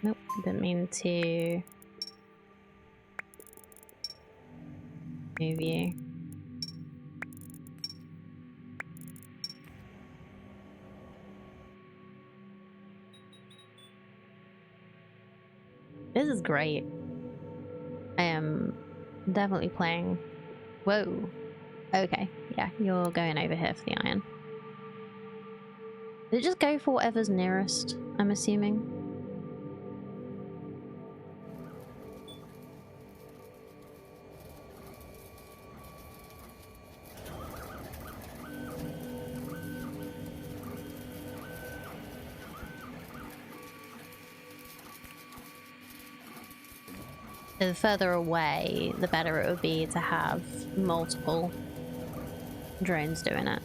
Nope, didn't mean to move you. This is great. I am definitely playing. Whoa. Okay, yeah, you're going over here for the iron. Did it just go for whatever's nearest, I'm assuming? The further away, the better it would be to have multiple drones doing it.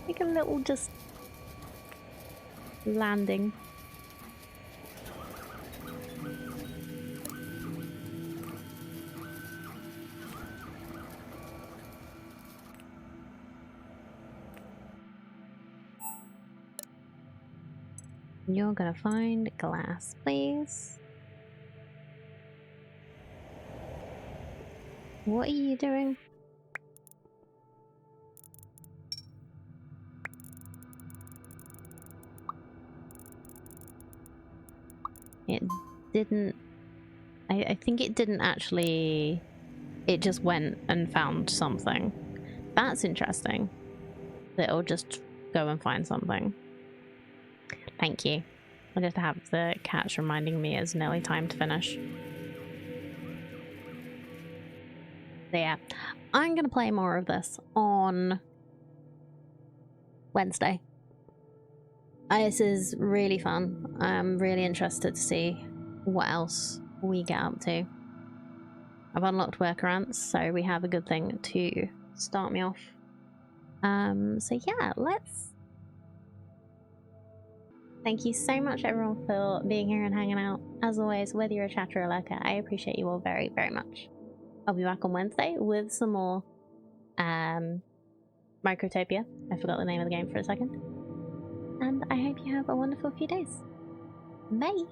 Like a little just landing. You're gonna find glass, please. What are you doing? It didn't... I think it didn't actually... It just went and found something. That's interesting. That it'll just go and find something. Thank you. I just have the catch reminding me it's nearly time to finish. So yeah, I'm gonna play more of this on Wednesday. This is really fun. I'm really interested to see what else we get up to. I've unlocked workarounds, so we have a good thing to start me off. So yeah, let's... Thank you so much everyone for being here and hanging out. As always, whether you're a chatter or a lurker, I appreciate you all very, very much. I'll be back on Wednesday with some more Microtopia. I forgot the name of the game for a second. And I hope you have a wonderful few days. Bye!